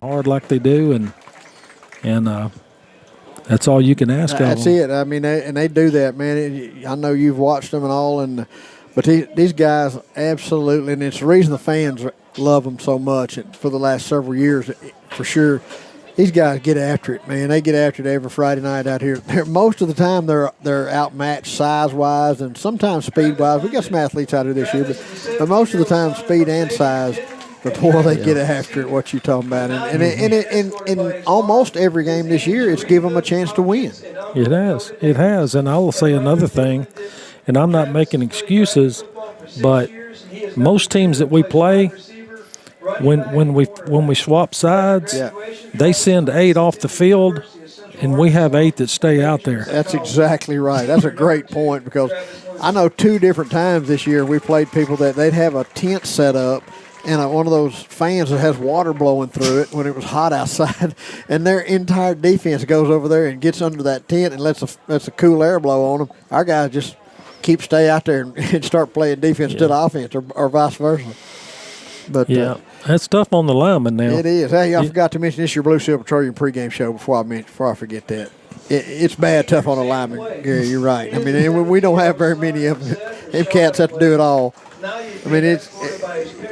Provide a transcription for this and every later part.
hard like they do, and that's all you can ask of them. That's it. I mean, they do that, man. I know you've watched them and all, but these guys absolutely, and it's the reason the fans love them so much for the last several years, for sure. These guys get after it, man. They get after it every Friday night out here. Most of the time, they're outmatched size-wise and sometimes speed-wise. We got some athletes out here this year, but most of the time, speed and size. But boy, they get after it. What you talking about? And in almost every game this year, it's given them a chance to win. It has. And I will say another thing, and I'm not making excuses, but most teams that we play, when we swap sides, they send 8 off the field, and we have 8 that stay out there. That's exactly right. That's a great point, because I know 2 different times this year we played people that they'd have a tent set up and one of those fans that has water blowing through it when it was hot outside, and their entire defense goes over there and gets under that tent and lets a cool air blow on them. Our guys just stay out there and start playing defense instead of offense, or vice versa. But that's tough on the linemen now. It is. Hey, I forgot to mention this is your Blue Seal Petroleum pregame show before I forget that. It's bad tough on the linemen, Gary. You're right. I mean, we don't have very many of them. Them cats have to do it all. I mean,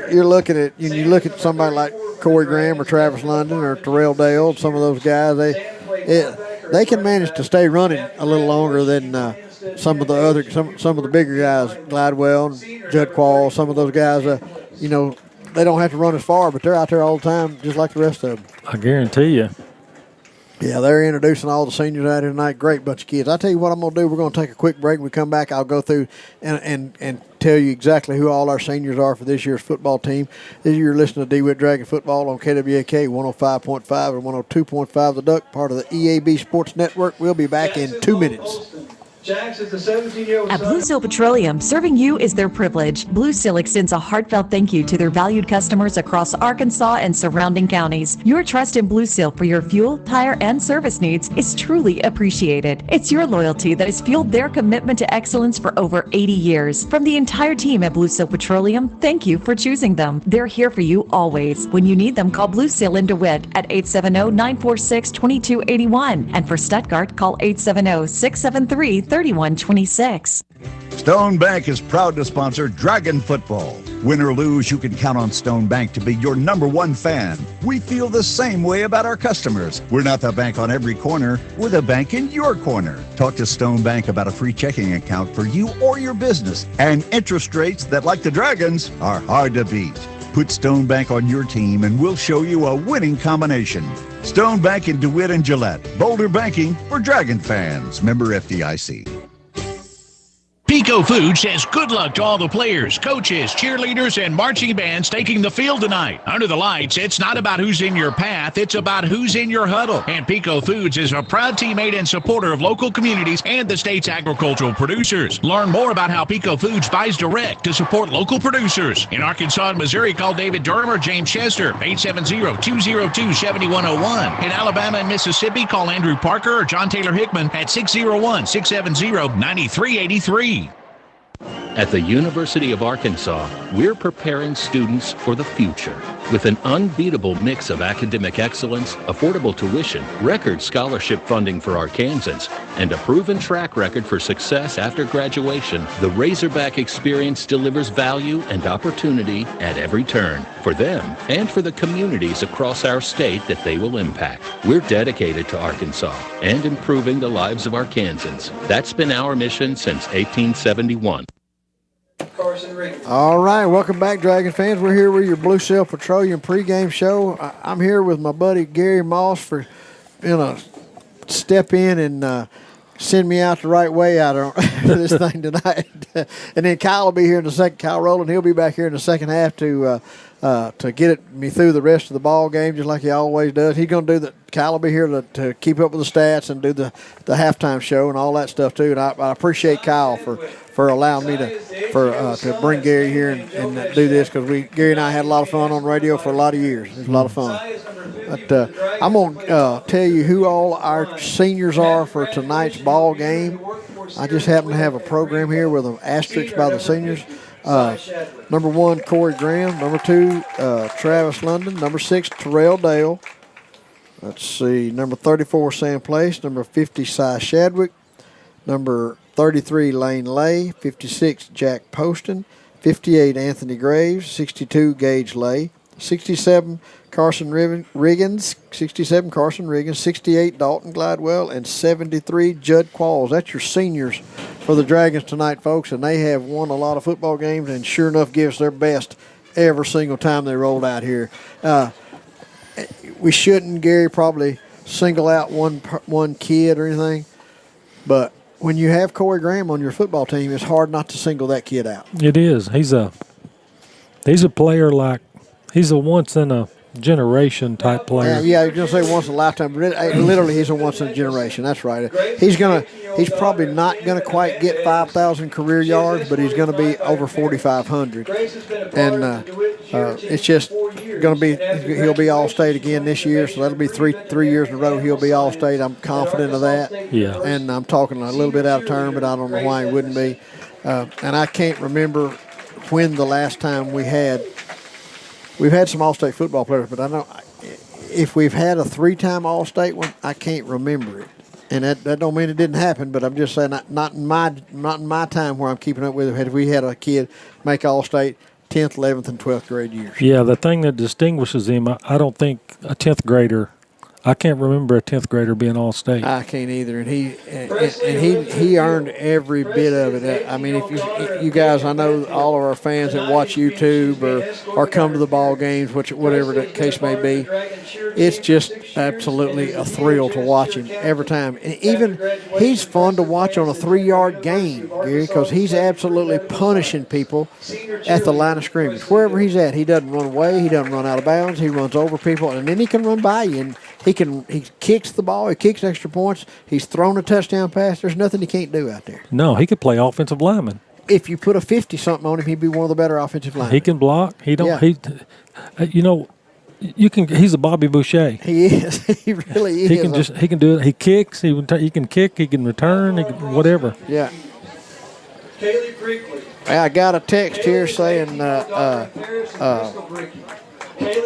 you look at somebody like Corey Graham or Travis London or Terrell Dale, some of those guys, they can manage to stay running a little longer than some of the bigger guys, Glidewell, Judd Quall, some of those guys. They don't have to run as far, but they're out there all the time, just like the rest of them. I guarantee you. Yeah, they're introducing all the seniors out here tonight. Great bunch of kids. I'll tell you what I'm going to do. We're going to take a quick break. When we come back, I'll go through and tell you exactly who all our seniors are for this year's football team. This year, you're listening to Dewitt Dragon Football on KWAK 105.5 and 102.5 The Duck, part of the EAB Sports Network. We'll be back in 2 minutes. At Blue Seal Petroleum, serving you is their privilege. Blue Seal extends a heartfelt thank you to their valued customers across Arkansas and surrounding counties. Your trust in Blue Seal for your fuel, tire, and service needs is truly appreciated. It's your loyalty that has fueled their commitment to excellence for over 80 years. From the entire team at Blue Seal Petroleum, thank you for choosing them. They're here for you always. When you need them, call Blue Seal in DeWitt at 870-946-2281. And for Stuttgart, call 870-673-3126. Stone Bank is proud to sponsor Dragon Football. Win or lose, you can count on Stone Bank to be your #1 fan. We feel the same way about our customers. We're not the bank on every corner. We're the bank in your corner. Talk to Stone Bank about a free checking account for you or your business, and interest rates that, like the Dragons, are hard to beat. Put Stone Bank on your team and we'll show you a winning combination. Stone Bank in DeWitt and Gillette. Boulder banking for Dragon fans. Member FDIC. Pico Food says good luck to all the players, coaches, cheerleaders, and marching bands taking the field tonight. Under the lights, it's not about who's in your path, it's about who's in your huddle. And Pico Foods is a proud teammate and supporter of local communities and the state's agricultural producers. Learn more about how Pico Foods buys direct to support local producers. In Arkansas and Missouri, call David Durham or James Chester, 870-202-7101. In Alabama and Mississippi, call Andrew Parker or John Taylor Hickman at 601-670-9383. At the University of Arkansas, we're preparing students for the future. With an unbeatable mix of academic excellence, affordable tuition, record scholarship funding for Arkansans, and a proven track record for success after graduation, the Razorback experience delivers value and opportunity at every turn for them and for the communities across our state that they will impact. We're dedicated to Arkansas and improving the lives of Arkansans. That's been our mission since 1871. All right, welcome back, Dragon fans. We're here with your Blue Seal Petroleum pregame show. I'm here with my buddy Gary Moss for step in and send me out the right way out of this thing tonight. And then Kyle will be here in the second. Kyle Rowland, he'll be back here in the second half to get me through the rest of the ball game, just like he always does. He's going to do Kyle will be here to keep up with the stats and do the halftime show and all that stuff too. And I appreciate Kyle for allowing me to bring Gary here and do this, because Gary and I had a lot of fun on the radio for a lot of years. It was a lot of fun. But I'm going to tell you who all our seniors are for tonight's ball game. I just happen to have a program here with an asterisk by the seniors. Number 1, Corey Graham. Number 2, Travis London. Number 6, Terrell Dale. Let's see. Number 34, Sam Place. Number 50, Cy Shadwick. Number 33, Lane Lay. 56, Jack Poston. 58, Anthony Graves. 62, Gage Lay. 67, Carson Riggins. 67, Carson Riggins. 68, Dalton Glidewell. And 73, Judd Qualls. That's your seniors for the Dragons tonight, folks. And they have won a lot of football games and sure enough gives their best every single time they rolled out here. We shouldn't, Gary, probably single out one kid or anything, but when you have Corey Graham on your football team, it's hard not to single that kid out. It is. He's a player like he's a once in a generation type player. Yeah, you're gonna say once in a lifetime, but literally he's a once in a generation. That's right. He's probably not gonna quite get 5,000 career yards, but he's gonna be over 4,500, and it's just gonna be he'll be All-State again this year. So that'll be three years in a row he'll be All-State. I'm confident of that. Yeah. And I'm talking a little bit out of turn, but I don't know why he wouldn't be. And I can't remember when the last time we've had some All-State football players, but I know if we've had a 3-time All-State one, I can't remember it. And that don't mean it didn't happen, but I'm just saying not in my time where I'm keeping up with it. Had we had a kid make All-State 10th, 11th, and 12th grade years. Yeah, the thing that distinguishes him, I don't think a 10th grader. I can't remember a 10th grader being All-State. I can't either, and he earned every bit of it. I mean, if you guys, I know all of our fans that watch YouTube or come to the ball games, whatever the case may be, it's just absolutely a thrill to watch him every time. And even he's fun to watch on a 3-yard gain, Gary, because he's absolutely punishing people at the line of scrimmage. Wherever he's at, he doesn't run away, he doesn't run out of bounds, he runs over people, and then he can run by you. And he kicks the ball, he kicks extra points, he's thrown a touchdown pass. There's nothing he can't do out there. No, he could play offensive lineman. If you put a 50-something on him, he'd be one of the better offensive linemen. He can block. He don't. Yeah. He's a Bobby Boucher. He is. He really is. He can do it. He kicks. He can kick. He can return. Whatever. Yeah. I got a text here saying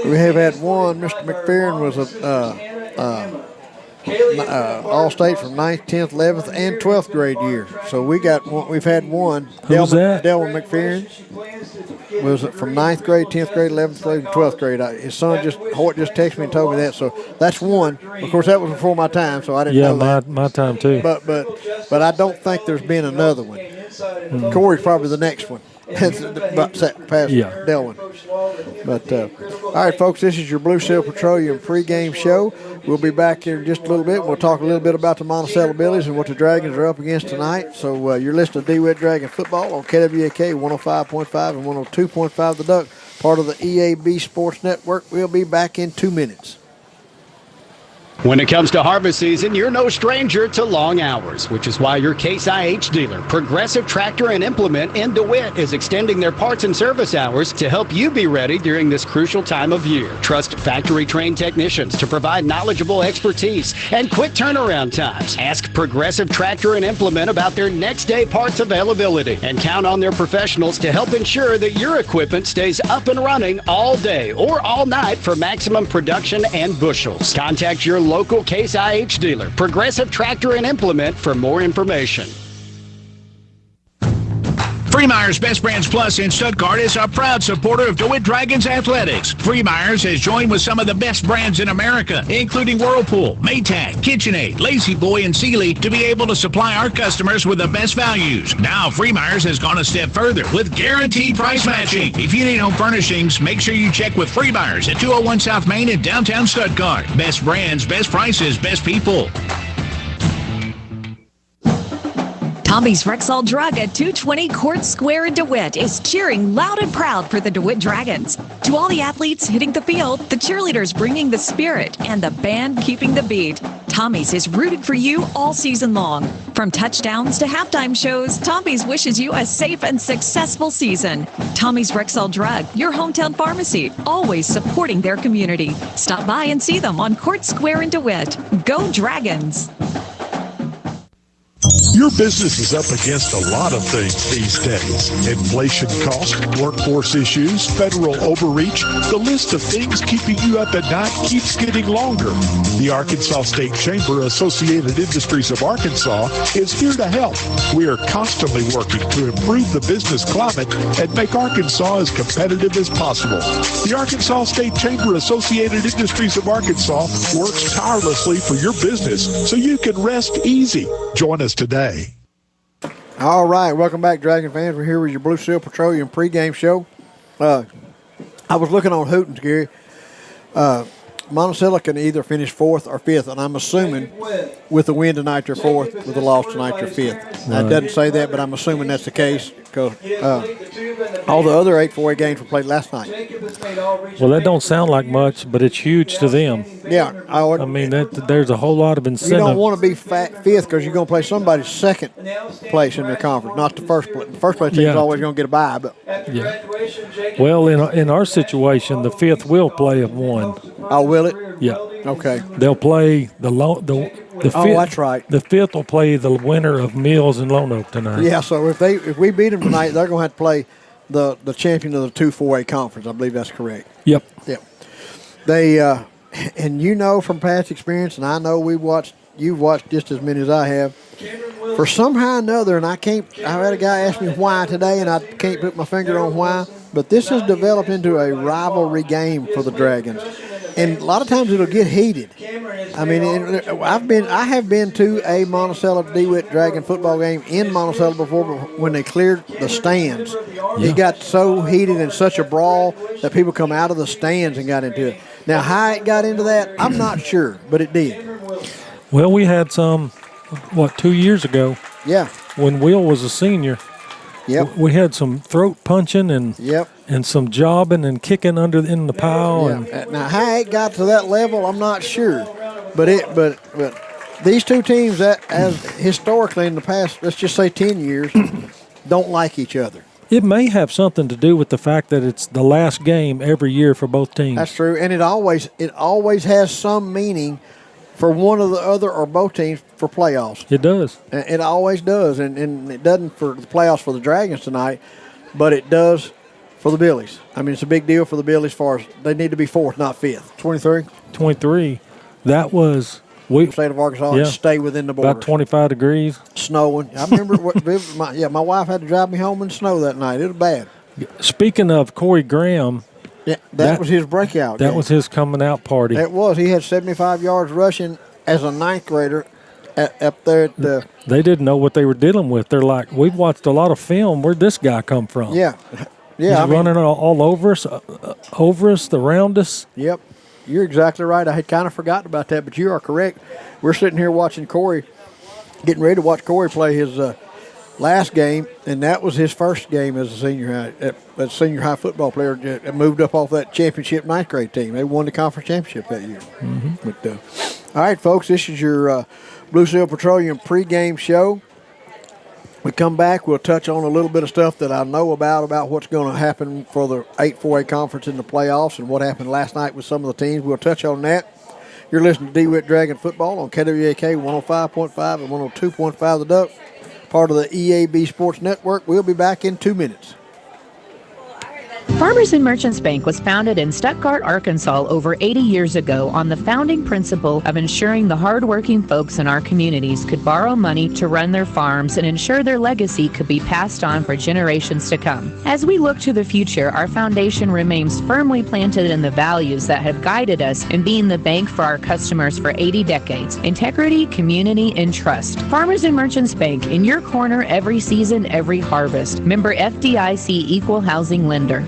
we have had one. Mr. McPherson was All-State from 9th, 10th, 11th, and 12th grade year. So we've had one. Who was that? Delvin McPherson was from 9th grade, 10th grade, 11th grade, and 12th grade. His son Hoyt just texted me and told me that. So that's one. Of course, that was before my time, so I didn't know that. Yeah, my time too. But I don't think there's been another one. Corey's probably the next one. About past Delwyn. But all right, folks, this is your Blue Seal Petroleum pregame show. We'll be back here in just a little bit. We'll talk a little bit about the Monticello Billies and what the Dragons are up against tonight. So you're listening to Dewitt Dragon Football on KWAK 105.5 and 102.5 The Duck, part of the EAB Sports Network. We'll be back in 2 minutes. When it comes to harvest season, you're no stranger to long hours, which is why your Case IH dealer, Progressive Tractor and Implement in DeWitt, is extending their parts and service hours to help you be ready during this crucial time of year. Trust factory-trained technicians to provide knowledgeable expertise and quick turnaround times. Ask Progressive Tractor and Implement about their next-day parts availability and count on their professionals to help ensure that your equipment stays up and running all day or all night for maximum production and bushels. Contact your local Case IH dealer, Progressive Tractor and Implement, for more information. Freemeyer's Best Brands Plus in Stuttgart is a proud supporter of DeWitt Dragons Athletics. Freemeyer's has joined with some of the best brands in America, including Whirlpool, Maytag, KitchenAid, Lazy Boy, and Sealy, to be able to supply our customers with the best values. Now, Freemeyer's has gone a step further with guaranteed price matching. If you need home furnishings, make sure you check with Freemeyer's at 201 South Main in downtown Stuttgart. Best brands, best prices, best people. Tommy's Rexall Drug at 220 Court Square in DeWitt is cheering loud and proud for the DeWitt Dragons. To all the athletes hitting the field, the cheerleaders bringing the spirit, and the band keeping the beat, Tommy's is rooted for you all season long. From touchdowns to halftime shows, Tommy's wishes you a safe and successful season. Tommy's Rexall Drug, your hometown pharmacy, always supporting their community. Stop by and see them on Court Square in DeWitt. Go Dragons! Your business is up against a lot of things these days. Inflation costs, workforce issues, federal overreach. The list of things keeping you up at night keeps getting longer. The Arkansas State Chamber Associated Industries of Arkansas is here to help. We are constantly working to improve the business climate and make Arkansas as competitive as possible. The Arkansas State Chamber Associated Industries of Arkansas works tirelessly for your business so you can rest easy. Join us today. All right, welcome back, Dragon fans. We're here with your Blue Seal Petroleum pregame show. I was looking on Hootens, Gary. Monticello can either finish 4th or 5th, and I'm assuming with the win tonight they're 4th, with the loss tonight they're 5th. Now, it doesn't say that, but I'm assuming that's the case because all the other 8-4A games were played last night. Well, that don't sound like much, but it's huge to them. Yeah. I mean, there's a whole lot of incentive. You don't want to be 5th because you're going to play somebody's second place in their conference, not the first place. The first place team is always going to get a bye. But well, in our situation, the 5th will play a 1. Oh, will it? Yeah. Okay. They'll play the 5th. Oh, that's right. The 5th will play the winner of Mills and Lone Oak tonight. Yeah. So if we beat them tonight, they're going to have to play the champion of the 2-4A conference. I believe that's correct. Yep. They and you know from past experience, and I know you've watched just as many as I have. For somehow or another, and I had a guy ask me why today, and I can't put my finger on why, but this has developed into a rivalry game for the Dragons. And a lot of times it'll get heated. I mean, I have been to a Monticello Dewitt Dragon football game in Monticello before, but when they cleared the stands, it got so heated and such a brawl that people come out of the stands and got into it. Now, how it got into that, I'm not sure, but it did. Well, we had some, 2 years ago? Yeah. When Will was a senior. Yep. We had some throat punching and some jobbing and kicking in the pile. Yeah. And now, how it got to that level, I'm not sure. But these two teams, that as historically in the past, let's just say 10 years, don't like each other. It may have something to do with the fact that it's the last game every year for both teams. That's true, and it always has some meaning for one or the other or both teams for playoffs. It does. It always does, and it doesn't for the playoffs for the Dragons tonight, but it does for the Billies. I mean, it's a big deal for the Billies as far as they need to be 4th, not 5th. 23? That was state of Arkansas and stay within the borders. About 25 degrees. Snowing. I remember my wife had to drive me home in snow that night. It was bad. Speaking of Corey Graham, that was his breakout. That was his coming out party. It was. He had 75 yards rushing as a 9th grader up there at the. They didn't know what they were dealing with. They're like, we've watched a lot of film. Where'd this guy come from? Yeah. He's running all over us, around us. Yep. You're exactly right. I had kind of forgotten about that, but you are correct. We're sitting here watching Corey, getting ready to watch Corey play his last game, and that was his first game as a senior high football player that moved up off that championship 9th grade team. They won the conference championship that year. Mm-hmm. But, all right, folks, this is your Blue Seal Petroleum pregame show. We come back, we'll touch on a little bit of stuff that I know about what's going to happen for the 8-4A conference in the playoffs and what happened last night with some of the teams. We'll touch on that. You're listening to Dewitt Dragon Football on KWAK 105.5 and 102.5 The Duck, part of the EAB Sports Network. We'll be back in 2 minutes. Farmers and Merchants Bank was founded in Stuttgart, Arkansas over 80 years ago on the founding principle of ensuring the hardworking folks in our communities could borrow money to run their farms and ensure their legacy could be passed on for generations to come. As we look to the future, our foundation remains firmly planted in the values that have guided us in being the bank for our customers for 80 decades: integrity, community, and trust. Farmers and Merchants Bank, in your corner every season, every harvest. Member FDIC Equal Housing Lender.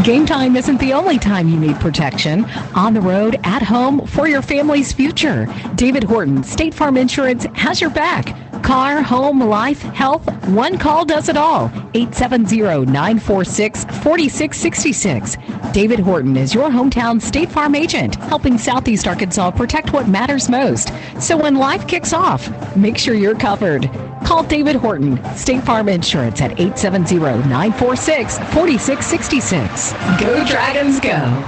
Game time isn't the only time you need protection. On the road, at home, for your family's future. David Horton, State Farm Insurance, has your back. Car, home, life, health, one call does it all. 870-946-4666. David Horton is your hometown State Farm agent, helping Southeast Arkansas protect what matters most. So when life kicks off, make sure you're covered. Call David Horton, State Farm Insurance at 870-946-4666. Go Dragons, go.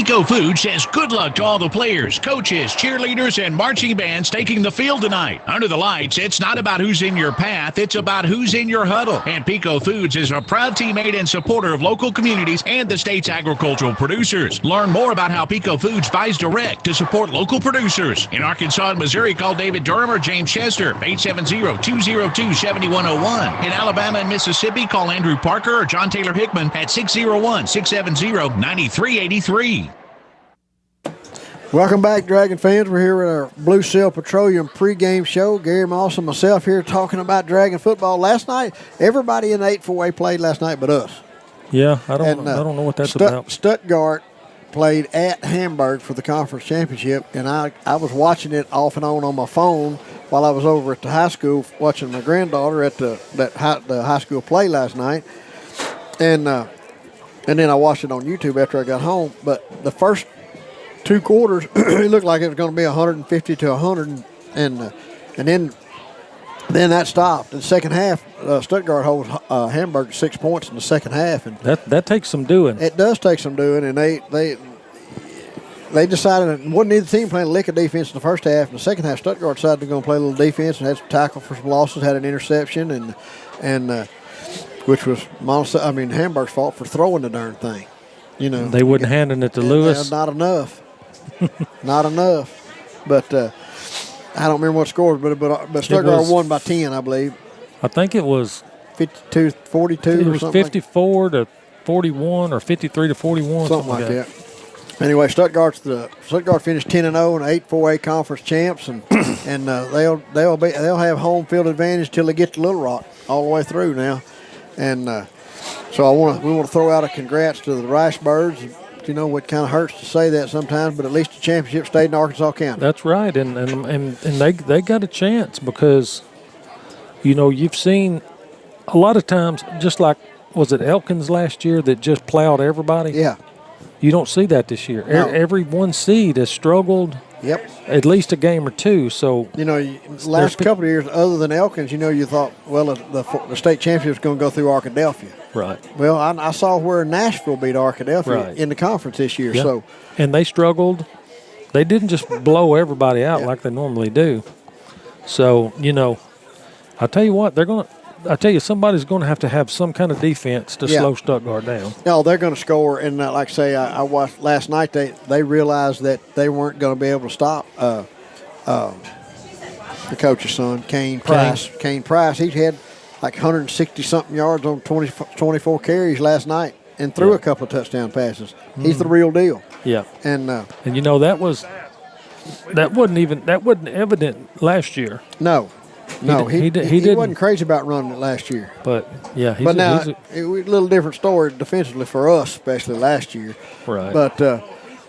Pico Food says good luck to all the players, coaches, cheerleaders, and marching bands taking the field tonight. Under the lights, it's not about who's in your path, it's about who's in your huddle. And Pico Foods is a proud teammate and supporter of local communities and the state's agricultural producers. Learn more about how Pico Foods buys direct to support local producers. In Arkansas and Missouri, call David Durham or James Chester, 870-202-7101. In Alabama and Mississippi, call Andrew Parker or John Taylor Hickman at 601-670-9383. Welcome back, Dragon fans. We're here with our Blue Seal Petroleum pregame show. Gary Moss and myself here talking about Dragon football. Last night, everybody in the 8-4A played last night but us. Yeah, I don't know what that's about. Stuttgart played at Hamburg for the conference championship, and I was watching it off and on my phone while I was over at the high school watching my granddaughter at the high school play last night. And then I watched it on YouTube after I got home. But the first 2 quarters, it looked like it was going to be 150 to 100, and then that stopped. In the second half, Stuttgart holds Hamburg 6 points in the second half, and that takes some doing. It does take some doing, and they decided it wasn't either team playing a lick of defense in the first half. In the second half, Stuttgart decided to go and play a little defense and had some tackle for some losses, had an interception, and which was Hamburg's fault for throwing the darn thing. You know, they wouldn't handing it to Lewis. Not enough. Not enough. But I don't remember what score, but Stuttgart won by 10, I believe. I think it was 52-42 it or was something. 54 to 41 or 53 to 41, something like that. Anyway, Stuttgart finished 10-0 and 8-4A conference champs, and they'll have home field advantage till they get to Little Rock all the way through now. And so we want to throw out a congrats to the Rice Birds. You know, it kind of hurts to say that sometimes, but at least the championship stayed in Arkansas County. That's right, and they got a chance because, you know, you've seen a lot of times, just like, was it Elkins last year that just plowed everybody? Yeah. You don't see that this year. No. Every one seed has struggled. Yep. At least a game or two. So you know, last couple of years, other than Elkins, you know, you thought, well, the state championship is going to go through Arkadelphia. Right. Well, I saw where Nashville beat Arkadelphia in the conference this year. Yeah. So, and they struggled. They didn't just blow everybody out like they normally do. So, you know, I tell you what, somebody's going to have some kind of defense to slow Stuttgart down. No, they're going to score. And like I say, I watched last night, they realized that they weren't going to be able to stop the coach's son, Kane Price. Kane Price, he had like 160-something yards on 24 carries last night and threw a couple of touchdown passes. He's the real deal. Yeah. And you know, that wasn't evident last year. No, he wasn't crazy about running it last year. But yeah, it was a little different story defensively for us, especially last year. Right.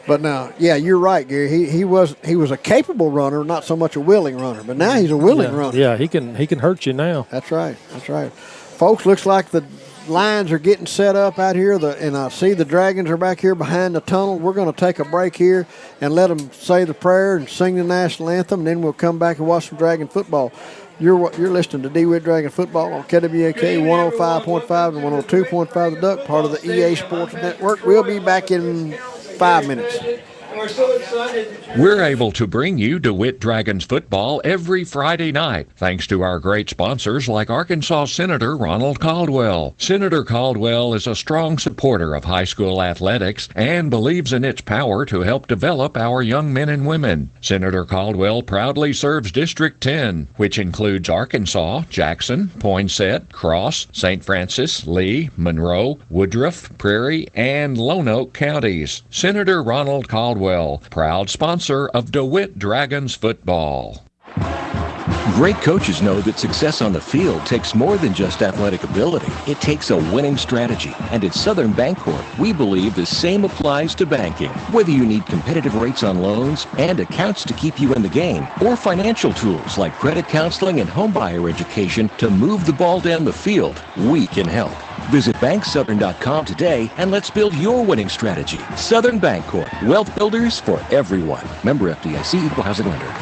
But now, yeah, you're right, Gary. He was a capable runner, not so much a willing runner. But now he's a willing runner. Yeah, he can hurt you now. That's right. Folks, looks like the lines are getting set up out here, and I see the Dragons are back here behind the tunnel. We're going to take a break here and let them say the prayer and sing the national anthem, and then we'll come back and watch some Dragon football. You're listening to Dewitt Dragon Football on KWAK 105.5 and 102.5 The Duck, part of the EA Sports Network. We'll be back in 5 minutes. We're so excited. We're able to bring you DeWitt Dragons football every Friday night, thanks to our great sponsors like Arkansas Senator Ronald Caldwell. Senator Caldwell is a strong supporter of high school athletics and believes in its power to help develop our young men and women. Senator Caldwell proudly serves District 10, which includes Arkansas, Jackson, Poinsett, Cross, St. Francis, Lee, Monroe, Woodruff, Prairie, and Lone Oak counties. Senator Ronald Caldwell, proud sponsor of DeWitt Dragons football. Great coaches know that success on the field takes more than just athletic ability. It takes a winning strategy. And at Southern Bancorp, we believe the same applies to banking. Whether you need competitive rates on loans and accounts to keep you in the game, or financial tools like credit counseling and homebuyer education to move the ball down the field, we can help. Visit banksouthern.com today and let's build your winning strategy. Southern Bancorp, wealth builders for everyone. Member FDIC, equal housing lender.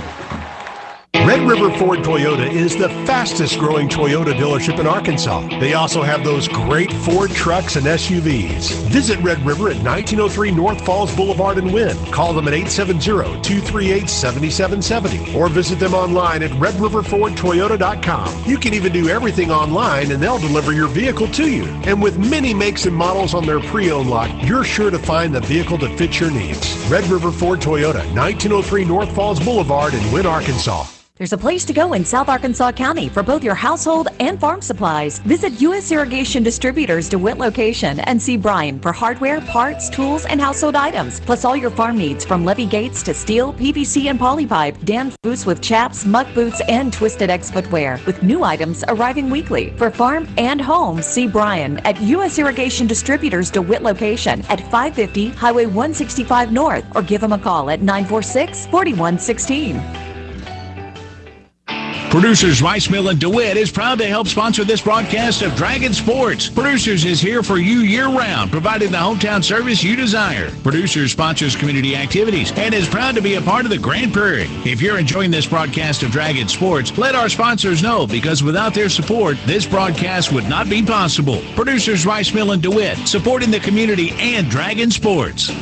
Red River Ford Toyota is the fastest growing Toyota dealership in Arkansas. They also have those great Ford trucks and SUVs. Visit Red River at 1903 North Falls Boulevard in Wynn. Call them at 870-238-7770 or visit them online at redriverfordtoyota.com. You can even do everything online and they'll deliver your vehicle to you. And with many makes and models on their pre-owned lot, you're sure to find the vehicle that fits your needs. Red River Ford Toyota, 1903 North Falls Boulevard in Wynn, Arkansas. There's a place to go in South Arkansas County for both your household and farm supplies. Visit U.S. Irrigation Distributors DeWitt location and see Brian for hardware, parts, tools, and household items, plus all your farm needs from levee gates to steel, PVC, and polypipe. Dan boots with chaps, muck boots, and Twisted X footwear, with new items arriving weekly. For farm and home, see Brian at U.S. Irrigation Distributors DeWitt location at 550 Highway 165 North, or give him a call at 946-4116. Producers Rice Mill and DeWitt is proud to help sponsor this broadcast of Dragon Sports. Producers is here for you year-round, providing the hometown service you desire. Producers sponsors community activities and is proud to be a part of the Grand Prairie. If you're enjoying this broadcast of Dragon Sports, let our sponsors know, because without their support, this broadcast would not be possible. Producers Rice Mill and DeWitt, supporting the community and Dragon Sports.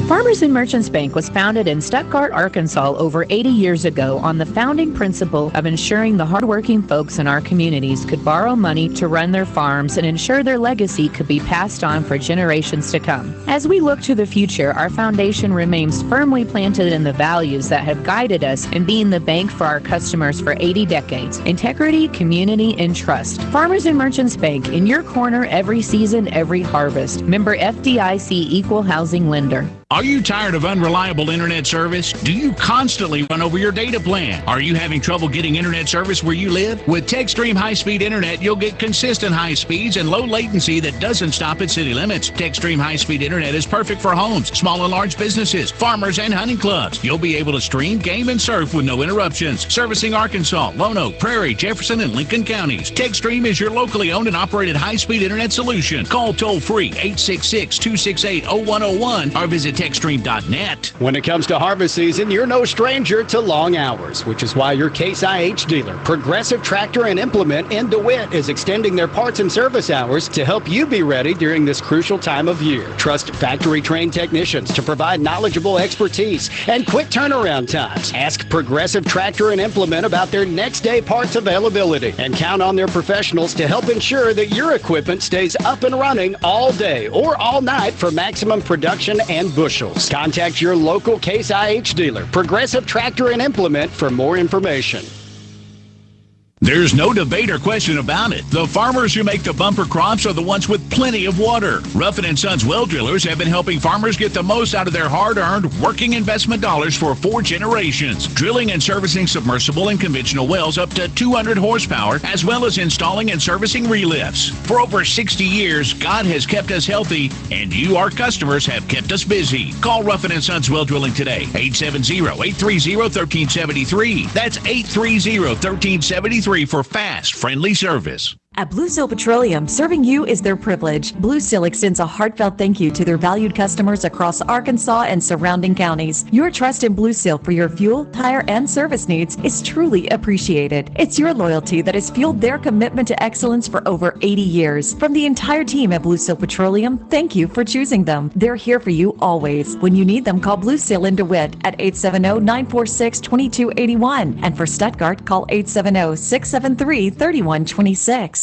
Farmers and Merchants Bank was founded in Stuttgart, Arkansas over 80 years ago on the founding principle of ensuring the hardworking folks in our communities could borrow money to run their farms and ensure their legacy could be passed on for generations to come. As we look to the future, our foundation remains firmly planted in the values that have guided us in being the bank for our customers for 80 decades: integrity, community, and trust. Farmers and Merchants Bank, in your corner every season, every harvest. Member FDIC Equal Housing Lender. Are you tired of unreliable internet service? Do you constantly run over your data plan? Are you having trouble getting internet service where you live? With TechStream high-speed internet, you'll get consistent high speeds and low latency that doesn't stop at city limits. TechStream high-speed internet is perfect for homes, small and large businesses, farmers, and hunting clubs. You'll be able to stream, game, and surf with no interruptions. Servicing Arkansas, Lone Oak, Prairie, Jefferson, and Lincoln counties. TechStream is your locally owned and operated high-speed internet solution. Call toll-free 866-268-0101 or visit TechStream.net. When it comes to harvest season, you're no stranger to long hours, which is why your Case IH dealer, Progressive Tractor and Implement in DeWitt, is extending their parts and service hours to help you be ready during this crucial time of year. Trust factory-trained technicians to provide knowledgeable expertise and quick turnaround times. Ask Progressive Tractor and Implement about their next-day parts availability and count on their professionals to help ensure that your equipment stays up and running all day or all night for maximum production and bushels. Contact your local Case IH dealer, Progressive Tractor and Implement, for more information. There's no debate or question about it. The farmers who make the bumper crops are the ones with plenty of water. Ruffin & Sons well drillers have been helping farmers get the most out of their hard-earned working investment dollars for 4 generations. Drilling and servicing submersible and conventional wells up to 200 horsepower, as well as installing and servicing relifts. For over 60 years, God has kept us healthy, and you, our customers, have kept us busy. Call Ruffin & Sons Well Drilling today, 870-830-1373. That's 830-1373. For fast, friendly service. At Blue Seal Petroleum, serving you is their privilege. Blue Seal extends a heartfelt thank you to their valued customers across Arkansas and surrounding counties. Your trust in Blue Seal for your fuel, tire, and service needs is truly appreciated. It's your loyalty that has fueled their commitment to excellence for over 80 years. From the entire team at Blue Seal Petroleum, thank you for choosing them. They're here for you always. When you need them, call Blue Seal in DeWitt at 870-946-2281. And for Stuttgart, call 870-673-3126.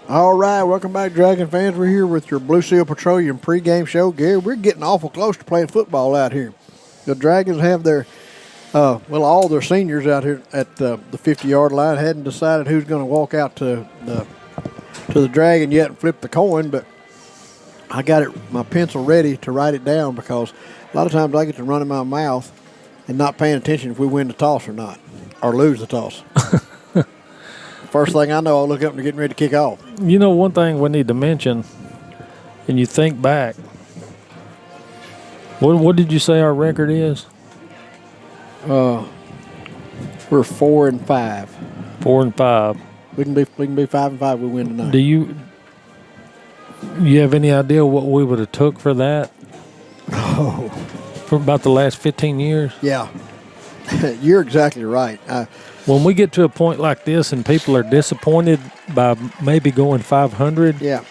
All right, welcome back, Dragon fans. We're here with your Blue Seal Petroleum pregame show. Gary, we're getting awful close to playing football out here. The Dragons have their, all their seniors out here at the 50-yard line. Hadn't decided who's going to walk out to the Dragon yet and flip the coin, but I got my pencil ready to write it down because a lot of times I get to run in my mouth and not paying attention if we win the toss or not, or lose the toss. First thing I know, I'll look up and getting ready to kick off. You know, one thing we need to mention, and you think back, what did you say our record is? We're 4-5. 4-5. We can be 5-5. We win tonight. Do you have any idea what we would have took for that? Oh, For about the last 15 years? yeah. You're exactly right. When we get to a point like this and people are disappointed by maybe going 500, yeah,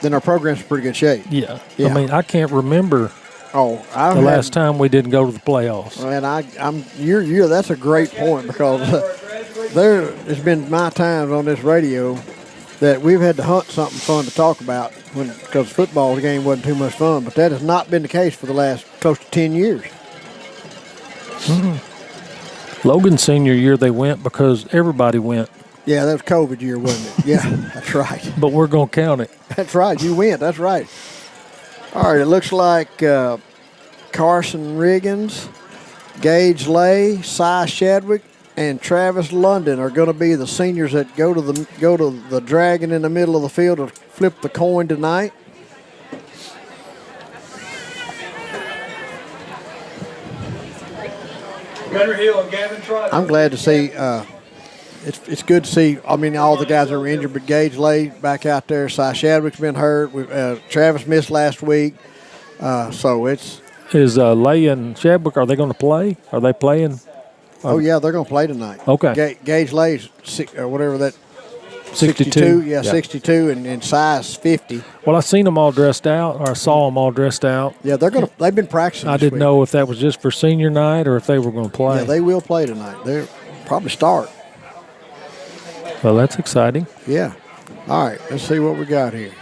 then our program's in pretty good shape. Yeah. Yeah. I mean, I can't rember the last time we didn't go to the playoffs. And you're that's a great point, because there has been my times on this radio that we've had to hunt something fun to talk about because football game wasn't too much fun, but that has not been the case for the last close to 10 years. Logan's senior year they went because everybody went. Yeah, that was COVID year, wasn't it? Yeah, that's right. But we're going to count it. That's right. You went. That's right. All right, it looks like Carson Riggins, Gage Lay, Cy Shadwick, and Travis London are going to be the seniors that go to the Dragon in the middle of the field to flip the coin tonight. I'm glad to see. It's good to see. I mean, all the guys that were injured, but Gage Lay back out there. Cy Shadwick's been hurt. Travis missed last week, so it's. Is Lay and Shadwick, are they going to play? Are they playing? Oh yeah, they're going to play tonight. Okay. Gage Lay's whatever that. 62. Yeah, 62, and size 50. Well, I seen them all dressed out, or I saw them all dressed out. Yeah, they've been practicing. I didn't know if that was just for senior night or if they were going to play. Yeah, they will play tonight. They'll probably start. Well, that's exciting. Yeah. All right, let's see what we got here.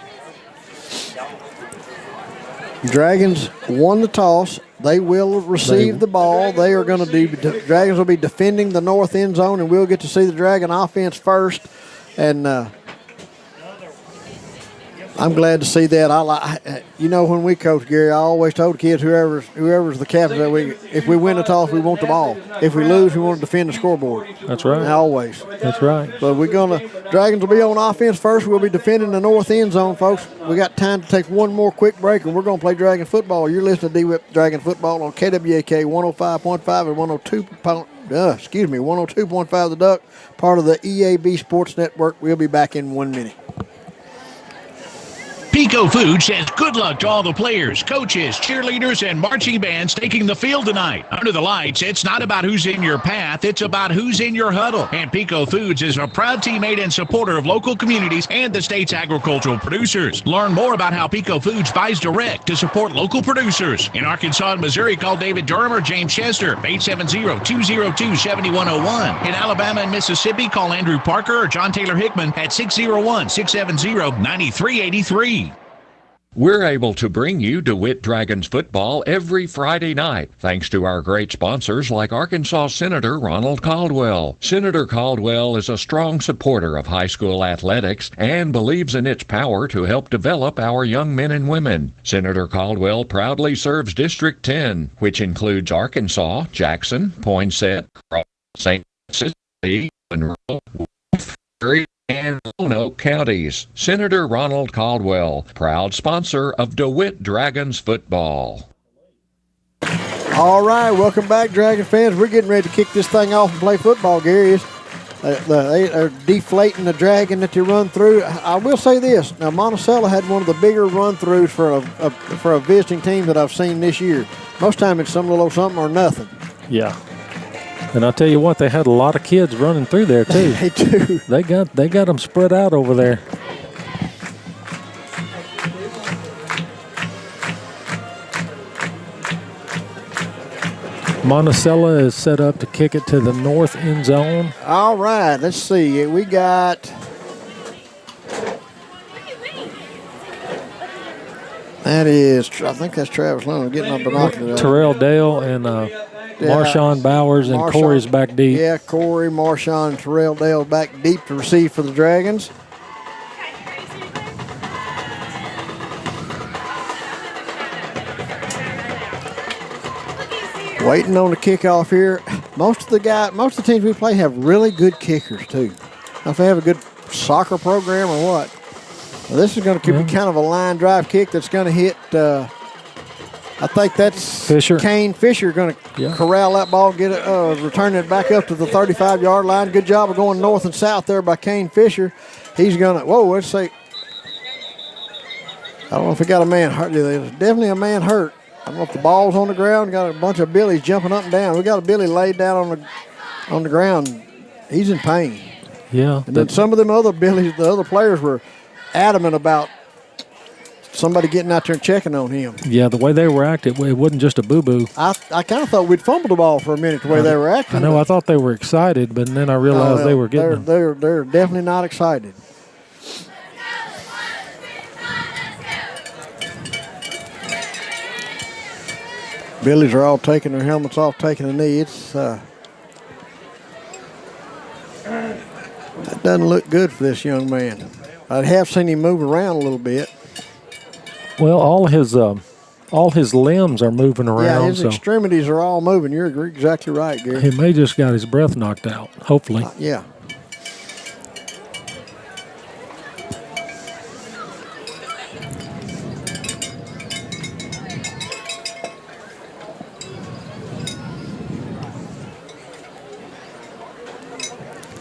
Dragons won the toss. They will receive the ball. They are going to Dragons will be defending the north end zone, and we'll get to see the Dragon offense first. And I'm glad to see that. When we coach, Gary, I always told kids, whoever's the captain that week, if we win the toss, we want the ball. If we lose, we want to defend the scoreboard. That's right. Always. That's right. But Dragons will be on offense first. We'll be defending the north end zone, folks. We got time to take one more quick break, and we're going to play Dragon football. You're listening to Dewitt Dragon football on KWAK 105.5 and 102.5 The Duck, part of the EAB Sports Network. We'll be back in 1 minute. Pico Food says good luck to all the players, coaches, cheerleaders, and marching bands taking the field tonight. Under the lights, it's not about who's in your path, it's about who's in your huddle. And Pico Foods is a proud teammate and supporter of local communities and the state's agricultural producers. Learn more about how Pico Foods buys direct to support local producers. In Arkansas and Missouri, call David Durham or James Chester, 870-202-7101. In Alabama and Mississippi, call Andrew Parker or John Taylor Hickman at 601-670-9383. We're able to bring you DeWitt Dragons football every Friday night, thanks to our great sponsors like Arkansas Senator Ronald Caldwell. Senator Caldwell is a strong supporter of high school athletics and believes in its power to help develop our young men and women. Senator Caldwell proudly serves District 10, which includes Arkansas, Jackson, Poinsett, St. Cecilia, Monroe, Wolf, and Roanoke counties. Senator Ronald Caldwell, proud sponsor of DeWitt Dragons football. All right, welcome back, Dragon fans. We're getting ready to kick this thing off and play football, Gary. They are deflating the Dragon that they run through. I will say this. Now, Monticello had one of the bigger run-throughs for a visiting team that I've seen this year. Most time it's some little something or nothing. Yeah. And I'll tell you what, they had a lot of kids running through there, too. They do. They got them spread out over there. Monticello is set up to kick it to the north end zone. All right, let's see. We got... That is, I think that's Travis London getting up binoculars. Terrell Dale and Marshawn Bowers and Corey's back deep. Yeah, Corey, Marshawn, and Terrell Dale back deep to receive for the Dragons. Waiting on the kickoff here. Most of the teams we play have really good kickers too. If they have a good soccer program or what. Well, this is going to be kind of a line drive kick that's going to hit. I think that's Fisher. Kane Fisher going to corral that ball, get it, return it back up to the 35-yard line. Good job of going north and south there by Kane Fisher. He's going to. Whoa, let's see. I don't know if he got a man hurt. There's definitely a man hurt. don't know if the ball's on the ground. Got a bunch of Billies jumping up and down. We got a Billy laid down on the ground. He's in pain. Yeah. And then some of them other Billies, the other players were adamant about somebody getting out there and checking on him. Yeah, the way they were acting, it wasn't just a boo-boo. I kind of thought we'd fumbled the ball for a minute the way they were acting. I know. I thought they were excited, but then I realized they were getting them. They're definitely not excited. Billies are all taking their helmets off, taking a knee. That doesn't look good for this young man. I have seen him move around a little bit. Well, all his limbs are moving around. Yeah, his extremities are all moving. You're exactly right, Gary. He may just got his breath knocked out, hopefully. Yeah.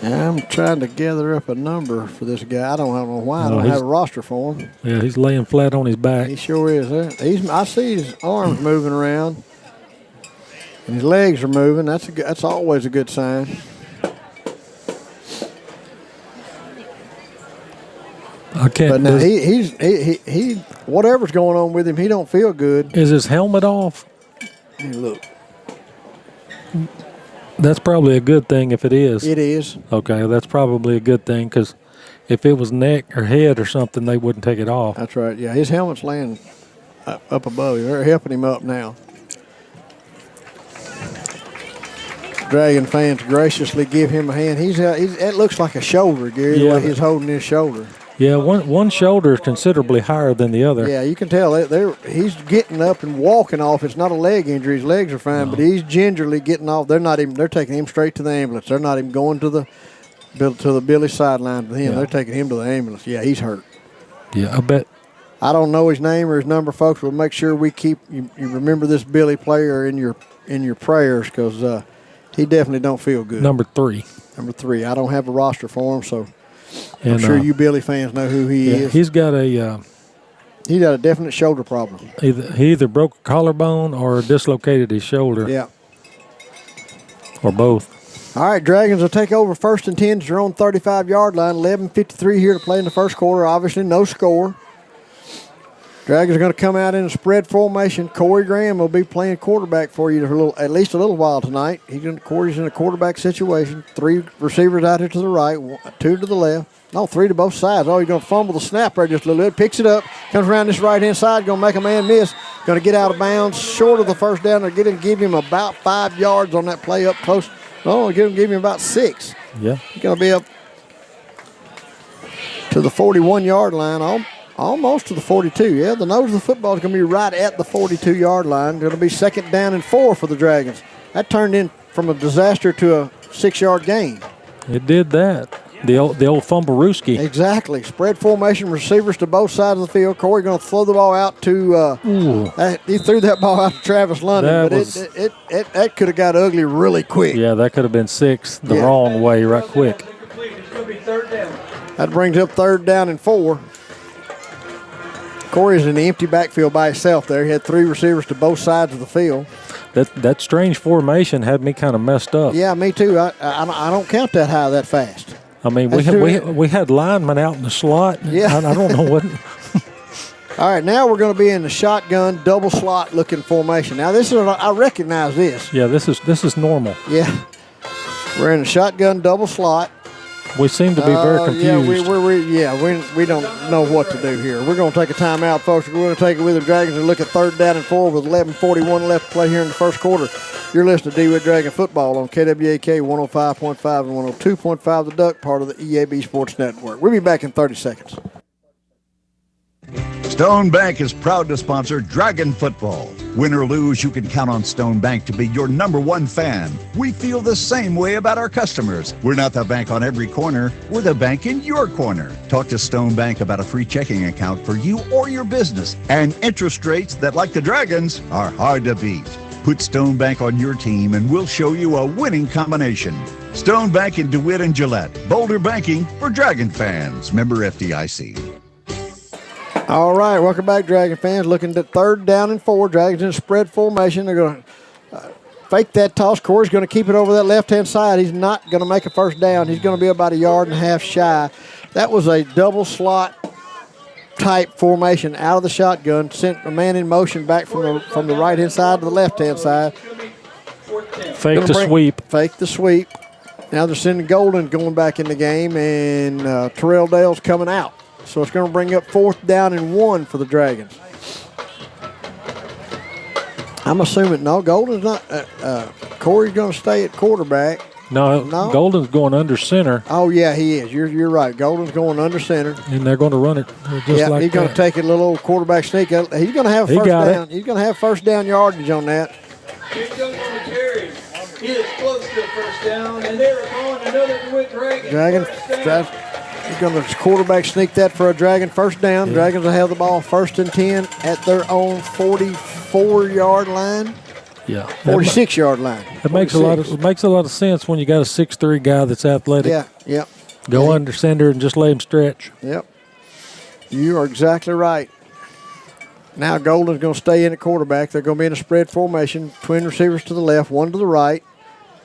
I'm trying to gather up a number for this guy. I don't know why. I don't have a roster for him. Yeah, he's laying flat on his back. He sure is. I see his arms moving around, and his legs are moving. That's always a good sign. I can't. But now he whatever's going on with him, he don't feel good. Is his helmet off? Hey, look. That's probably a good thing if it is. It is. Okay, that's probably a good thing because if it was neck or head or something, they wouldn't take it off. That's right. Yeah, his helmet's laying up above him. They're helping him up now. Dragon fans graciously give him a hand. It looks like a shoulder, Gary, the way he's holding his shoulder. Yeah, one shoulder is considerably higher than the other. Yeah, you can tell he's getting up and walking off. It's not a leg injury. His legs are fine, but he's gingerly getting off. They're taking him straight to the ambulance. They're not even going to the Billy sideline with him. Yeah. They're taking him to the ambulance. Yeah, he's hurt. Yeah, I bet. I don't know his name or his number, folks. We'll make sure we keep you remember this Billy player in your prayers because he definitely don't feel good. Number 3. Number 3. I don't have a roster for him, so I'm sure you Billy fans know who he is. He's got a definite shoulder problem. He either broke a collarbone or dislocated his shoulder. Yeah. Or both. All right, Dragons will take over 1st and 10 at their own 35-yard line. 11:53 here to play in the first quarter. Obviously, no score. Dragons are going to come out in a spread formation. Corey Graham will be playing quarterback for you for at least a little while tonight. Corey's in a quarterback situation. 3 receivers out here to the right, 2 to the left. No, 3 to both sides. Oh, he's going to fumble the snap right just a little bit. Picks it up, comes around this right-hand side, going to make a man miss. Going to get out of bounds, short of the first down. They're going to give him about 5 yards on that play up close. No, give him about 6. Yeah. He's going to be up to the 41-yard line. Almost to the 42. Yeah, the nose of the football is going to be right at the 42-yard line. Going to be 2nd down and 4 for the Dragons. That turned in from a disaster to a 6-yard gain. It did that. The old fumblerooski. Exactly. Spread formation, receivers to both sides of the field. Corey going to throw the ball out to he threw that ball out to Travis London, that could have got ugly really quick. Yeah, that could have been 6 the wrong way right quick. That brings up 3rd down and 4. Corey's in the empty backfield by himself there. He had 3 receivers to both sides of the field. That strange formation had me kind of messed up. Yeah, me too. I don't count that high that fast. I mean, we had linemen out in the slot. Yeah. I don't know what. All right, now we're going to be in the shotgun double slot looking formation. Now I recognize this. Yeah, this is normal. Yeah, we're in the shotgun double slot. We seem to be very confused. We don't know what to do here. We're going to take a timeout, folks. We're going to take it with the Dragons and look at 3rd down and 4 with 11:41 left to play here in the first quarter. You're listening to Dewitt Dragon Football on KWAK 105.5 and 102.5 The Duck, part of the EAB Sports Network. We'll be back in 30 seconds. Stone Bank is proud to sponsor Dragon Football. Win or lose, you can count on Stone Bank to be your #1 fan. We feel the same way about our customers. We're not the bank on every corner. We're the bank in your corner. Talk to Stone Bank about a free checking account for you or your business and interest rates that, like the Dragons, are hard to beat. Put Stone Bank on your team and we'll show you a winning combination. Stone Bank in DeWitt and Gillette. Boulder banking for Dragon fans. Member FDIC. All right, welcome back, Dragon fans. Looking at 3rd down and 4. Dragons in spread formation. They're going to fake that toss. Corey's going to keep it over that left-hand side. He's not going to make a first down. He's going to be about 1.5 yards shy. That was a double slot type formation out of the shotgun. Sent a man in motion back from the right-hand side to the left-hand side. Fake the sweep. Fake the sweep. Now they're sending Golden going back in the game, and Terrell Dale's coming out. So it's going to bring up 4th down and 1 for the Dragons. I'm assuming, no, Golden's not. Corey's going to stay at quarterback. No, Golden's going under center. Oh, yeah, he is. You're right. Golden's going under center. And they're going to run it just like he's going to take a little old quarterback sneak. He's going to have first down. He's going to have first down yardage on that. He is close to the first down, and they're calling another Dewitt Dragon. He's going to quarterback sneak that for a Dragon first down. Yeah. Dragons will have the ball 1st and 10 at their own 44-yard line. Yeah, 46-yard line. It makes a lot of sense when you got a 6'3" guy that's athletic. Yeah. Go under center and just let him stretch. Yep. You are exactly right. Now Golden's going to stay in at quarterback. They're going to be in a spread formation. Twin receivers to the left, one to the right.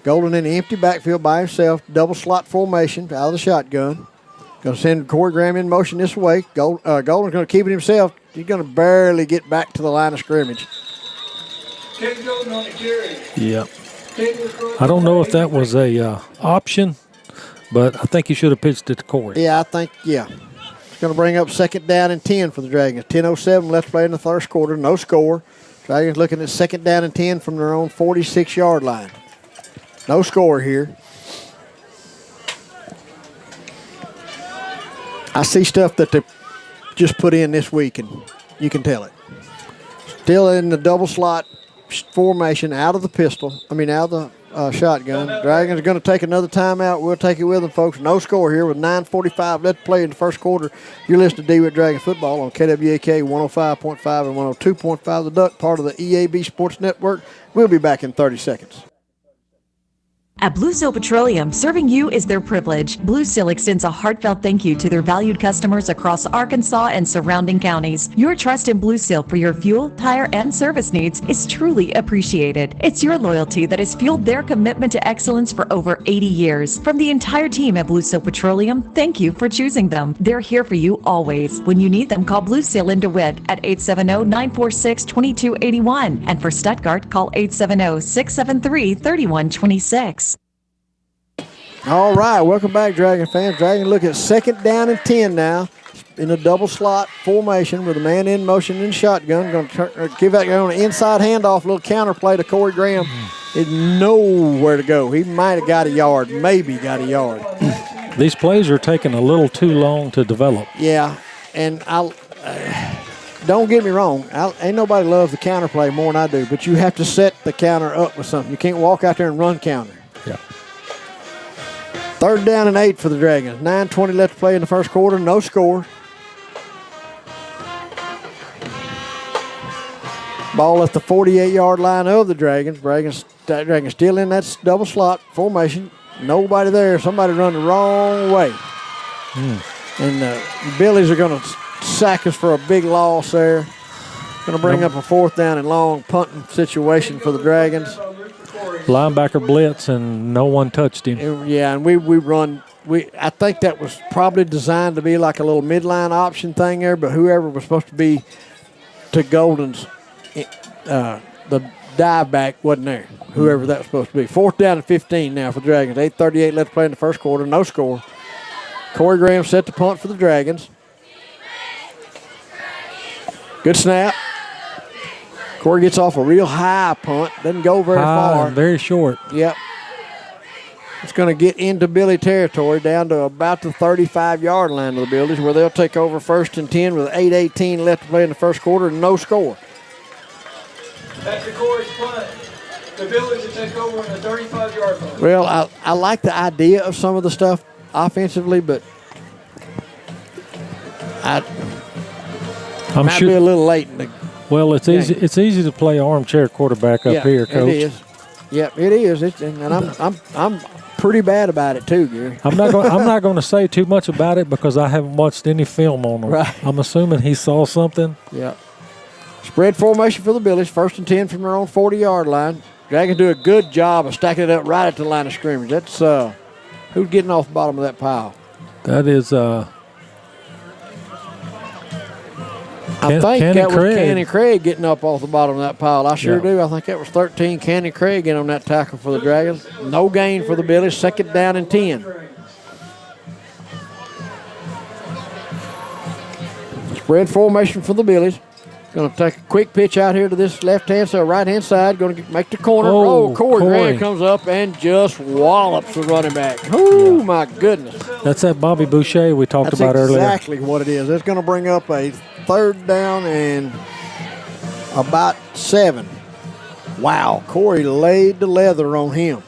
Golden in the empty backfield by himself. Double slot formation out of the shotgun. Going to send Corey Graham in motion this way. Golden's going to keep it himself. He's going to barely get back to the line of scrimmage. Yeah. I don't know if that was a option, but I think he should have pitched it to Corey. Yeah, I think. It's going to bring up 2nd down and 10 for the Dragons. 10:07 left to play in the first quarter. No score. Dragons looking at 2nd down and 10 from their own 46-yard line. No score here. I see stuff that they just put in this week, and you can tell it. Still in the double slot formation out of the out of the shotgun. Dragons are going to take another timeout. We'll take it with them, folks. No score here with 9:45 left to play in the first quarter. You're listening to Dewitt Dragon Football on KWAK 105.5 and 102.5 The Duck, part of the EAB Sports Network. We'll be back in 30 seconds. At Blue Seal Petroleum, serving you is their privilege. Blue Seal extends a heartfelt thank you to their valued customers across Arkansas and surrounding counties. Your trust in Blue Seal for your fuel, tire, and service needs is truly appreciated. It's your loyalty that has fueled their commitment to excellence for over 80 years. From the entire team at Blue Seal Petroleum, thank you for choosing them. They're here for you always. When you need them, call Blue Seal in DeWitt at 870-946-2281. And for Stuttgart, call 870-673-3126. All right, welcome back, Dragon fans. Dragon look at 2nd down and 10 now in a double slot formation with a man in motion in shotgun. Going to give that guy on an inside handoff, little counter play to Corey Graham. Didn't know where to go. He might have got a yard, maybe got a yard. These plays are taking a little too long to develop. Yeah, and don't get me wrong. Ain't nobody loves the counter play more than I do, but you have to set the counter up with something. You can't walk out there and run counter. Yeah. 3rd down and 8 for the Dragons. 9:20 left to play in the first quarter. No score. Ball at the 48-yard line of the Dragons. Dragons still in that double slot formation. Nobody there. Somebody run the wrong way. And the Billies are going to sack us for a big loss there. Going to bring up a 4th down and long punting situation for the Dragons. Linebacker blitz, and no one touched him. Yeah, and we run. I think that was probably designed to be like a little midline option thing there, but whoever was supposed to be to Golden's, the dive back wasn't there. Whoever that was supposed to be. 4th down and 15 now for the Dragons. 8:38 left to play in the first quarter. No score. Corey Graham set the punt for the Dragons. Good snap. Corey gets off a real high punt. Doesn't go very far. Very short. Yep. It's going to get into Billy territory down to about the 35-yard line of the Billies, where they'll take over 1st and 10 with 8:18 left to play in the first quarter and no score. After Corey's punt, the Billies will take over in the 35-yard line. Well, I like the idea of some of the stuff offensively, but might be a little late in the Well, it's easy. It's easy to play armchair quarterback up here, Coach. It is. Yep, it is. I'm pretty bad about it too, Gary. I'm not going to say too much about it because I haven't watched any film on him. Right. I'm assuming he saw something. Yeah. Spread formation for the Billies. 1st and 10 from their own 40-yard line. Dragons do a good job of stacking it up right at the line of scrimmage. That's who's getting off the bottom of that pile. That is I think that was Craig. Cannon Craig getting up off the bottom of that pile. I sure Yeah. do. I think that was 13. Cannon Craig getting on that tackle for the Dragons. No gain for the Billies. 2nd down and 10. Spread formation for the Billies. Going to take a quick pitch out here to this left-hand side, right-hand side. Going to make the corner. Oh, Corey Corey. Graham comes up and just wallops the running back. Oh, my goodness. That's that Bobby Boucher we talked That's about earlier. exactly what it is. It's going to bring up a 3rd down and about 7. Wow, Corey laid the leather on him.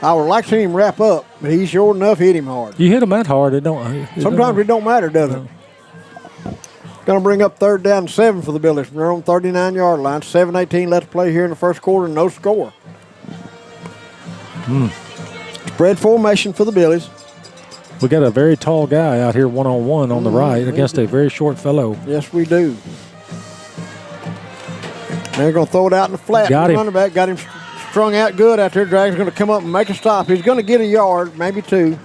I would like to see him wrap up, but he sure enough hit him hard. You hit him that hard, it don't. Sometimes it don't matter, does it? Going to bring up 3rd down and 7 for the Billies from their own 39-yard line. 7:18 left to play here in the first quarter, no score. Spread formation for the Billies. We got a very tall guy out here one-on-one on the right against a very short fellow. Yes, we do. They're going to throw it out in the flat. Got him. Running back got him strung out good out there. Dragons going to come up and make a stop. He's going to get a yard, maybe 2.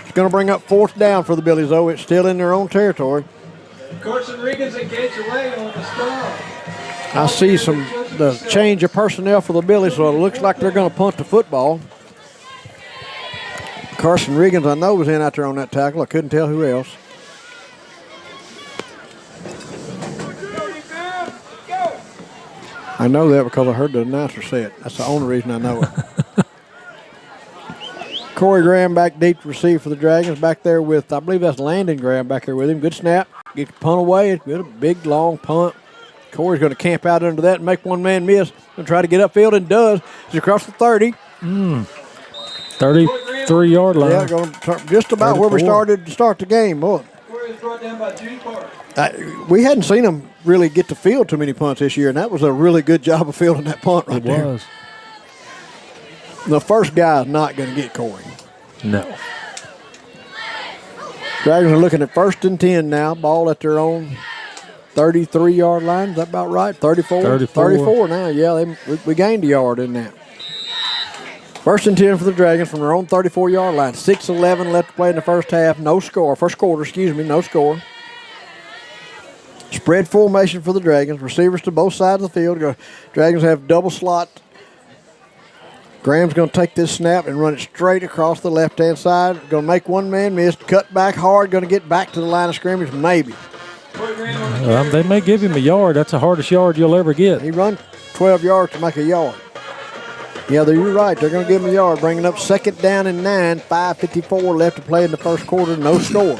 It's going to bring up 4th down for the Billies, though. It's still in their own territory. Carson Regan's engaged away on the stop. I see the change of personnel for the Billies, so it looks like they're going to punt the football. Carson Riggins, I know, was in out there on that tackle. I couldn't tell who else. I know that because I heard the announcer say it. That's the only reason I know it. Corey Graham back deep to receive for the Dragons. Back there with, I believe that's Landon Graham back there with him. Good snap. Get the punt away. It's good. A big, long punt. Corey's going to camp out under that and make one man miss. Going to try to get upfield and does. He's across the 30. 33-yard line. Yeah, going to just about 34. Where we started to start the game. Boy. Corey's brought down by Judy Park. We hadn't seen him really get to field too many punts this year, and that was a really good job of fielding that punt right there. It was. The first guy is not going to get Corey. No. Dragons are looking at 1st and 10 now. Ball at their own 33-yard line. Is that about right? 34? 34 now. Yeah, we gained a yard in that. 1st and 10 for the Dragons from their own 34-yard line. 6:11 left to play in the first half. No score. First quarter, no score. Spread formation for the Dragons. Receivers to both sides of the field. Dragons have double slot. Graham's going to take this snap and run it straight across the left-hand side. Going to make one man miss. Cut back hard. Going to get back to the line of scrimmage, maybe. They may give him a yard. That's the hardest yard you'll ever get. He run 12 yards to make a yard. Yeah, you're right. They're going to give him a yard, bringing up 2nd down and 9. 5:54 left to play in the first quarter. No score.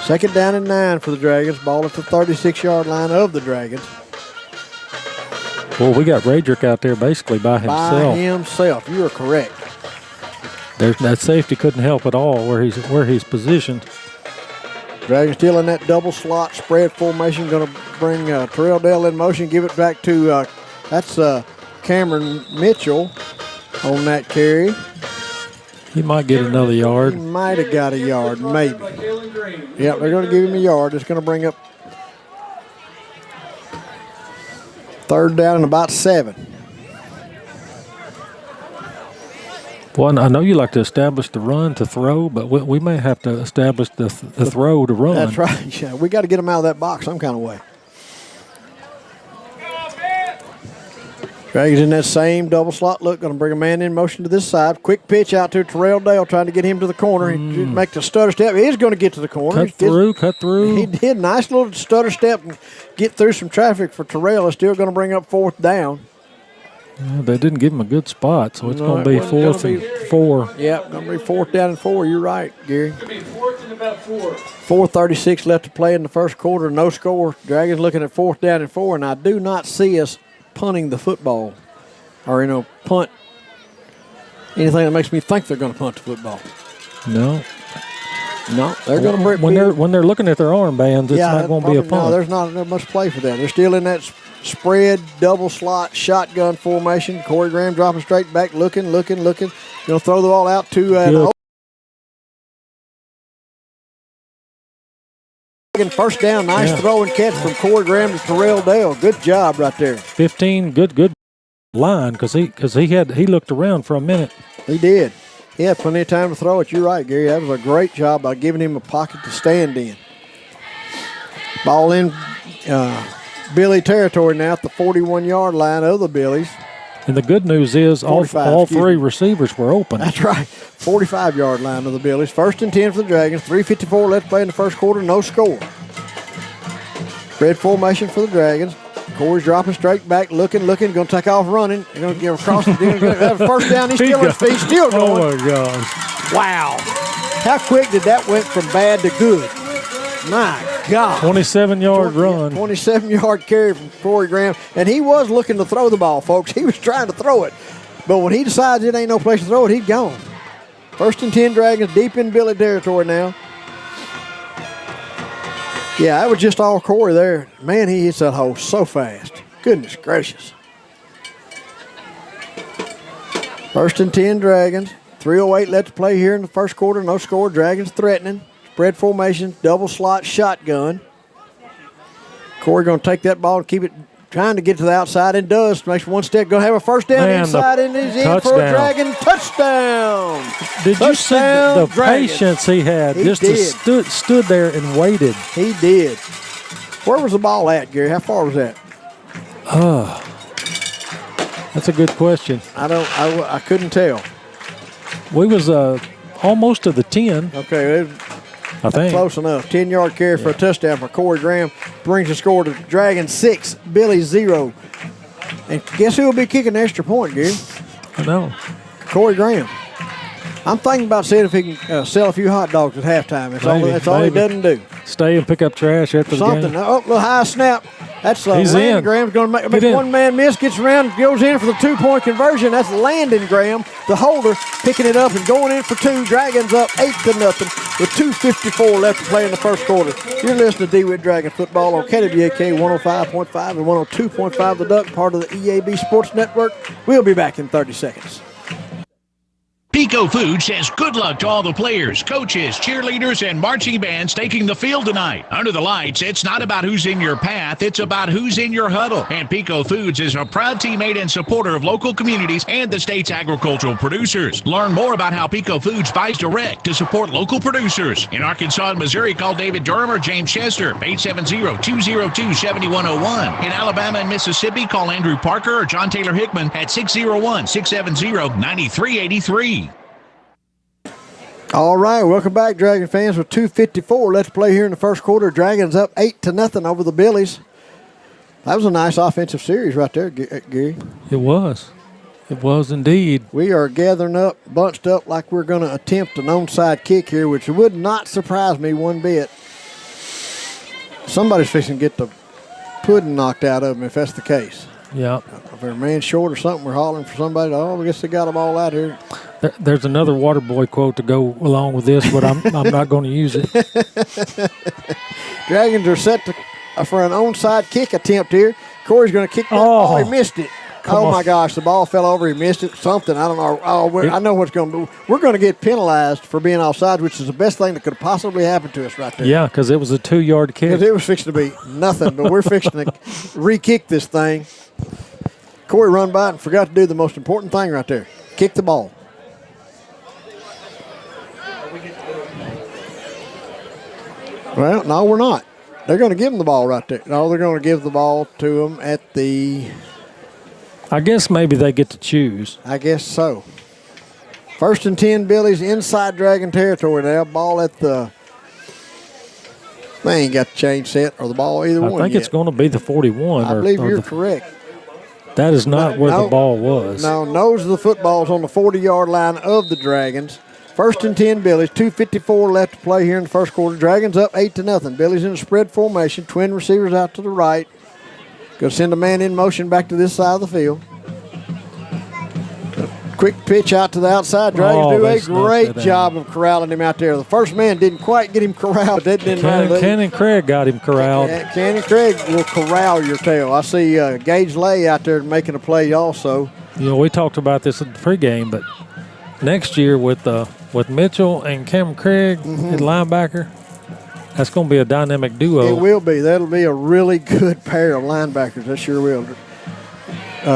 2nd down and 9 for the Dragons. Ball at the 36-yard line of the Dragons. Well, we got Radrick out there basically by himself. By himself. You are correct. That safety couldn't help at all where he's positioned. Dragons still in that double slot spread formation. Going to bring Terrell Dell in motion. Give it back to that's Cameron Mitchell on that carry. He might get another yard. He might have got a yard, maybe. Yeah, they're going to give him a yard. It's going to bring up 3rd down and about 7. Well, I know you like to establish the run to throw, but we may have to establish the throw to run. That's right. Yeah, we got to get them out of that box some kind of way. Dragons in that same double slot look. Going to bring a man in motion to this side. Quick pitch out to Terrell Dale, trying to get him to the corner. He make the stutter step. He's going to get to the corner. Cut through. He did. Nice little stutter step and get through some traffic for Terrell. It's still going to bring up 4th down. They didn't give him a good spot, so it's going to be 4th and 4. Yeah, going to be 4th down and 4. You're right, Gary. It's going to be 4th and about 4. 4:36 left to play in the first quarter. No score. Dragons looking at 4th down and 4, and I do not see us punting the football or, punt anything that makes me think they're going to punt the football. No, they're going to when they're looking at their armbands, it's not going to be a punt. No, there's not much play for them. They're still in that spread double slot shotgun formation. Corey Graham dropping straight back, looking. Going to throw the ball out to an first down. Nice throw and catch from Corey Graham to Terrell Dale. Good job right there. 15, good line because he looked around for a minute. He did. He had plenty of time to throw it. You're right, Gary. That was a great job by giving him a pocket to stand in. Ball in Billy territory now at the 41-yard line of the Billies. And the good news is all three receivers were open. That's right. 45-yard line of the Billies. First and 10 for the Dragons. 3:54 left to play in the first quarter. No score. Spread formation for the Dragons. Corey's dropping straight back, looking, going to take off running. They're going to get across the first down. He's still on his feet, still going. Oh, my gosh. Wow. How quick did that went from bad to good? My God. 27-yard run. 27-yard carry from Corey Graham. And he was looking to throw the ball, folks. He was trying to throw it. But when he decides it ain't no place to throw it, he's gone. First and 10 Dragons deep in Billy territory now. Yeah, that was just all Corey there. Man, he hits that hole so fast. Goodness gracious. First and 10 Dragons. 3:08 left to play here in the first quarter. No score. Dragons threatening. Spread formation, double slot shotgun. Corey going to take that ball and keep it, trying to get to the outside, and does. Makes one step, going to have a first down inside, and he's in for a Dragon touchdown. Did you see the patience he had? Stood there and waited. He did. Where was the ball at, Gary? How far was that? That's a good question. I couldn't tell. We was almost to the 10. Okay, I think. Close enough. 10-yard carry for a touchdown for Corey Graham. Brings the score to Dragons 6, Billy 0. And guess who will be kicking the extra point, Gary? I know. Corey Graham. I'm thinking about seeing if he can sell a few hot dogs at halftime. That's all he doesn't do. Stay and pick up trash after the game. Oh, little high snap. That's Landon Graham's going to make one man miss, gets around, goes in for the 2-point conversion. That's Landon Graham, the holder, picking it up and going in for 2. Dragons up 8-0 with 2:54 left to play in the first quarter. You're listening to Dewitt Dragon Football on KWAK 105.5 and 102.5 The Duck, part of the EAB Sports Network. We'll be back in 30 seconds. Pico Food says good luck to all the players, coaches, cheerleaders, and marching bands taking the field tonight. Under the lights, it's not about who's in your path, it's about who's in your huddle. And Pico Foods is a proud teammate and supporter of local communities and the state's agricultural producers. Learn more about how Pico Foods buys direct to support local producers. In Arkansas and Missouri, call David Durham or James Chester, 870-202-7101. In Alabama and Mississippi, call Andrew Parker or John Taylor Hickman at 601-670-9383. All right, welcome back, Dragon fans. With 2:54 left to play here in the first quarter. Dragons up 8-0 over the Billies. That was a nice offensive series right there, Gary. It was. It was indeed. We are gathering up, bunched up like we're going to attempt an onside kick here, which would not surprise me one bit. Somebody's fixing to get the pudding knocked out of them if that's the case. Yeah. If they're a man short or something, we're hollering for somebody. Oh, I guess they got them all out here. There's another Waterboy quote to go along with this, but I'm not going to use it. Dragons are set for an onside kick attempt here. Corey's going to kick that ball. He missed it. My gosh, the ball fell over. He missed it. Something. I don't know. I know what's going to do. We're going to get penalized for being offside, which is the best thing that could possibly happen to us right there. Yeah, because it was a 2-yard kick. Because it was fixing to be nothing, but we're fixing to re-kick this thing. Corey run by it and forgot to do the most important thing right there. Kick the ball. Well, no, we're not. They're going to give him the ball right there. No, they're going to give the ball to him at the... I guess maybe they get to choose. I guess so. First and 10, Billies inside Dragon territory now. Ball at the... They ain't got the chain set or the ball either one I think it's going to be the 41. I believe you're correct. That is not where the ball was. No, nose of the football is on the 40-yard line of the Dragons. First and 10, Billies. 2:54 left to play here in the first quarter. Dragons up 8-0. Billies in a spread formation. Twin receivers out to the right. Going to send a man in motion back to this side of the field. Quick pitch out to the outside. Dragons do a great job of corralling him out there. The first man didn't quite get him corralled. That didn't matter. Cannon Craig got him corralled. Cannon Craig will corral your tail. I see Gage Lay out there making a play also. You know, we talked about this in the pregame, but next year with Mitchell and Cameron Craig at linebacker, that's going to be a dynamic duo. It will be. That'll be a really good pair of linebackers. That sure will.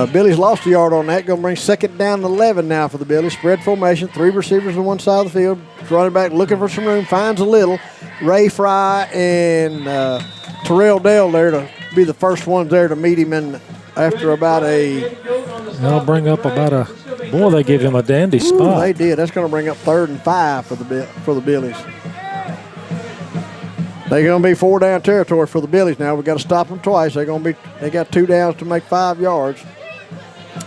Billy's lost a yard on that. Going to bring second down and 11 now for the Billies. Spread formation. 3 receivers on one side of the field. Running back looking for some room. Finds a little. Ray Fry and Terrell Dale there to be the first ones there to meet him in after about a... They'll bring up about a... Boy, they give him a dandy spot. They did. That's going to bring up 3rd and 5 for the Billies. They're going to be 4 down territory for the Billies now. We've got to stop them twice. They got 2 downs to make 5 yards.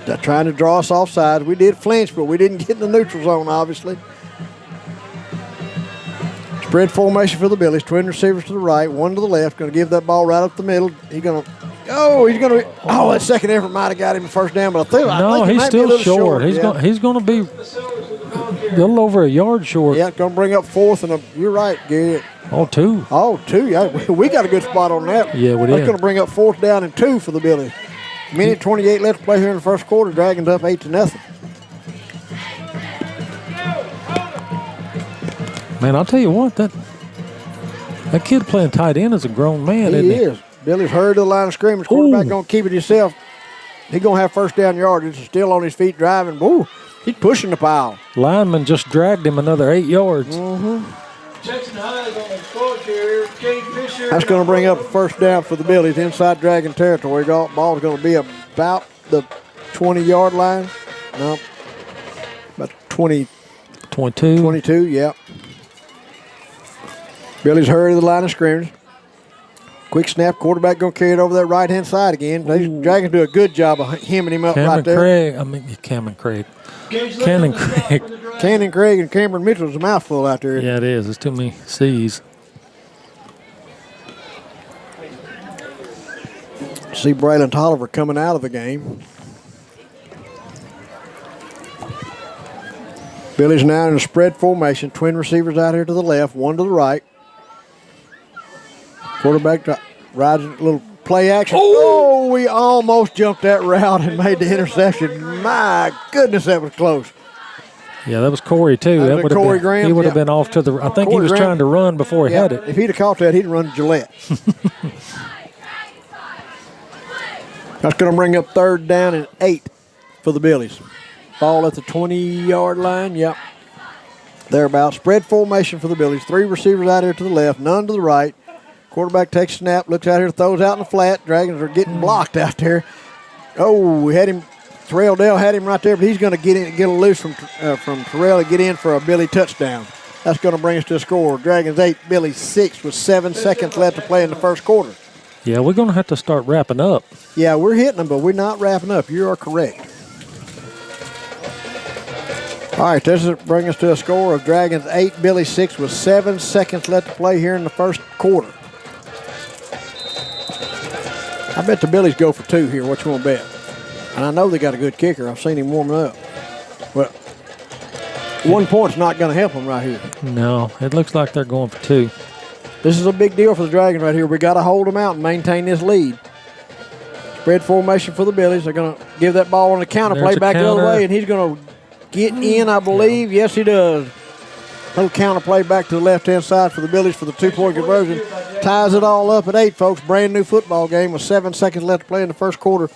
They're trying to draw us off sides. We did flinch, but we didn't get in the neutral zone, obviously. Spread formation for the Billies. Twin receivers to the right, 1 to the left. Going to give that ball right up the middle. That second effort might have got him the first down, but I think he's still short. He's going to be a little over a yard short. Yeah, going to bring up 4th and you're right, Gary. 2. 2. Yeah, we got a good spot on that. Yeah, we did. That's going to bring up 4th down and 2 for the Billies. Minute 28 left to play here in the first quarter. Dragons up 8-0. Man, I'll tell you what, that kid playing tight end is a grown man, isn't he? He is. Billy's hurried to the line of scrimmage. Quarterback going to keep it himself. He's going to have first down yardage. He's still on his feet driving. Woo, he's pushing the pile. Lineman just dragged him another 8 yards. Jackson High is on the score carrier. Kane Fisher. That's going to bring up a first down for the Billies inside Dragon territory. Ball's going to be about the 20-yard line. No, about 22. 22, yeah. Billy's hurried to the line of scrimmage. Quick snap, quarterback going to carry it over that right-hand side again. These Dragons do a good job of hemming him up right there. Cameron Craig. Cannon Craig and Cameron Mitchell's a mouthful out there. Yeah, it is. There's too many C's. See Braylon Tolliver coming out of the game. Billy's now in a spread formation. Twin receivers out here to the left, 1 to the right. Quarterback rides a little play action. Oh, we almost jumped that route and made the interception. My goodness, that was close. Yeah, that was Corey, too. That would Corey have been, Graham. He would have been off to the – I think Corey he was Graham, trying to run before he had it. If he'd have caught that, he'd run to Gillette. That's going to bring up 3rd down and 8 for the Billies. Ball at the 20-yard line. Yep. Thereabouts. Spread formation for the Billies. 3 receivers out here to the left, none to the right. Quarterback takes a snap, looks out here, throws out in the flat. Dragons are getting blocked out there. Oh, we had him. Terrell Dale had him right there, but he's going to get a loose from Terrell to get in for a Billy touchdown. That's going to bring us to a score. Dragons 8, Billies 6 with 7 seconds left to play in the first quarter. Yeah, we're going to have to start wrapping up. Yeah, we're hitting them, but we're not wrapping up. You are correct. All right, this is bring us to a score of Dragons 8, Billies 6 with 7 seconds left to play here in the first quarter. I bet the Billies go for 2 here. What you want to bet? And I know they got a good kicker. I've seen him warming up. But 1 point's not going to help them right here. No, it looks like they're going for 2. This is a big deal for the Dragons right here. We got to hold them out and maintain this lead. Spread formation for the Billies. They're going to give that ball on the counter, play back the other way, and he's going to get in, I believe. Yes, he does. Little counter play back to the left-hand side for the Billies for the 2-point conversion. Ties it all up at 8, folks. Brand new football game with 7 seconds left to play in the first quarter.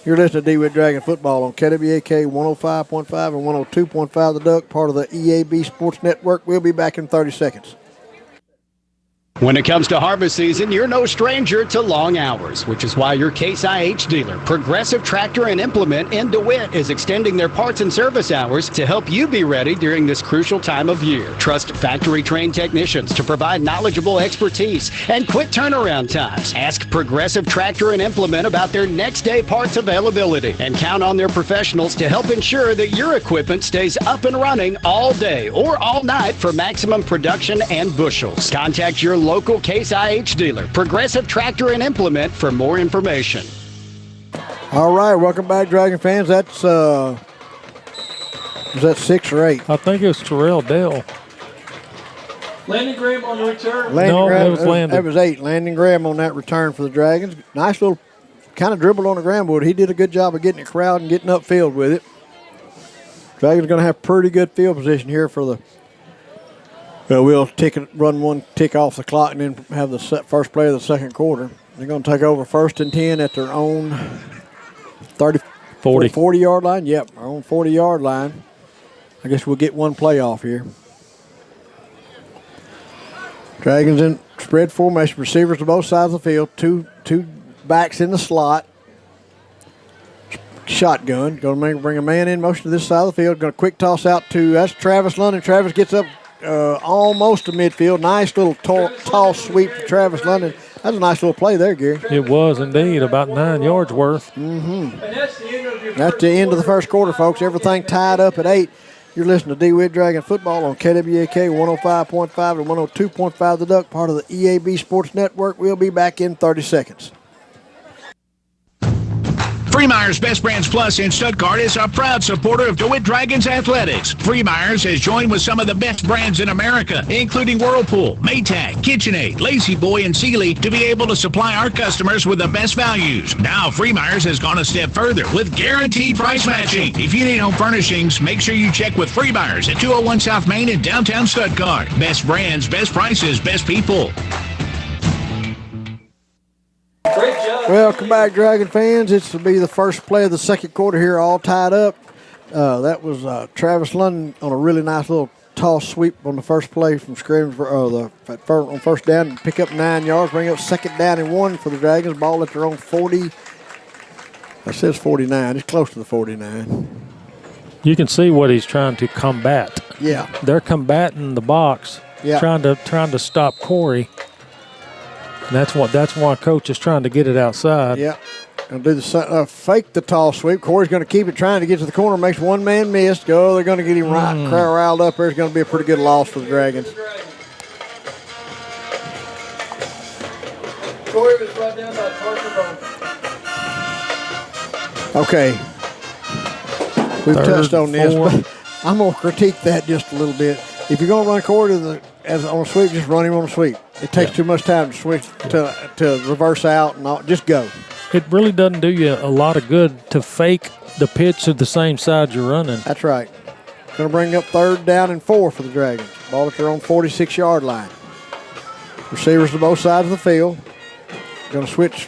You're listening to Dewitt Dragon Football on KWAK 105.5 and 102.5 The Duck, part of the EAB Sports Network. We'll be back in 30 seconds. When it comes to harvest season, you're no stranger to long hours, which is why your Case IH dealer, Progressive Tractor and Implement in DeWitt, is extending their parts and service hours to help you be ready during this crucial time of year. Trust factory-trained technicians to provide knowledgeable expertise and quick turnaround times. Ask Progressive Tractor and Implement about their next-day parts availability and count on their professionals to help ensure that your equipment stays up and running all day or all night for maximum production and bushels. Contact your local Case IH dealer, Progressive Tractor and Implement, for more information. All right, welcome back, Dragon fans. That's is that 6 or 8? I think it was Terrell Dale. Landon Graham on the return. That was Landon. That was 8. Landon Graham on that return for the Dragons. Nice little kind of dribble on the ground board. He did a good job of getting it corralled and getting upfield with it. Dragons going to have pretty good field position here for the. We'll run one tick off the clock and then have the first play of the second quarter. They're going to take over 1st and 10 at their own 40-yard line. Yep, our own 40-yard line. I guess we'll get one play off here. Dragons in spread formation. Receivers to both sides of the field. Two backs in the slot. Shotgun. Going to bring a man in motion to this side of the field. Going to quick toss out to, that's Travis London. Travis gets up almost to midfield. Nice little tall sweep to Travis London. That's a nice little play there, Gary. It was indeed, about 9 yards worth. Mm-hmm. That's the end of the first quarter, folks. Everything tied up at 8. You're listening to Dewitt Dragon Football on KWAK 105.5 and 102.5 The Duck, part of the EAB Sports Network. We'll be back in 30 seconds. Freemeyer's Best Brands Plus in Stuttgart is a proud supporter of DeWitt Dragons Athletics. Freemeyer's has joined with some of the best brands in America, including Whirlpool, Maytag, KitchenAid, Lazy Boy, and Sealy, to be able to supply our customers with the best values. Now Freemeyer's has gone a step further with guaranteed price matching. If you need home furnishings, make sure you check with Freemeyer's at 201 South Main in downtown Stuttgart. Best brands, best prices, best people. Welcome back, Dragon fans. This will be the first play of the second quarter here, all tied up. That was Travis London on a really nice little toss sweep on the first play from scrimmage on first down, and pick up 9 yards, bring up 2nd down and 1 for the Dragons. Ball at their own 40. That says 49. It's close to the 49. You can see what he's trying to combat. Yeah. They're combating the box, trying to stop Corey. And that's why Coach is trying to get it outside. Yeah. Going to do the fake the toss sweep. Corey's going to keep it, trying to get to the corner. Makes one man miss. They're going to get him riled up. There's going to be a pretty good loss for the Dragons. Corey was brought down by Parker Bone. Okay. We've touched on this, but I'm going to critique that just a little bit. If you're going to run Corey on a sweep, just run him on a sweep. It takes too much time to switch to reverse out and all. Just go. It really doesn't do you a lot of good to fake the pitch to the same side you're running. That's right. Going to bring up 3rd down and 4 for the Dragons. Ball at their own 46-yard line. Receivers to both sides of the field. Going to switch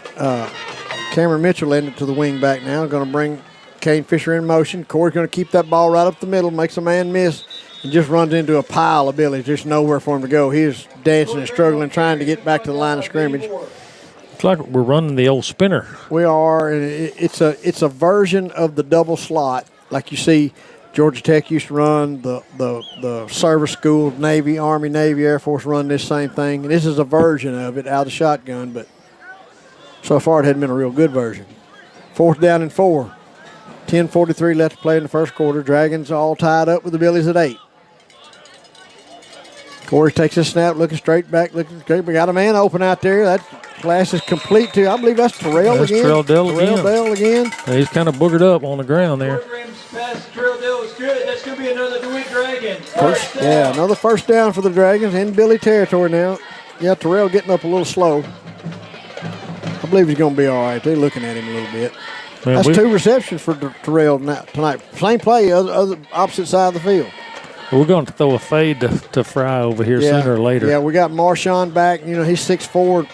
Cameron Mitchell into the wing back now. Going to bring Kane Fisher in motion. Corey's going to keep that ball right up the middle, makes a man miss, and just runs into a pile of Billies. There's nowhere for him to go. He's dancing and struggling, trying to get back to the line of scrimmage. It's like we're running the old spinner. We are, and it's a version of the double slot, like you see Georgia Tech used to run, the service school, Navy, Army, Navy, Air Force run this same thing. And this is a version of it out of the shotgun, but so far it hadn't been a real good version. 4th down and 4. 10:43 left to play in the first quarter. Dragons all tied up with the Billies at 8. Corey takes a snap, looking straight back. We got a man open out there. That pass is complete to, I believe that's Terrell again. Terrell Dell again. Yeah, he's kind of boogered up on the ground there. Pass to Terrell Dell is good. That's going to be another DeWitt Dragon. Another first down for the Dragons in Billy territory now. Yeah, Terrell getting up a little slow. I believe he's going to be all right. They're looking at him a little bit. Man, that's 2 receptions for Terrell tonight. Same play, other opposite side of the field. We're going to throw a fade to Fry over here sooner or later. Yeah, we got Marshawn back. You know, he's 6'4",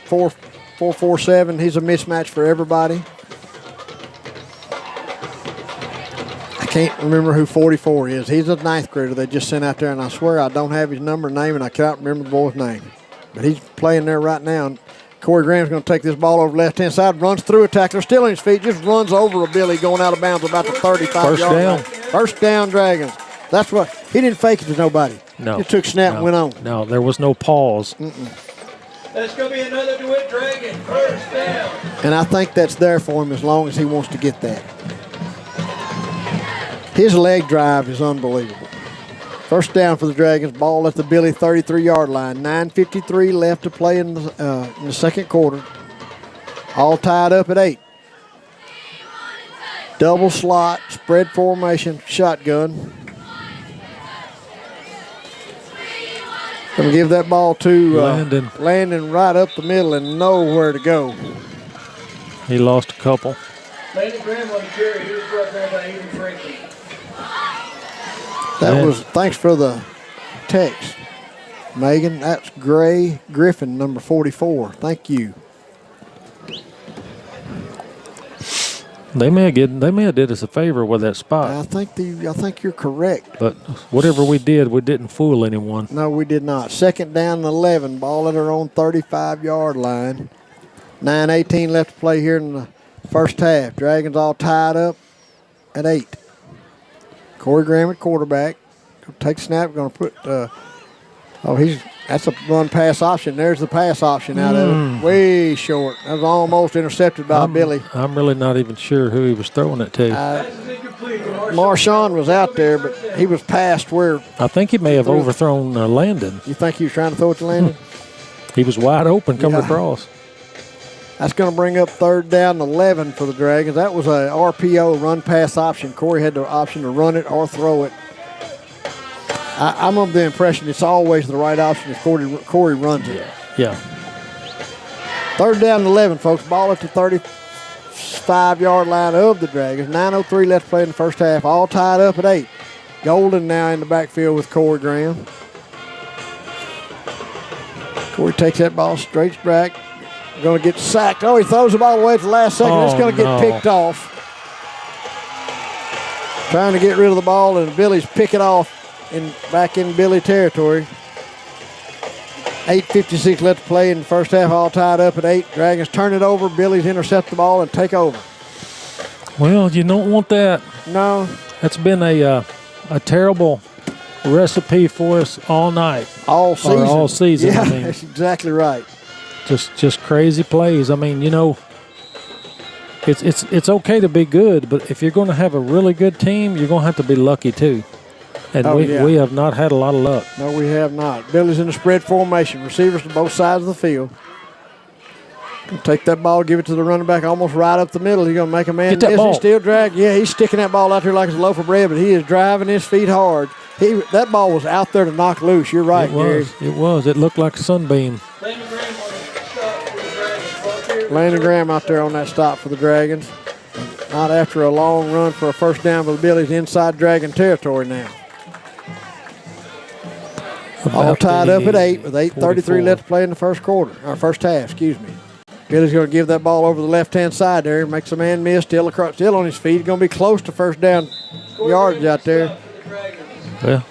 4'7". He's a mismatch for everybody. I can't remember who 44 is. He's a 9th grader they just sent out there, and I swear I don't have his number, name, and I cannot remember the boy's name. But he's playing there right now. And Corey Graham's going to take this ball over the left-hand side, runs through a tackler, still on his feet, just runs over a Billy going out of bounds about the 35-yard line. First down, Dragons. That's what he didn't fake it to nobody. No, he took snap and went on. No, there was no pause. That's going to be another DeWitt Dragon. First down. And I think that's there for him as long as he wants to get that. His leg drive is unbelievable. First down for the Dragons. Ball at the Billy 33-yard line. 9:53 left to play in the second quarter. All tied up at 8. Double slot, spread formation, shotgun. Going to give that ball to Landon right up the middle and nowhere to go. He lost a couple. Landon Graham on the carry. He was brought down by Aiden Franklin. Thanks for the text, Megan. That's Gray Griffin, number 44. Thank you. They may have did us a favor with that spot. I think you're correct. But whatever we did, we didn't fool anyone. No, we did not. Second down and 11, ball at our own 35-yard line. 9:18 left to play here in the first half. Dragons all tied up at 8. Corey Graham at quarterback. Take snap. Going to put. That's a run-pass option. There's the pass option out of it. Way short. That was almost intercepted by Billy. I'm really not even sure who he was throwing it to. Marshawn was out there, but he was past where. I think he may have overthrown Landon. You think he was trying to throw it to Landon? He was wide open coming across. That's going to bring up third down and 11 for the Dragons. That was a RPO run-pass option. Corey had the option to run it or throw it. I'm of the impression it's always the right option if Corey runs it. Yeah. Third down and 11, folks. Ball at the 35-yard line of the Dragons. 9:03 left to play in the first half. All tied up at 8. Golden now in the backfield with Corey Graham. Corey takes that ball straight back. Going to get sacked. Oh, he throws the ball away at the last second. It's going to get picked off. Trying to get rid of the ball, and Billy's pick it off back in Billy territory. 8:56 left to play in the first half. All tied up at 8. Dragons turn it over. Billy's intercept the ball and take over. Well, you don't want that. No. That's been a terrible recipe for us all night. All season. Or all season. Yeah, I mean. that's exactly right. Just crazy plays. I mean, it's okay to be good, but if you're going to have a really good team, you're going to have to be lucky too. And we have not had a lot of luck. No, we have not. Billy's in the spread formation. Receivers to both sides of the field. Take that ball, give it to the running back almost right up the middle. He's going to make a man Get that miss. ball. He's still dragging. Yeah, he's sticking that ball out there like it's a loaf of bread, but he is driving his feet hard. That ball was out there to knock loose. You're right, Gary. It was. It looked like a sunbeam. Landon Graham out there on that stop for the Dragons. Not after a long run for a first down for the Billies inside Dragon territory now. All tied up at 8 with 8:33 left to play in the first half, excuse me. Billy's going to give that ball over the left-hand side there. Makes a man miss, still on his feet. He's going to be close to first down yards out there. Well,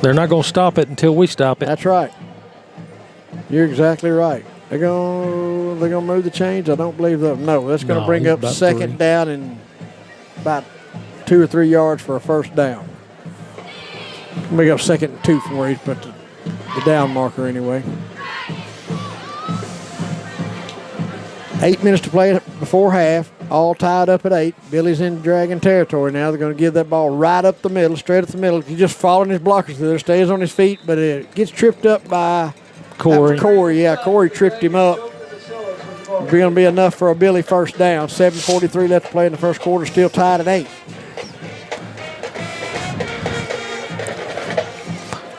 they're not going to stop it until we stop it. That's right. You're exactly right. They're going to move the chains? I don't believe that. No, that's going to bring up second down and about 2 or 3 yards for a first down. Bring up 2nd and 2 from where he's put the down marker anyway. 8 minutes to play before half. All tied up at 8. Billy's in Dragon territory now. They're going to give that ball right up the middle, straight up the middle. He's just following his blockers through there, stays on his feet, but it gets tripped up by Corey. Corey tripped him up. It's going to be enough for a Billy first down. 7:43 left to play in the first quarter, still tied at 8.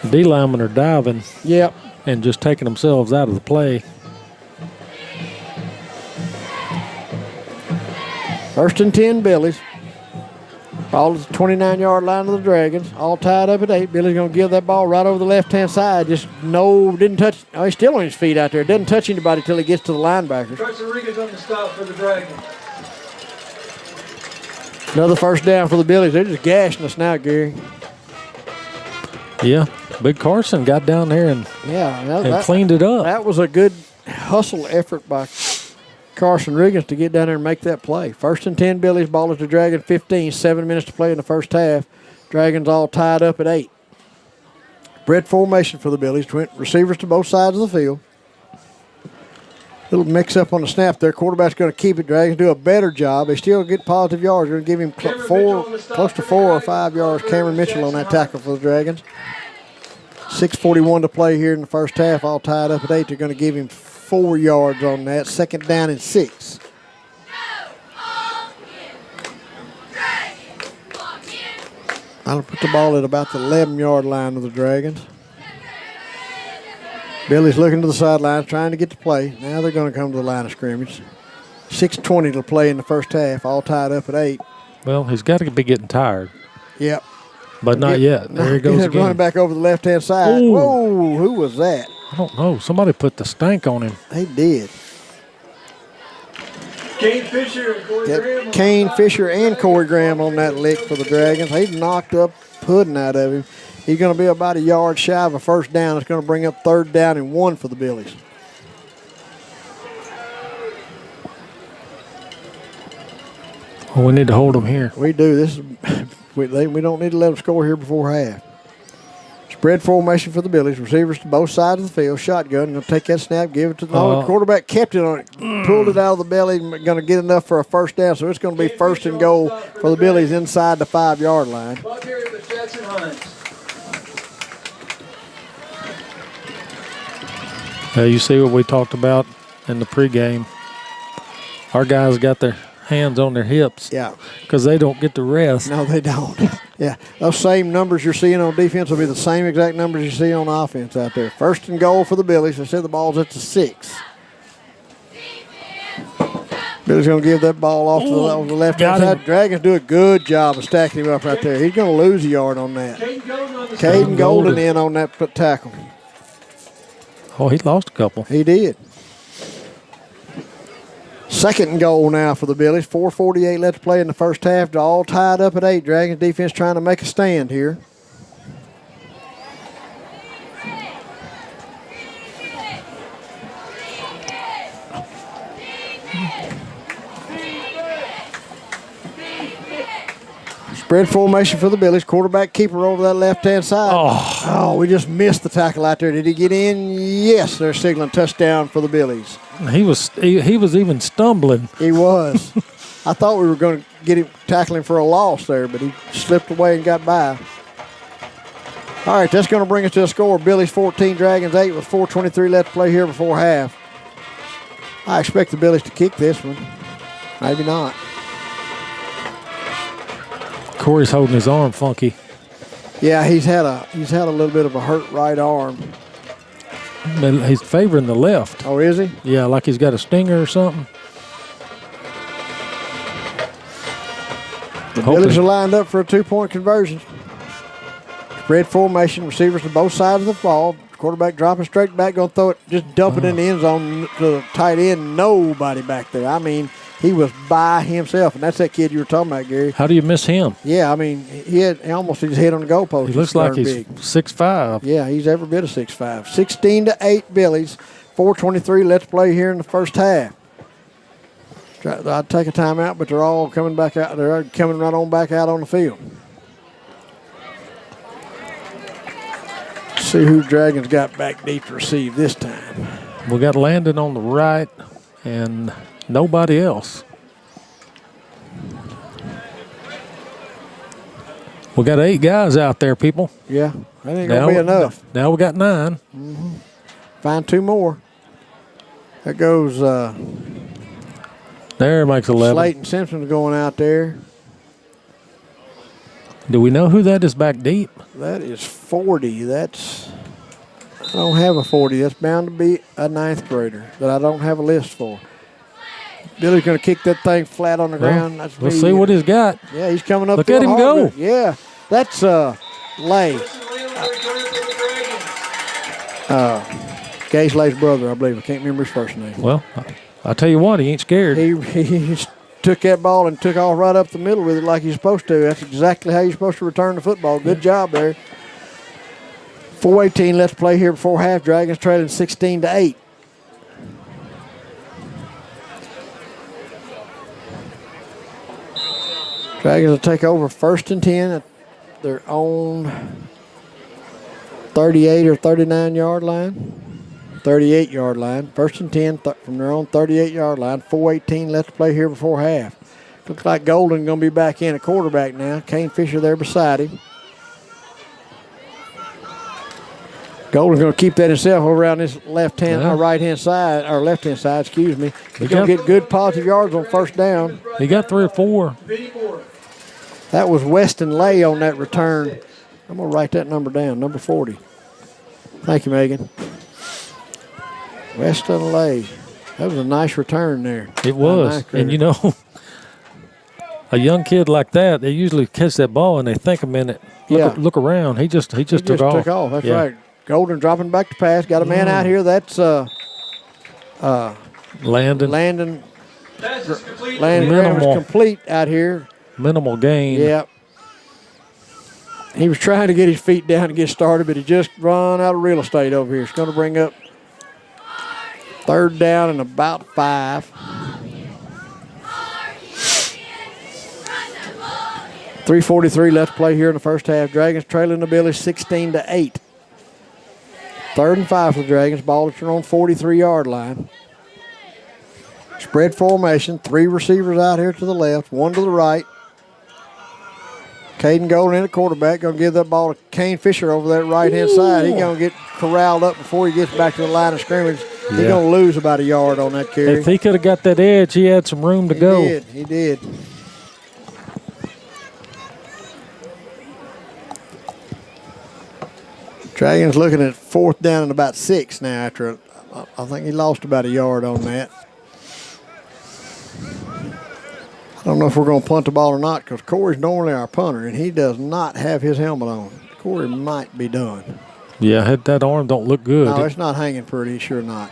D linemen are diving. Yep. And just taking themselves out of the play. First and 10, Billies. Ball is the 29-yard line of the Dragons. All tied up at 8. Billy's going to give that ball right over the left-hand side. Didn't touch. Oh, he's still on his feet out there. Doesn't touch anybody until he gets to the linebackers. Rodriguez on the stop for the Dragons. Another first down for the Billies. They're just gashing us now, Gary. Yeah. Big Carson got down there and cleaned it up. That was a good hustle effort by Carson Riggins to get down there and make that play. First and 10, Billies. Ball is to Dragon 15. 7 minutes to play in the first half. Dragons all tied up at 8. Spread formation for the Billies. Receivers to both sides of the field. Little mix-up on the snap there. Quarterback's going to keep it. Dragons do a better job. They still get positive yards. They're going to give him close to 4 or 5 yards. Cameron Mitchell on that tackle for the Dragons. 6:41 to play here in the first half. All tied up at 8. They're going to give him 4 yards on that. Second down and 6. I'll put the ball at about the 11-yard line of the Dragons. Billy's looking to the sidelines, trying to get the play. Now they're going to come to the line of scrimmage. 6:20 to play in the first half. All tied up at 8. Well, he's got to be getting tired. Yep. But not yet. There he goes again. Running back over the left-hand side. Ooh. Whoa, who was that? I don't know. Somebody put the stank on him. They did. Kane Fisher and Corey Graham. Kane Fisher and Corey Graham on that lick for the Dragons. He knocked up pudding out of him. He's going to be about a yard shy of a first down. It's going to bring up 3rd down and 1 for the Billies. Well, we need to hold them here. We do. This is we don't need to let them score here before half. Spread formation for the Billies. Receivers to both sides of the field. Shotgun. Going to take that snap, give it to the quarterback. Kept it on it. Pulled it out of the belly. Going to get enough for a first down. So it's going to be 1st and goal for the Billies inside the 5-yard line. You see what we talked about in the pregame. Our guys got their hands on their hips. Yeah. Because they don't get to rest. No, they don't. Yeah. Those same numbers you're seeing on defense will be the same exact numbers you see on offense out there. 1st and goal for the Billies. They said the ball's at the 6. Billy's going to give that ball off to the left-hand side. Dragons do a good job of stacking him up right there. He's going to lose a yard on that. Caden Golden in on that tackle. Oh, he lost a couple. He did. 2nd and goal now for the Billies. 4:48 left to play in the first half. They're all tied up at 8. Dragons defense trying to make a stand here. Spread formation for the Billies. Quarterback keeper over that left-hand side. Oh, we just missed the tackle out there. Did he get in? Yes, they're signaling touchdown for the Billies. He was even stumbling. He was. I thought we were going to get him tackling for a loss there, but he slipped away and got by. All right, that's going to bring us to a score. Billies 14, Dragons 8 with 4:23 left to play here before half. I expect the Billies to kick this one. Maybe not. Corey's holding his arm funky. Yeah, he's had a little bit of a hurt right arm. He's favoring the left. Oh, is he? Yeah, like he's got a stinger or something. The Billies are lined up for a 2-point conversion. Spread formation, receivers to both sides of the ball. Quarterback dropping straight back, going to throw it, just dump it in the end zone to the tight end. Nobody back there. I mean, he was by himself, and that's that kid you were talking about, Gary. How do you miss him? Yeah, I mean, he almost his head on the goalpost. He looks like he's 6'5". Yeah, he's every bit of 6'5". 16-8 Billies. 4:23 left to play here in the first half. I'd take a timeout, but they're all coming back out. They're coming right on back out on the field. Let's see who Dragons got back deep to receive this time. We got Landon on the right and nobody else. We got 8 guys out there, people. Yeah, that ain't going to be enough. Now we got 9. Mm-hmm. Find 2 more. That goes... there makes 11. Slayton Simpson's going out there. Do we know who that is back deep? That is 40. I don't have a 40. That's bound to be a 9th grader that I don't have a list for. Billy's going to kick that thing flat on the ground. Let's see what he's got. Yeah, he's coming up. Look at him go. Yeah, that's Lay. Gage Lay's brother, I believe. I can't remember his first name. Well, I'll tell you what, he ain't scared. He took that ball and took off right up the middle with it like he's supposed to. That's exactly how you're supposed to return the football. Good job there. 4:18 left to play here before half. Dragons trailing 16-8. Dragons will take over 1st and 10 at their own 38 or 39-yard line. 38-yard line. 1st and 10 from their own 38-yard line. 4:18 left to play here before half. Looks like Golden going to be back in at quarterback now. Kane Fisher there beside him. Golden's going to keep that himself around this right-hand side, or left-hand side, excuse me. He's going to get good positive yards on 1st down. He got 3 or 4. That was Weston Lay on that return. I'm going to write that number down, number 40. Thank you, Megan. Weston Lay. That was a nice return there. It was. Nice, and, you know, a young kid like that, they usually catch that ball and they think a minute, look around. He just took off. That's right. Golden dropping back to pass. Got a man out here. That's Landon. Landon Grammer's complete out here. Minimal gain. Yep. He was trying to get his feet down and get started, but he just run out of real estate over here. It's going to bring up 3rd down and about 5. 3:43 left to play here in the first half. Dragons trailing the Billies 16-8. 3rd and 5 for the Dragons. Ball at your own 43-yard line. Spread formation. 3 receivers out here to the left, 1 to the right. Caden Golden in at quarterback. Going to give that ball to Kane Fisher over that right-hand side. He's going to get corralled up before he gets back to the line of scrimmage. He's going to lose about a yard on that carry. If he could have got that edge, he had some room to go. He did. Dragons looking at 4th down and about 6 now after, I think he lost about a yard on that. I don't know if we're going to punt the ball or not because Corey's normally our punter, and he does not have his helmet on. Corey might be done. Yeah, that arm don't look good. No, it's not hanging pretty, sure not.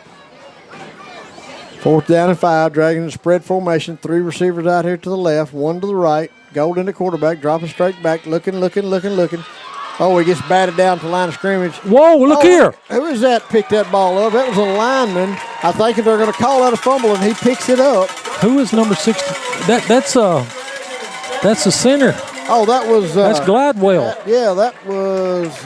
4th down and 5, Dragons spread formation. 3 receivers out here to the left, 1 to the right. Golden the quarterback, dropping straight back, looking. Oh, he gets batted down to the line of scrimmage. Whoa, look here. Who is that picked that ball up? That was a lineman. I think they're going to call out a fumble, and he picks it up. Who is number 60? That's the center. Oh, that was... that's Gladwell. That was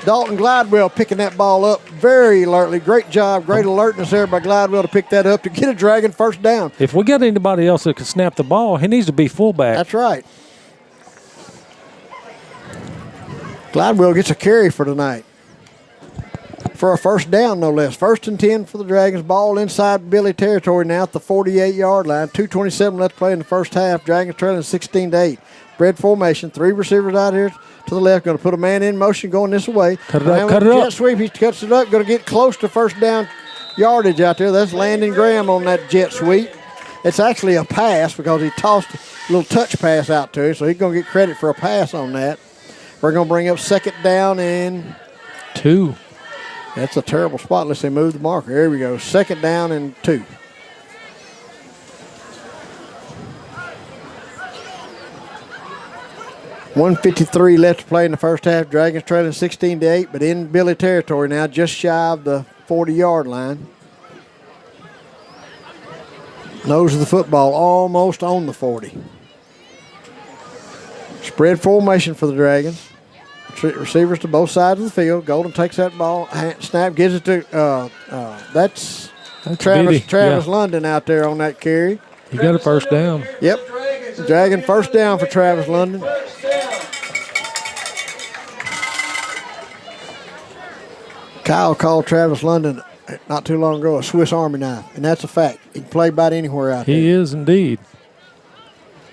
Dalton Gladwell picking that ball up very alertly. Great job, great alertness there by Gladwell to pick that up to get a Dragon first down. If we got anybody else that can snap the ball, he needs to be fullback. That's right. Gladwell gets a carry for tonight. For a first down, no less. 1st and 10 for the Dragons. Ball inside Billy territory now at the 48-yard line. 2:27 left to play in the first half. Dragons trailing 16-8. Spread formation. 3 receivers out here to the left. Going to put a man in motion going this way. Cut it up. Jet sweep. He cuts it up. Going to get close to first down yardage out there. That's Landon Graham on that jet sweep. It's actually a pass because he tossed a little touch pass out to him, so he's going to get credit for a pass on that. We're going to bring up 2nd down and 2. That's a terrible spot unless they move the marker. Here we go. 2nd down and 2. $1:53 left to play in the first half. Dragons trailing 16-8, but in Billy territory now, just shy of the 40-yard line. Nose of the football almost on the 40. Spread formation for the Dragons. Receivers to both sides of the field. Golden takes that ball, snap, gives it to that's Travis London out there on that carry. He got a first down. Yep. Dragon first down for Travis London. Kyle called Travis London not too long ago a Swiss Army knife, and that's a fact. He can play about anywhere out there. He is indeed.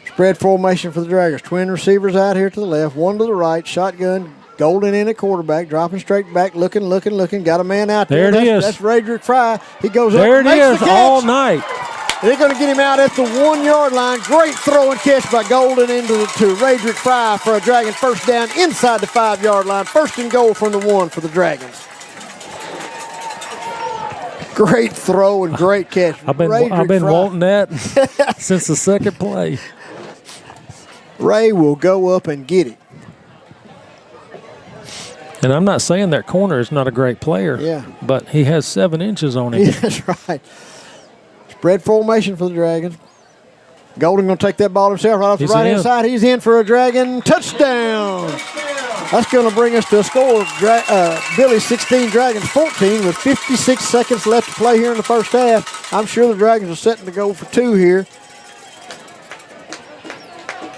Spread formation for the Dragons. Twin receivers out here to the left, 1 to the right. Shotgun. Golden in at quarterback, dropping straight back, looking. Got a man out there. There it is. That's Radrick Fry. He goes there up and makes the catch. There it is all night. They're going to get him out at the 1-yard line. Great throw and catch by Golden to Radrick Fry for a Dragon first down inside the 5-yard line. 1st and goal from the 1 for the Dragons. Great throw and great catch. I've been wanting that since the 2nd play. Ray will go up and get it. And I'm not saying that corner is not a great player, but he has 7 inches on him. Yeah, that's right. Spread formation for the Dragons. Golden going to take that ball himself right off the right-hand side. He's in for a Dragon touchdown. That's going to bring us to a score of Billy 16, Dragons 14 with 56 seconds left to play here in the first half. I'm sure the Dragons are setting to go for 2 here.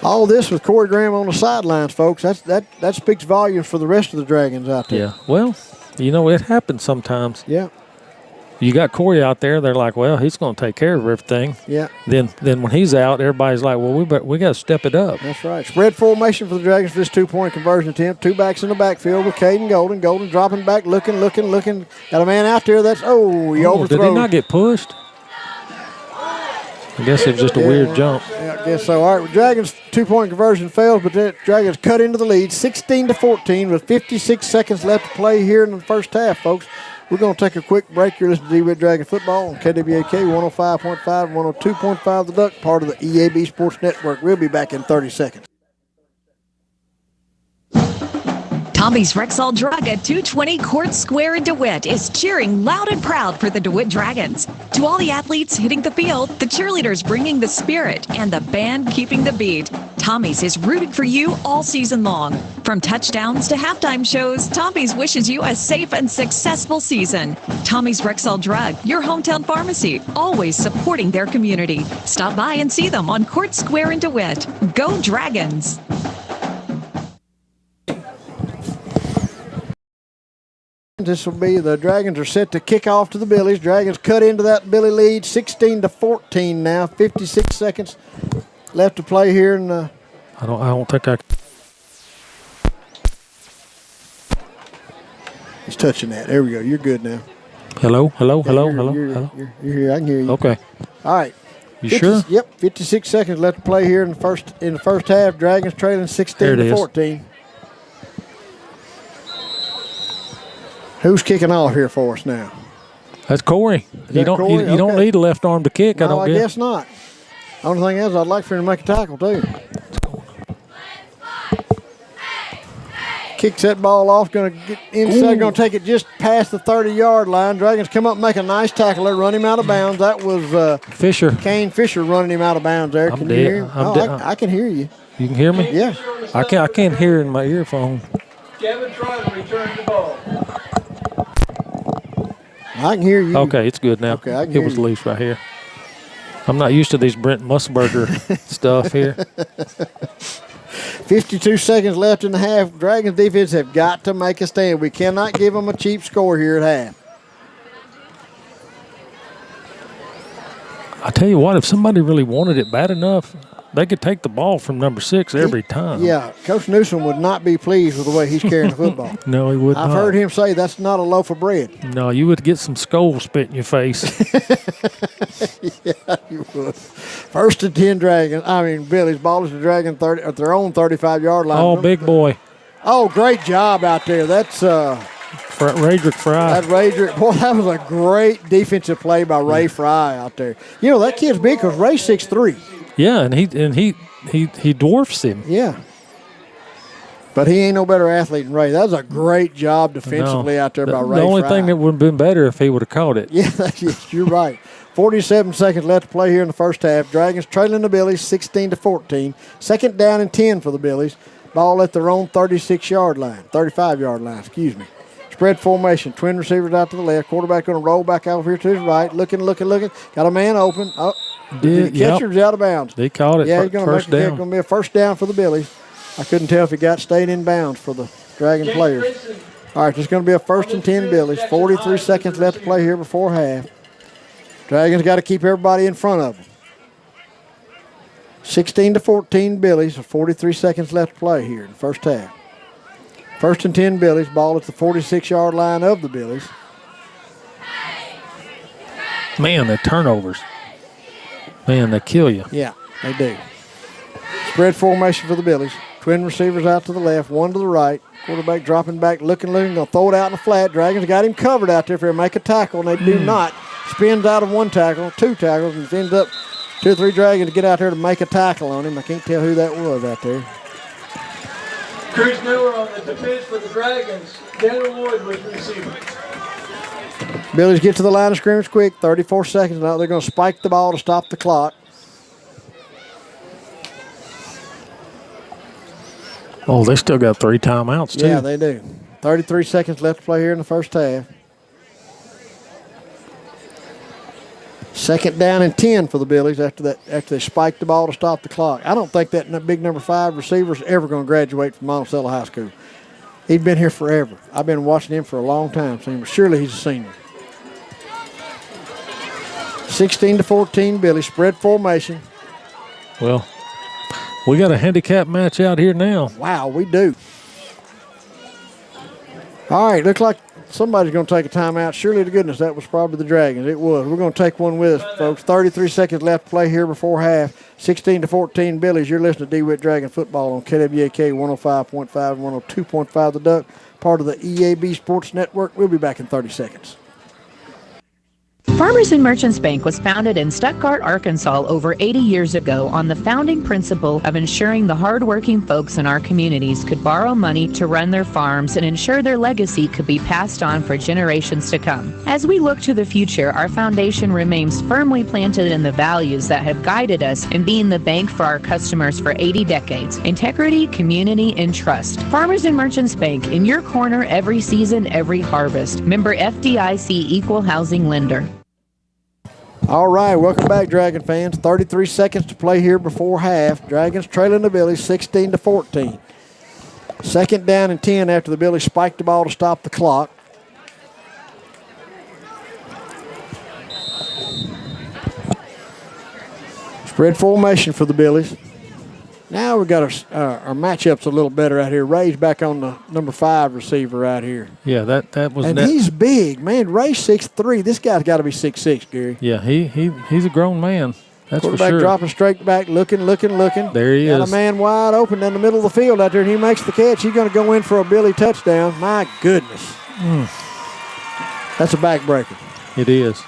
All this with Corey Graham on the sidelines, folks. That speaks volumes for the rest of the Dragons out there. Yeah, well, it happens sometimes. Yeah. You got Corey out there. They're like, well, he's going to take care of everything. Yeah. Then when he's out, everybody's like, well, we got to step it up. That's right. Spread formation for the Dragons for this 2-point conversion attempt. 2 backs in the backfield with Caden Golden. Golden dropping back, looking. Got a man out there. He overthrows. Did he not get pushed? I guess it was just a weird jump. Yeah, I guess so. All right, Dragons 2-point conversion fails, but the Dragons cut into the lead, 16-14, with 56 seconds left to play here in the first half, folks. We're going to take a quick break. You're listening to Dewitt Dragon Football on KWAK 105.5 and 102.5 The Duck, part of the EAB Sports Network. We'll be back in 30 seconds. Tommy's Rexall Drug at 220 Court Square in DeWitt is cheering loud and proud for the DeWitt Dragons. To all the athletes hitting the field, the cheerleaders bringing the spirit, and the band keeping the beat, Tommy's is rooting for you all season long. From touchdowns to halftime shows, Tommy's wishes you a safe and successful season. Tommy's Rexall Drug, your hometown pharmacy, always supporting their community. Stop by and see them on Court Square in DeWitt. Go Dragons! This will be the Dragons are set to kick off to the Billies. Dragons cut into that Billy lead, 16-14 now. 56 seconds left to play here. And I don't think I. He's touching that. There we go. You're good now. Hello. You're here. I can hear you. Okay. All right. You sure? Yep. 56 seconds left to play here in the first half. Dragons trailing 16-14. Who's kicking off here for us now? That's Corey. You don't Corey? you don't need a left arm to kick. No, I guess not. Only thing is, I'd like for him to make a tackle too. Kicks that ball off, going to get inside, going to take it just past the 30-yard line. Dragons come up and make a nice tackle there, run him out of bounds. That was Fisher. Kane Fisher running him out of bounds there. Can you hear him? I can hear you. You can hear me? Yeah. I can't hear in my earphone. Kevin tried to return the ball. I can hear you. Okay, it's good now. Okay, I can hear it was you. loose right here. I'm not used to these Brent Musburger stuff here. 52 seconds left in the half. Dragons defense have got to make a stand. We cannot give them a cheap score here at half. I tell you what, if somebody really wanted it bad enough, they could take the ball from number 6 every time. Yeah, Coach Newsom would not be pleased with the way he's carrying the football. No, he would not. I've heard him say that's not a loaf of bread. No, you would get some skull spit in your face. Yeah, you would. First and 10 Billy's ball is the Dragon 30 at their own 35-yard line. Oh, big boy. Oh, great job out there. That's Radrick Fry. That Radrick, boy, that was a great defensive play by Ray Fry out there. You know, that kid's big because Ray's 6'3". Yeah, and he dwarfs him. Yeah. But he ain't no better athlete than Ray. That was a great job defensively out there by Ray Fry. The only thing that would have been better if he would have caught it. Yeah, you're right. 47 seconds left to play here in the first half. Dragons trailing the Billies 16-14. Second down and 10 for the Billies. Ball at their own 35-yard line, excuse me. Spread formation. Twin receivers out to the left. Quarterback going to roll back over here to his right. Looking. Got a man open. Oh, the catcher's out of bounds. They caught it. Yeah, he's going to make it. Going to be a first down for the Billies. I couldn't tell if he stayed in bounds for the Dragon players. All right, it's going to be a first and 10 Billies. 43 seconds left to play here before half. Dragons got to keep everybody in front of them. 16-14 Billies. 43 seconds left to play here in the first half. First and 10 Billies. Ball at the 46-yard line of the Billies. Man, the turnovers. Man, they kill you. Yeah, they do. Spread formation for the Billies. Twin receivers out to the left, one to the right. Quarterback dropping back, looking, going to throw it out in the flat. Dragons got him covered out there for him to make a tackle, and they do not. Spins out of one tackle, two tackles, and ends up 2 or 3 Dragons to get out there to make a tackle on him. I can't tell who that was out there. Cruz Miller on the defense for the Dragons. Daniel Lloyd was receiver. Billies get to the line of scrimmage quick. 34 seconds now. They're going to spike the ball to stop the clock. Oh, they still got 3 timeouts, too. Yeah, they do. 33 seconds left to play here in the first half. Second down and 10 for the Billies after they spiked the ball to stop the clock. I don't think that big number 5 receiver is ever going to graduate from Monticello High School. He's been here forever. I've been watching him for a long time. Surely he's a senior. 16-14 Billies. Spread formation. Well, we got a handicap match out here now. Wow, we do. All right, looks like Somebody's going to take a timeout. Surely to goodness, that was probably the Dragons. It was. We're going to take one with us, folks. 33 seconds left to play here before half. 16-14 Billies. You're listening to Dewitt Dragon Football on KWAK 105.5 and 102.5 The Duck, part of the EAB Sports Network. We'll be back in 30 seconds. Farmers and Merchants Bank was founded in Stuttgart, Arkansas over 80 years ago on the founding principle of ensuring the hardworking folks in our communities could borrow money to run their farms and ensure their legacy could be passed on for generations to come. As we look to the future, our foundation remains firmly planted in the values that have guided us in being the bank for our customers for 80 decades: integrity, community, and trust. Farmers and Merchants Bank, in your corner every season, every harvest. Member FDIC Equal Housing Lender. All right, welcome back, Dragon fans. 33 seconds to play here before half. Dragons trailing the Billies 16-14. Second down and 10 after the Billies spiked the ball to stop the clock. Spread formation for the Billies. Now we've got our matchups a little better out here. Ray's back on the number 5 receiver right here. Yeah, that was. And he's big, man. Ray's 6'3". This guy's got to be 6'6", Gary. Yeah, he's a grown man. That's for Quarterback sure. dropping straight back, looking. There he got is. a man wide open in the middle of the field out there, and he makes the catch. He's going to go in for a Billy touchdown. My goodness. That's a backbreaker. It is.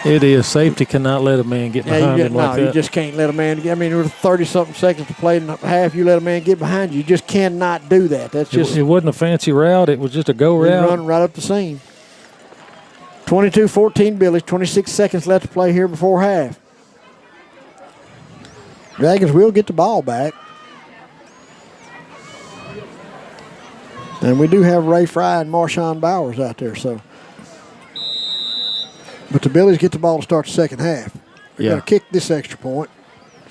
It is. Safety cannot let a man get behind him like that. No, you just can't let a man get. I mean, with 30-something seconds to play in the half, you let a man get behind you. You just cannot do that. That's just. It wasn't a fancy route. It was just a go route. Running right up the seam. 22-14 Billies. 26 seconds left to play here before half. Dragons will get the ball back. And we do have Ray Fry and Marshawn Bowers out there, so. But the Billies get the ball to start the second half. They're going to kick this extra point.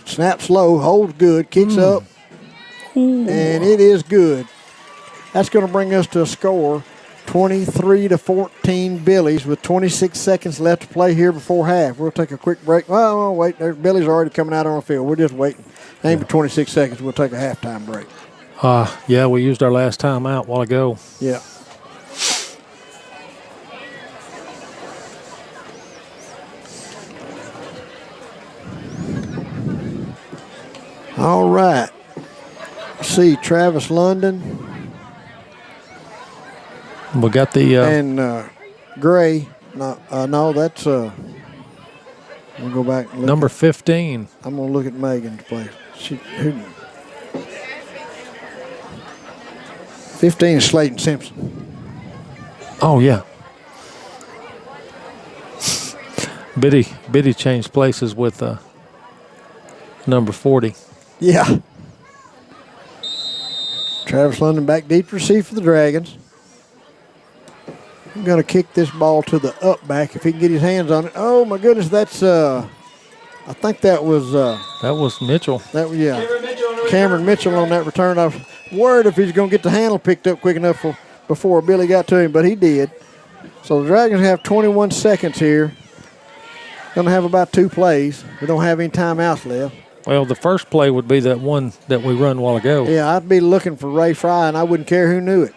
Snap slow, holds good, kicks up, and it is good. That's going to bring us to a score, 23-14 Billies, with 26 seconds left to play here before half. We'll take a quick break. Well, wait, Billies are already coming out on the field. We're just waiting. Ain't for 26 seconds. We'll take a halftime break. Yeah, we used our last time out a while ago. Yeah. All right. See, Travis London. We got the and Gray. No, that's we'll go back. And look number 15. I'm gonna look at Megan's place. 15 is Slayton Simpson. Oh yeah. Biddy changed places with number 40. Yeah. Travis London back deep to receive for the Dragons. I'm going to kick this ball to the up back if he can get his hands on it. Oh, my goodness, that's, I think that was. That was Mitchell. Cameron Mitchell on that return. I was worried if he's going to get the handle picked up quick enough before Billy got to him, but he did. So the Dragons have 21 seconds here. Going to have about 2 plays. We don't have any timeouts left. Well, the first play would be that one that we run a while ago. Yeah, I'd be looking for Ray Fry, and I wouldn't care who knew it.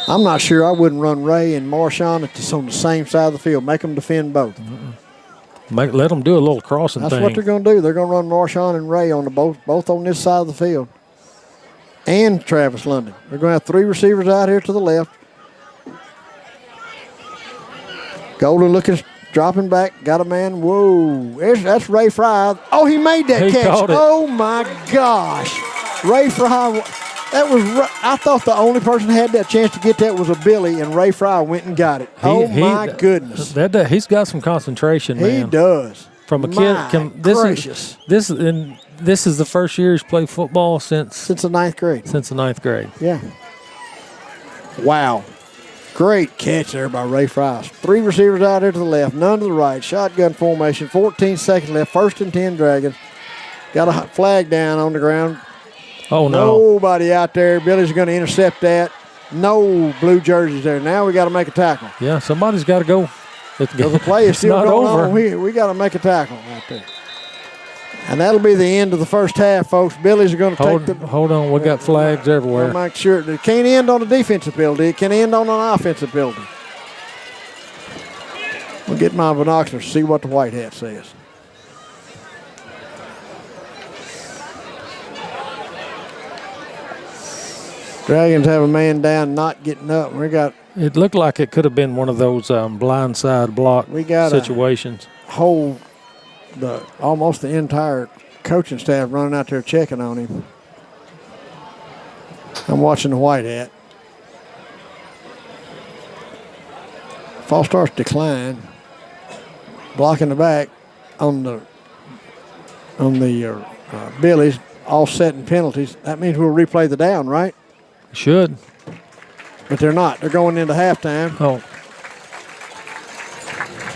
I'm not sure I wouldn't run Ray and Marshawn on the same side of the field. Make them defend both. Let them do a little crossing thing. That's what they're going to do. They're going to run Marshawn and Ray on both on this side of the field. And Travis London. They're going to have 3 receivers out here to the left. Golden looking, dropping back, got a man. Whoa, that's Ray Fry. Oh, he made that catch. Oh, my gosh. Ray Fry, that was, I thought the only person that had that chance to get that was a Billy, and Ray Fry went and got it. My goodness. He's got some concentration, man. He does. From a kid. This is the first year he's played football since the 9th grade. Since the 9th grade. Yeah. Wow. Great catch there by Ray Fry. 3 receivers out there to the left, none to the right. Shotgun formation, 14 seconds left. 1st and 10 Dragons. Got a flag down on the ground. Oh, no. Nobody out there. Billy's going to intercept that. No blue jerseys there. Now we got to make a tackle. Yeah, somebody's got to go. The play is still not going over. on. We got to make a tackle right there. And that'll be the end of the first half, folks. Billies are going to take the... Hold on. We got flags everywhere. Make sure it can't end on a defensive penalty. It can end on an offensive penalty. We'll get my binoculars to see what the white hat says. Dragons have a man down, not getting up. We got... It looked like it could have been one of those blindside block situations. Almost the entire coaching staff running out there checking on him. I'm watching the white hat. False starts decline. Blocking the back on the Billies, offsetting penalties. That means we'll replay the down, right? Should. But they're not. They're going into halftime. Oh.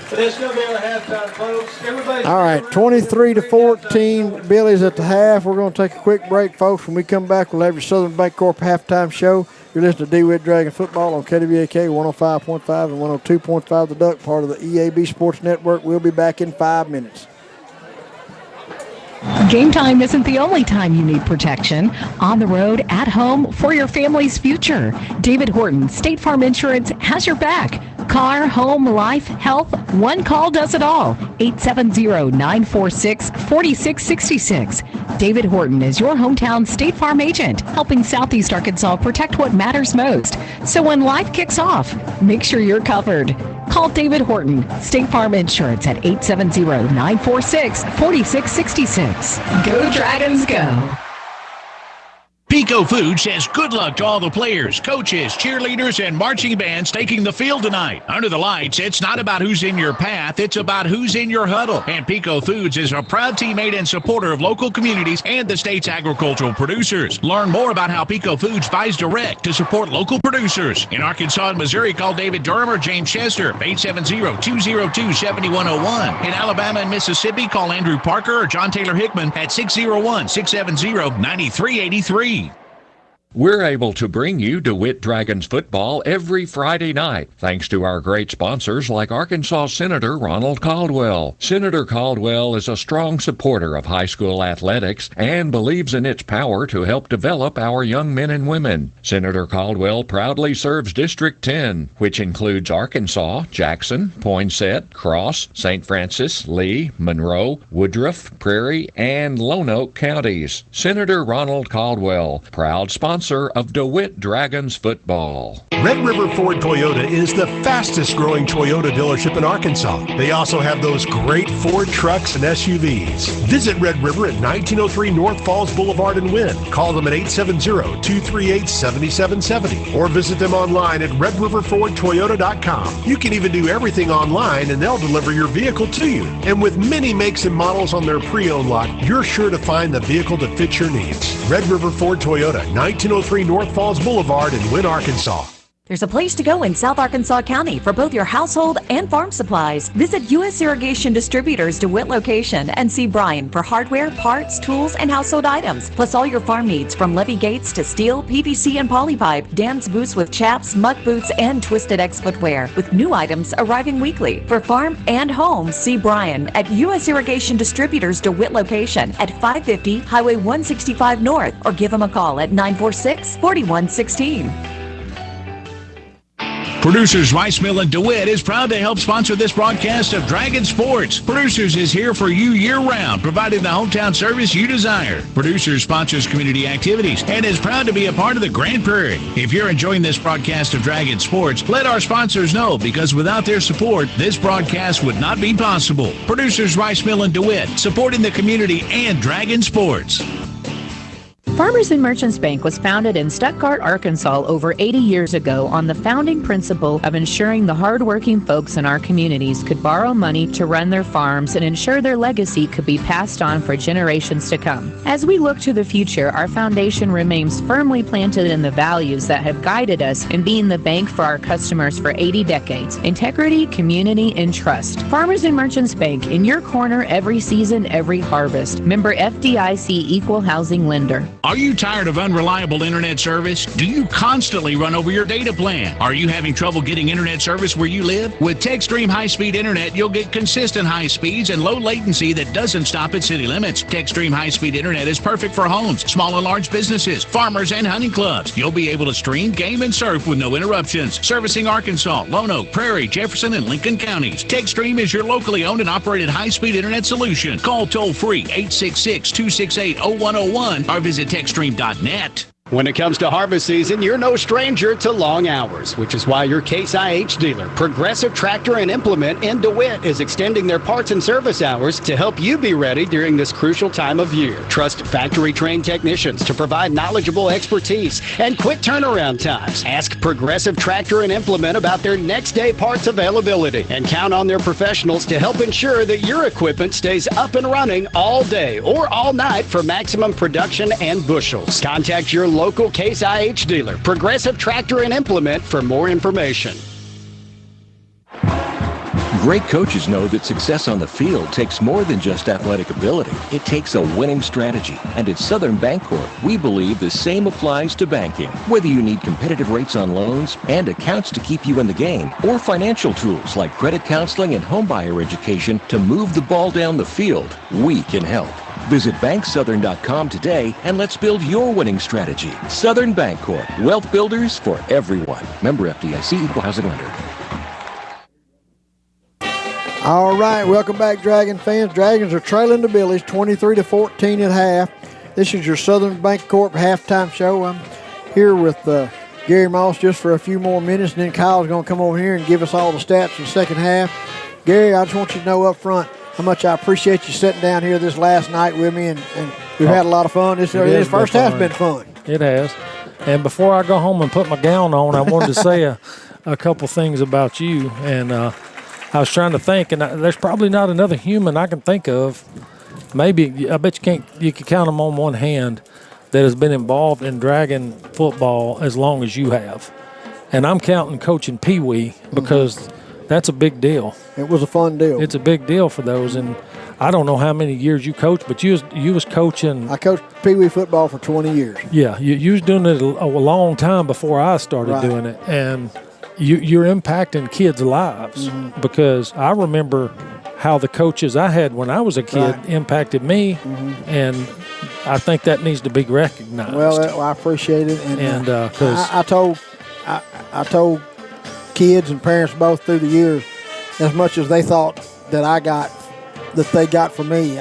But it's going to be our halftime, folks. All right, 23-14, Billies at the half. We're going to take a quick break, folks. When we come back, we'll have your Southern Bancorp halftime show. You're listening to Dewitt Dragon Football on KWAK 105.5 and 102.5 The Duck, part of the EAB Sports Network. We'll be back in 5 minutes. Game time isn't the only time you need protection. On the road, at home, for your family's future. David Horton, State Farm Insurance, has your back. Car, home, life, health, one call does it all. 870-946-4666. David Horton is your hometown State Farm agent, helping Southeast Arkansas protect what matters most. So when life kicks off, make sure you're covered. Call David Horton, State Farm Insurance at 870-946-4666. Go Dragons, go. Pico Foods says good luck to all the players, coaches, cheerleaders, and marching bands taking the field tonight. Under the lights, it's not about who's in your path, it's about who's in your huddle. And Pico Foods is a proud teammate and supporter of local communities and the state's agricultural producers. Learn more about how Pico Foods buys direct to support local producers. In Arkansas and Missouri, call David Durham or James Chester, 870-202-7101. In Alabama and Mississippi, call Andrew Parker or John Taylor Hickman at 601-670-9383. We're able to bring you DeWitt Dragons football every Friday night, thanks to our great sponsors like Arkansas Senator Ronald Caldwell. Senator Caldwell is a strong supporter of high school athletics and believes in its power to help develop our young men and women. Senator Caldwell proudly serves District 10, which includes Arkansas, Jackson, Poinsett, Cross, St. Francis, Lee, Monroe, Woodruff, Prairie, and Lone Oak counties. Senator Ronald Caldwell, proud sponsor of DeWitt Dragons football. Red River Ford Toyota is the fastest growing Toyota dealership in Arkansas. They also have those great Ford trucks and SUVs. Visit Red River at 1903 North Falls Boulevard in Wynn. Call them at 870-238-7770 or visit them online at redriverfordtoyota.com. You can even do everything online and they'll deliver your vehicle to you. And with many makes and models on their pre-owned lot, you're sure to find the vehicle that fits your needs. Red River Ford Toyota, 1903 North Falls Boulevard in Wynn, Arkansas. There's a place to go in South Arkansas County for both your household and farm supplies. Visit U.S. Irrigation Distributors DeWitt location and see Brian for hardware, parts, tools, and household items, plus all your farm needs from levee gates to steel, PVC, and polypipe, Dan's boots with chaps, muck boots, and Twisted X footwear, with new items arriving weekly. For farm and home, see Brian at U.S. Irrigation Distributors DeWitt location at 550 Highway 165 North, or give him a call at 946-4116. Producers Rice Mill and DeWitt is proud to help sponsor this broadcast of Dragon Sports. Producers is here for you year-round, providing the hometown service you desire. Producers sponsors community activities and is proud to be a part of the Grand Prairie. If you're enjoying this broadcast of Dragon Sports, let our sponsors know, because without their support, this broadcast would not be possible. Producers Rice Mill and DeWitt, supporting the community and Dragon Sports. Farmers and Merchants Bank was founded in Stuttgart, Arkansas over 80 years ago on the founding principle of ensuring the hardworking folks in our communities could borrow money to run their farms and ensure their legacy could be passed on for generations to come. As we look to the future, our foundation remains firmly planted in the values that have guided us in being the bank for our customers for 80 decades: integrity, community, and trust. Farmers and Merchants Bank, in your corner every season, every harvest. Member FDIC Equal Housing Lender. Are you tired of unreliable internet service? Do you constantly run over your data plan? Are you having trouble getting internet service where you live? With TechStream high-speed internet, you'll get consistent high speeds and low latency that doesn't stop at city limits. TechStream high-speed internet is perfect for homes, small and large businesses, farmers, and hunting clubs. You'll be able to stream, game, and surf with no interruptions. Servicing Arkansas, Lone Oak, Prairie, Jefferson, and Lincoln counties. TechStream is your locally owned and operated high-speed internet solution. Call toll-free 866-268-0101 or visit techstream.net. When it comes to harvest season, you're no stranger to long hours, which is why your Case IH dealer, Progressive Tractor and Implement in DeWitt, is extending their parts and service hours to help you be ready during this crucial time of year. Trust factory-trained technicians to provide knowledgeable expertise and quick turnaround times. Ask Progressive Tractor and Implement about their next-day parts availability and count on their professionals to help ensure that your equipment stays up and running all day or all night for maximum production and bushels. Contact your local Case IH dealer, Progressive Tractor and Implement, for more information. Great coaches know that success on the field takes more than just athletic ability. It takes a winning strategy. And at Southern Bancorp, we believe the same applies to banking. Whether you need competitive rates on loans and accounts to keep you in the game, or financial tools like credit counseling and homebuyer education to move the ball down the field, we can help. Visit banksouthern.com today and let's build your winning strategy. Southern Bancorp, wealth builders for everyone. Member FDIC, equal housing lender. All right, welcome back, Dragon fans. Dragons are trailing the Billies 23-14 at half. This is your Southern Bancorp halftime show. I'm here with Gary Moss just for a few more minutes, and then Kyle's going to come over here and give us all the stats for the second half. Gary, I just want you to know up front how much I appreciate you sitting down here this last night with me, and we've had a lot of fun. This first half's been fun. It has. And before I go home and put my gown on, I wanted to say a couple things about you. And I was trying to think, and there's probably not another human I can think of. Maybe, I bet you can count them on one hand that has been involved in Dragon football as long as you have. And I'm counting coaching Pee Wee because that's a big deal. It was a fun deal. It's a big deal for those, and I don't know how many years you coached, but you was coaching. I coached Pee Wee football for 20 years. Yeah, you was doing it a long time before I started doing it, and you're impacting kids' lives because I remember how the coaches I had when I was a kid impacted me, and I think that needs to be recognized. Well, I appreciate it, and because I told kids and parents both through the years, as much as they thought that they got from me,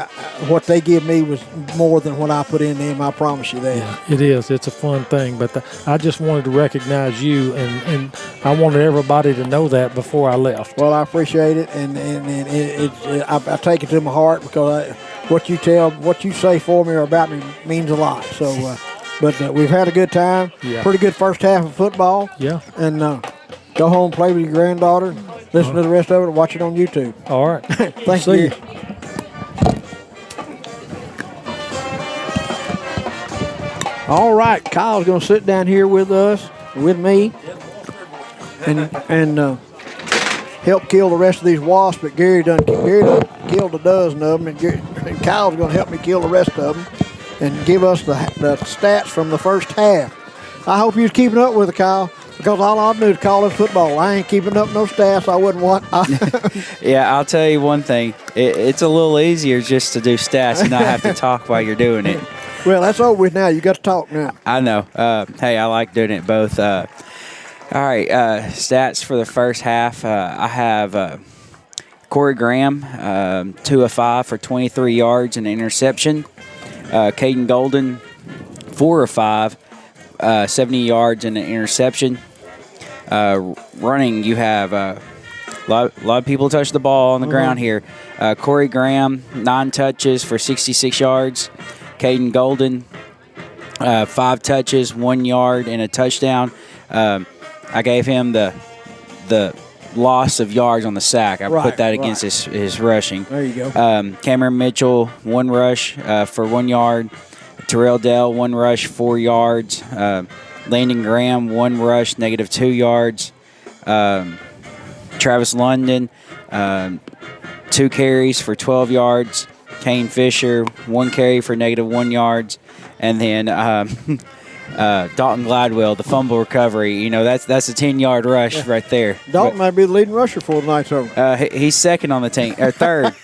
what they give me was more than what I put in them. I promise you that. Yeah, it is. It's a fun thing, but I just wanted to recognize you, and I wanted everybody to know that before I left. Well, I appreciate it, and I take it to my heart because what you say for me or about me means a lot. So, but we've had a good time. Yeah. Pretty good first half of football. Yeah. And go home, play with your granddaughter, listen to the rest of it, and watch it on YouTube. All right. Thank you. All right, Kyle's going to sit down here with us, with me, and help kill the rest of these wasps. But Gary done killed a dozen of them, and Kyle's going to help me kill the rest of them and give us the stats from the first half. I hope you're keeping up with it, Kyle, because all I do is call it football. I ain't keeping up no stats. I wouldn't want. Yeah, I'll tell you one thing. It's a little easier just to do stats and not have to talk while you're doing it. Well, that's over with now. You got to talk now. I know. Hey, I like doing it both. All right, stats for the first half. I have Corey Graham, 2 of 5 for 23 yards and an interception. Caden Golden, 4 of 5, 70 yards and an interception. Running, you have a lot of people touch the ball on the ground here. Corey Graham, 9 touches for 66 yards. Caden Golden, 5 touches, 1 yard, and a touchdown. I gave him the loss of yards on the sack. I put that against his rushing. There you go. Cameron Mitchell, 1 rush for 1 yard. Terrell Dell, 1 rush, 4 yards. Landon Graham, 1 rush, -2 yards. Travis London, 2 carries for 12 yards. Kane Fisher, 1 carry for -1 yards. And then Dalton Gladwell, the fumble recovery. That's a 10-yard rush right there. Dalton might be the leading rusher for tonight's over. He's second on the team, or third.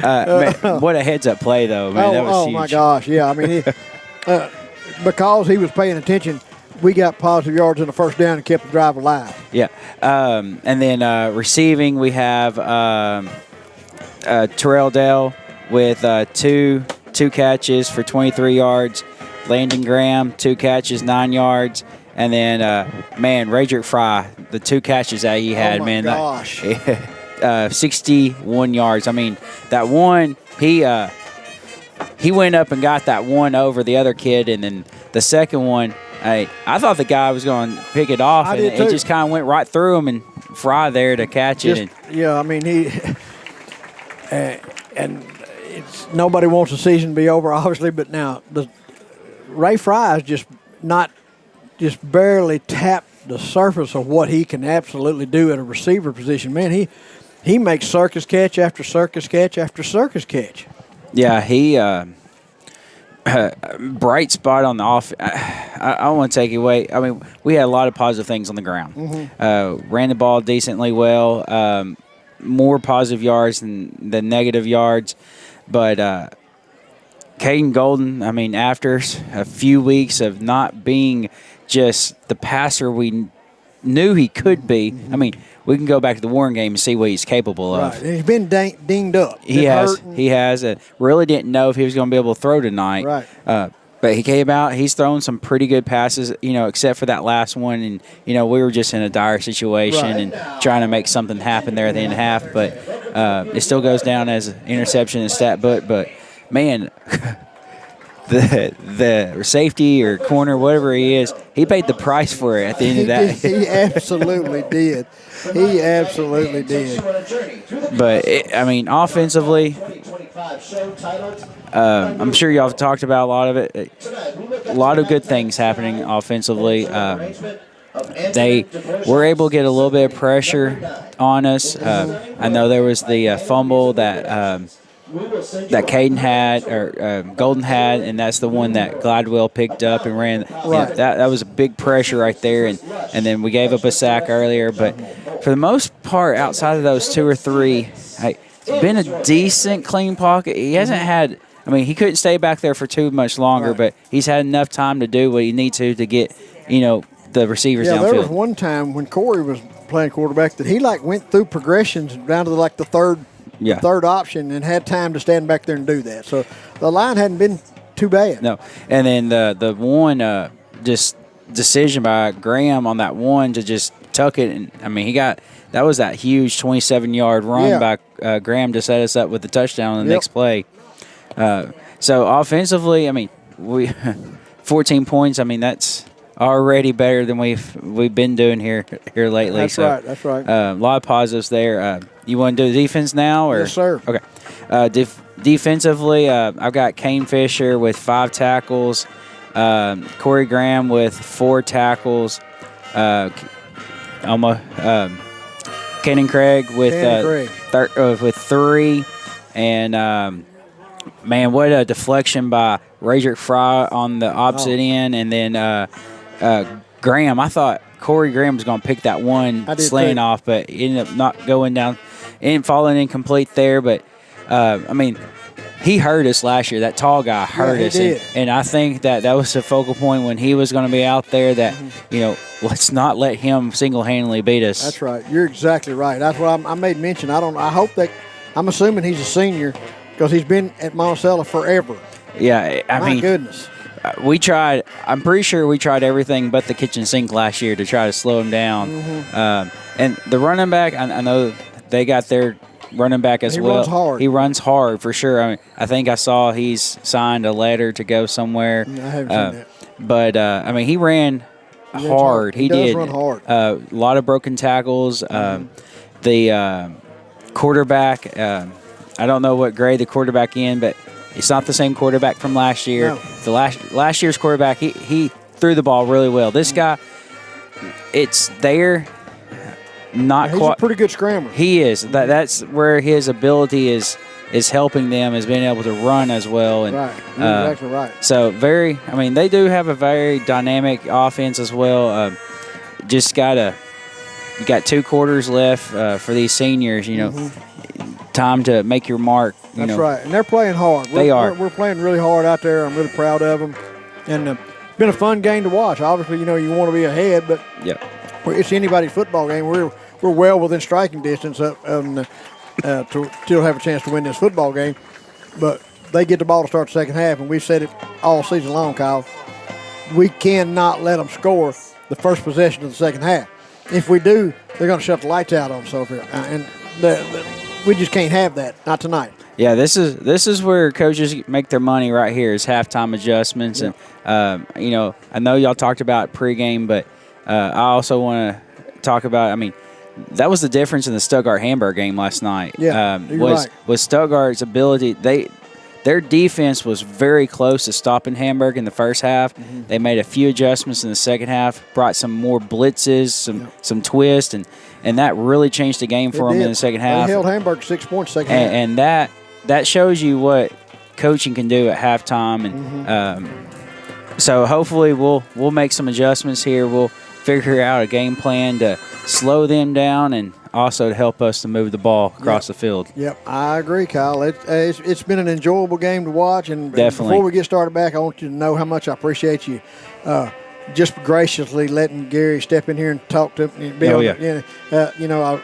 Man, what a heads-up play, though, man. That was huge. My gosh, yeah. I mean, because he was paying attention, we got positive yards in the first down and kept the drive alive. Yeah. And then receiving, we have Terrell Dell with two catches for 23 yards. Landon Graham, 2 catches, 9 yards. And then, Radrick Fry, the 2 catches that he had, Gosh. 61 yards. I mean, that one, he went up and got that one over the other kid. And then the second one, I thought the guy was going to pick it off. And it just kind of went right through him, and Fry there to catch it. Yeah, I mean, he and nobody wants the season to be over, obviously, but now Ray Fry is just barely tapped the surface of what he can absolutely do at a receiver position. Man, he makes circus catch after circus catch after circus catch. Yeah, he bright spot on the off. I don't want to take it away. I mean, we had a lot of positive things on the ground. Mm-hmm. Ran the ball decently well. More positive yards than negative yards, but Caden Golden, I mean, after a few weeks of not being just the passer we knew he could be, I mean, we can go back to the Warren game and see what he's capable of. Right. And he's been dinged up. He has. Really didn't know if he was going to be able to throw tonight. Right. But he came out. He's thrown some pretty good passes, except for that last one. And, we were just in a dire situation and trying to make something happen there at the end of half. But it still goes down as an interception and stat book. But, man, the safety or corner, whatever he is, he paid the price for it at the end of that. He absolutely did. He absolutely did. But, offensively, I'm sure y'all have talked about a lot of it. A lot of good things happening offensively. They were able to get a little bit of pressure on us. I know there was the fumble that Caden had, or Golden had, and that's the one that Gladwell picked up and ran. Right. That was a big pressure right there, and then we gave up a sack earlier. But for the most part, outside of those 2 or 3, it's been a decent, clean pocket. He hasn't had – he couldn't stay back there for too much longer, but he's had enough time to do what he needs to get, the receivers downfield. There was one time when Corey was playing quarterback that he, went through progressions down to, the third option and had time to stand back there and do that. So the line hadn't been too bad. No. And then the one just decision by Graham on that one to just tuck it. And, he got – that was that huge 27-yard run by Graham to set us up with the touchdown on the next play. So offensively, we 14 points. That's already better than we've been doing here lately. That's right. That's right. A lot of positives there. You want to do the defense now, or yes, sir? Okay. Defensively, I've got Kane Fisher with 5 tackles, Corey Graham with 4 tackles, Kenan Craig with 3, and. Man, what a deflection by Radrick Fry on the opposite end. And then Graham, I thought Corey Graham was going to pick that one slant off, but ended up not going down. Ended falling incomplete there. But, he hurt us last year. That tall guy hurt us. And I think that was a focal point when he was going to be out there that, let's not let him single-handedly beat us. That's right. You're exactly right. That's what I made mention. I'm assuming he's a senior, because he's been at Monticello forever. Yeah, My goodness. We tried. I'm pretty sure we tried everything but the kitchen sink last year to try to slow him down. Mm-hmm. And the running back, I know they got their running back as well. He runs hard. He runs hard for sure. I think I saw he's signed a letter to go somewhere. I haven't seen that. But he ran hard. He does did. Run hard. A lot of broken tackles. The quarterback. I don't know what grade the quarterback in, but it's not the same quarterback from last year. No. The last year's quarterback, he threw the ball really well. This guy, it's there, not he's quite. a pretty good scrambler. He is. That's where his ability is is helping them is being able to run as well. And, right, you're exactly right. So they do have a very dynamic offense as well. You got 2 quarters left for these seniors. Time to make your mark. That's right, and they're playing hard. We're playing really hard out there. I'm really proud of them, and it's been a fun game to watch. Obviously, you want to be ahead, but it's anybody's football game. We're well within striking distance to still have a chance to win this football game, but they get the ball to start the second half, and we've said it all season long, Kyle. We cannot let them score the first possession of the second half. If we do, they're going to shut the lights out on us over here, and we just can't have that. Not tonight. Yeah, this is where coaches make their money right here is halftime adjustments. Yeah. And, I know y'all talked about pregame, but I also want to talk about, that was the difference in the Stuttgart-Hamburg game last night. Yeah, was Stuttgart's ability. Their defense was very close to stopping Hamburg in the first half. Mm-hmm. They made a few adjustments in the second half, brought some more blitzes, some twists, and that really changed the game for them in the second half. They held Hamburg 6 points second half. And that shows you what coaching can do at halftime. And so hopefully we'll make some adjustments here. We'll figure out a game plan to slow them down and also to help us to move the ball across the field. Yep, I agree, Kyle. It's been an enjoyable game to watch. And definitely. Before we get started back, I want you to know how much I appreciate you just graciously letting Gary step in here and talk to me. I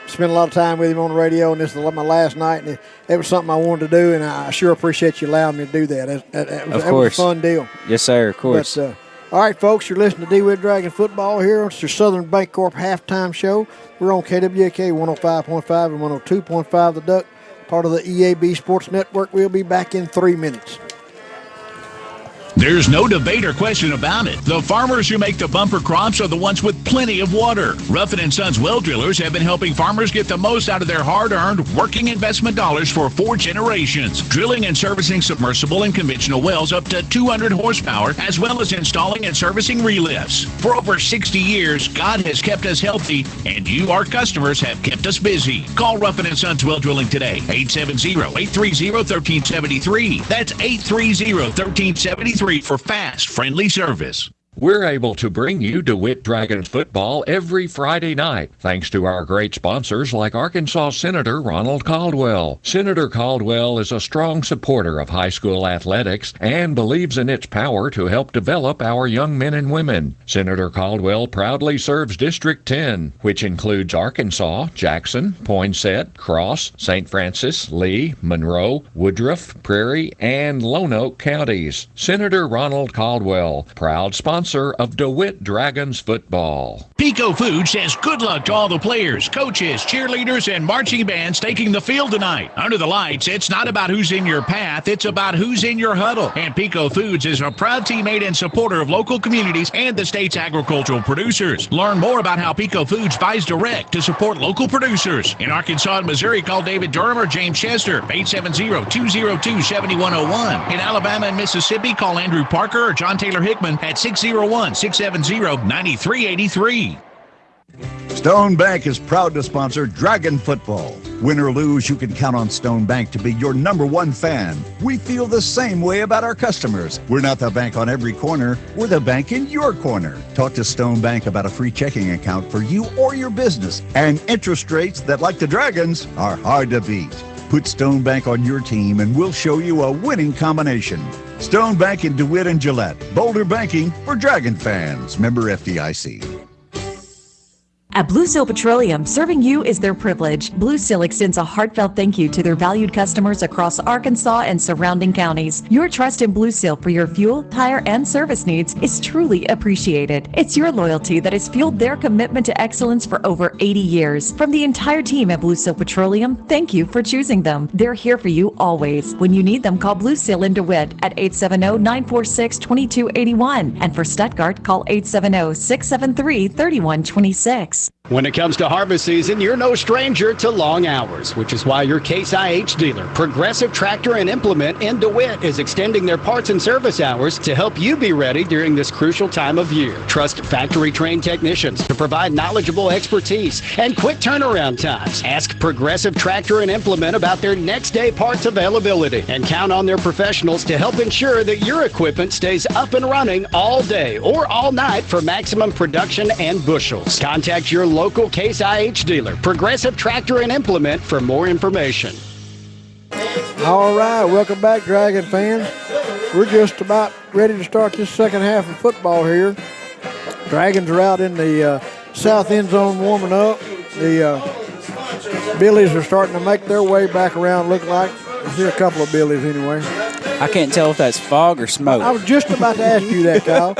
spent a lot of time with him on the radio, and this is my last night, and it was something I wanted to do, and I sure appreciate you allowing me to do that. It was a fun deal. Yes, sir, of course. But, all right, folks, you're listening to Dewitt Dragon Football here. It's your Southern Bancorp halftime show. We're on KWK 105.5 and 102.5 The Duck, part of the EAB Sports Network. We'll be back in 3 minutes. There's no debate or question about it. The farmers who make the bumper crops are the ones with plenty of water. Ruffin & Sons well drillers have been helping farmers get the most out of their hard-earned working investment dollars for 4 generations. Drilling and servicing submersible and conventional wells up to 200 horsepower, as well as installing and servicing relifts. For over 60 years, God has kept us healthy, and you, our customers, have kept us busy. Call Ruffin & Sons Well Drilling today, 870-830-1373. That's 830-1373. For fast, friendly service. We're able to bring you DeWitt Dragon football every Friday night, thanks to our great sponsors like Arkansas Senator Ronald Caldwell. Senator Caldwell is a strong supporter of high school athletics and believes in its power to help develop our young men and women. Senator Caldwell proudly serves District 10, which includes Arkansas, Jackson, Poinsett, Cross, St. Francis, Lee, Monroe, Woodruff, Prairie, and Lone Oak counties. Senator Ronald Caldwell, proud sponsor of DeWitt Dragons football. Pico Food says good luck to all the players, coaches, cheerleaders, and marching bands taking the field tonight. Under the lights, it's not about who's in your path, it's about who's in your huddle. And Pico Foods is a proud teammate and supporter of local communities and the state's agricultural producers. Learn more about how Pico Foods buys direct to support local producers. In Arkansas and Missouri, call David Durham or James Chester, 870-202-7101. In Alabama and Mississippi, call Andrew Parker or John Taylor Hickman at 601-670-9383. Stone Bank is proud to sponsor Dragon Football. Win or lose, you can count on Stone Bank to be your #1 fan. We feel the same way about our customers. We're not the bank on every corner. We're the bank in your corner. Talk to Stone Bank about a free checking account for you or your business. And interest rates that, like the Dragons, are hard to beat. Put Stone Bank on your team and we'll show you a winning combination. Stone Bank in DeWitt and Gillette. Boulder Banking for Dragon fans. Member FDIC. At Blue Seal Petroleum, serving you is their privilege. Blue Seal extends a heartfelt thank you to their valued customers across Arkansas and surrounding counties. Your trust in Blue Seal for your fuel, tire, and service needs is truly appreciated. It's your loyalty that has fueled their commitment to excellence for over 80 years. From the entire team at Blue Seal Petroleum, thank you for choosing them. They're here for you always. When you need them, call Blue Seal in DeWitt at 870-946-2281. And for Stuttgart, call 870-673-3126. When it comes to harvest season, you're no stranger to long hours, which is why your Case IH dealer, Progressive Tractor and Implement in DeWitt, is extending their parts and service hours to help you be ready during this crucial time of year. Trust factory-trained technicians to provide knowledgeable expertise and quick turnaround times. Ask Progressive Tractor and Implement about their next-day parts availability and count on their professionals to help ensure that your equipment stays up and running all day or all night for maximum production and bushels. Contact your local Case IH dealer, Progressive Tractor and Implement, for more information. All right, welcome back, Dragon fans. We're just about ready to start this second half of football here. Dragons are out in the south end zone warming up. The Billies are starting to make their way back around, look like. I see a couple of Billies anyway. I can't tell if that's fog or smoke. I was just about to ask you that, Kyle.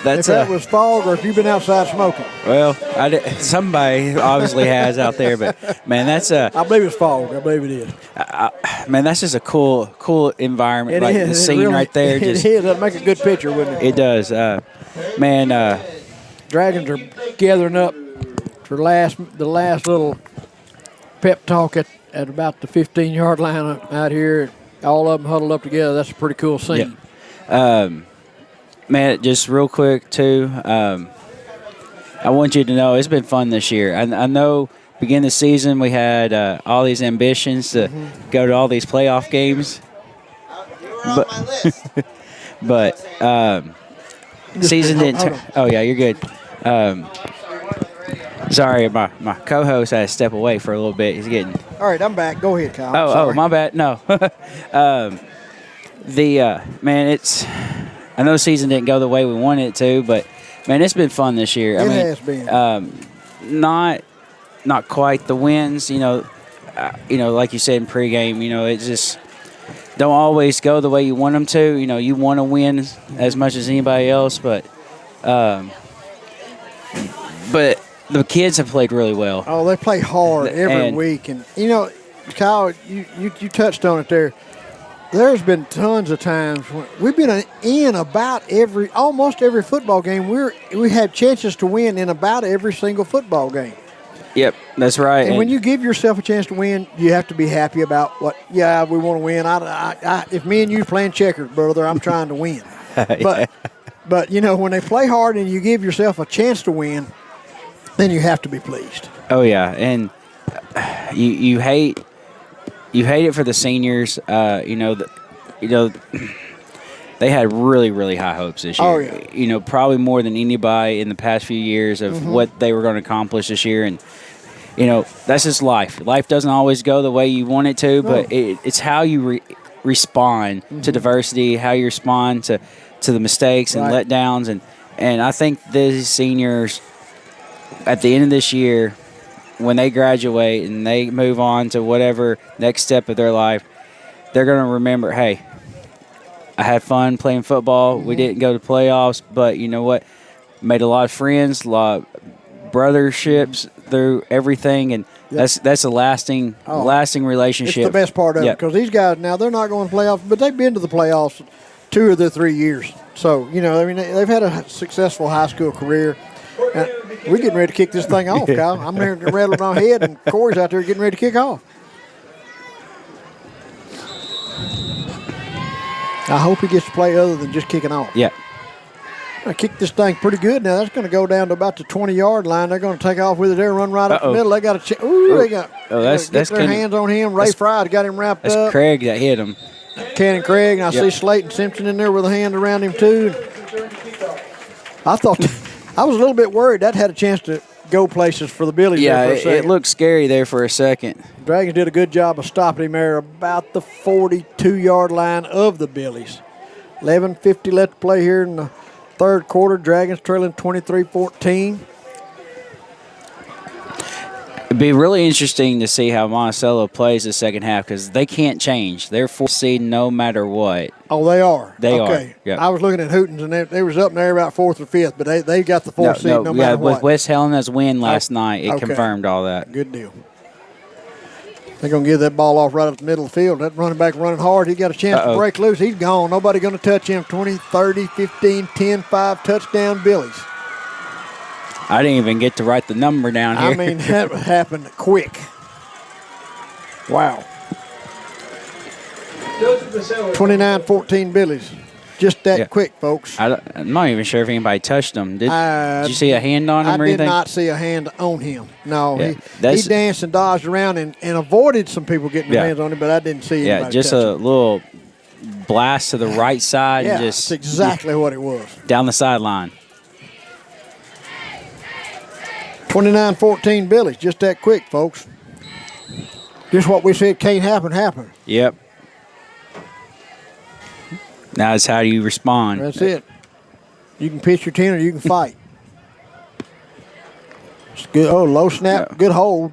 If that was fog or if you've been outside smoking. Well, somebody obviously has out there, but, man, that's a... I believe it's fog. I believe it is. Man, that's just a cool environment. It like is. The scene really, right there. It just, is. That'd make a good picture, wouldn't it? It does. Man. Dragons are gathering up for the last little pep talk at about the 15-yard line out here. All of them huddled up together. That's a pretty cool scene. Yeah. Man, just real quick, too, I want you to know it's been fun this year. I know beginning of the season we had all these ambitions to go to all these playoff games. But season didn't turn. Oh, yeah, you're good. Sorry, my co-host had to step away for a little bit. He's getting... All right, I'm back. Go ahead, Kyle. Oh, my bad. No. Man, it's... I know the season didn't go the way we wanted it to, but, man, it's been fun this year. It has been. Not quite the wins, like you said in pregame, it just don't always go the way you want them to. You want to win as much as anybody else, but the kids have played really well. Oh, they play hard every week. And, Kyle, you touched on it there. There's been tons of times when we've been in about almost every football game. We have chances to win in about every single football game. Yep, that's right. And when you give yourself a chance to win, you have to be happy about we want to win. If me and you playing checkers, brother, I'm trying to win. But when they play hard and you give yourself a chance to win, then you have to be pleased. Oh yeah, and you hate it for the seniors. They had really, really high hopes this year. Oh, yeah. Probably more than anybody in the past few years of what they were going to accomplish this year. And, that's just life. Life doesn't always go the way you want it to, but it's how you respond to diversity, how you respond to the mistakes and letdowns. And I think these seniors, at the end of this year, when they graduate and they move on to whatever next step of their life, they're going to remember, hey, I had fun playing football. We didn't go to playoffs, but you know what? Made a lot of friends, a lot of brotherships through everything, and that's a lasting relationship. It's the best part of it, because these guys now, they're not going to playoffs, but they've been to the playoffs 2 of the 3 years. So, they've had a successful high school career. We're getting ready to kick this thing off, Kyle. I'm there rattling my head, and Corey's out there getting ready to kick off. I hope he gets to play other than just kicking off. Yeah. I kicked this thing pretty good. Now that's going to go down to about the 20-yard line. They're going to take off with it there, run right up the middle. They got to get their hands on him. Ray Fry's got him wrapped up. That's Craig that hit him. Cannon Craig, and I see Slayton Simpson in there with a hand around him too. I was a little bit worried that had a chance to go places for the Billies. Yeah, there for a second. It looked scary there for a second. Dragons did a good job of stopping him there about the 42-yard line of the Billies. 11:50 left to play here in the third quarter. Dragons trailing 23-14. It'd be really interesting to see how Monticello plays the second half because they can't change. They're 4th seed no matter what. Oh, they are? They are. Yep. I was looking at Hootens, and they was up there about 4th or 5th, but they got the 4th seed no matter what. With West Helena's win last night, it confirmed all that. Good deal. They're going to give that ball off right up the middle of the field. That running back running hard. He got a chance to break loose. He's gone. Nobody going to touch him. 20, 30, 15, 10, 5, touchdown Billies. I didn't even get to write the number down here. I mean, that happened quick. Wow. 29-14 Billies. Just that quick, folks. I'm not even sure if anybody touched him. Did you see a hand on him or anything? I did not see a hand on him. No, Yeah, he danced and dodged around and avoided some people getting their hands on him, but I didn't see anybody just touch a him. little blast to the right side. Yeah, and just that's exactly what it was. Down the sideline. 29-14 Billies. Just that quick, folks. Just what we said can't happen, happened. Yep. Now it's how do you respond. That's it. You can pitch your 10 or you can fight. It's good. Oh, low snap, good hold.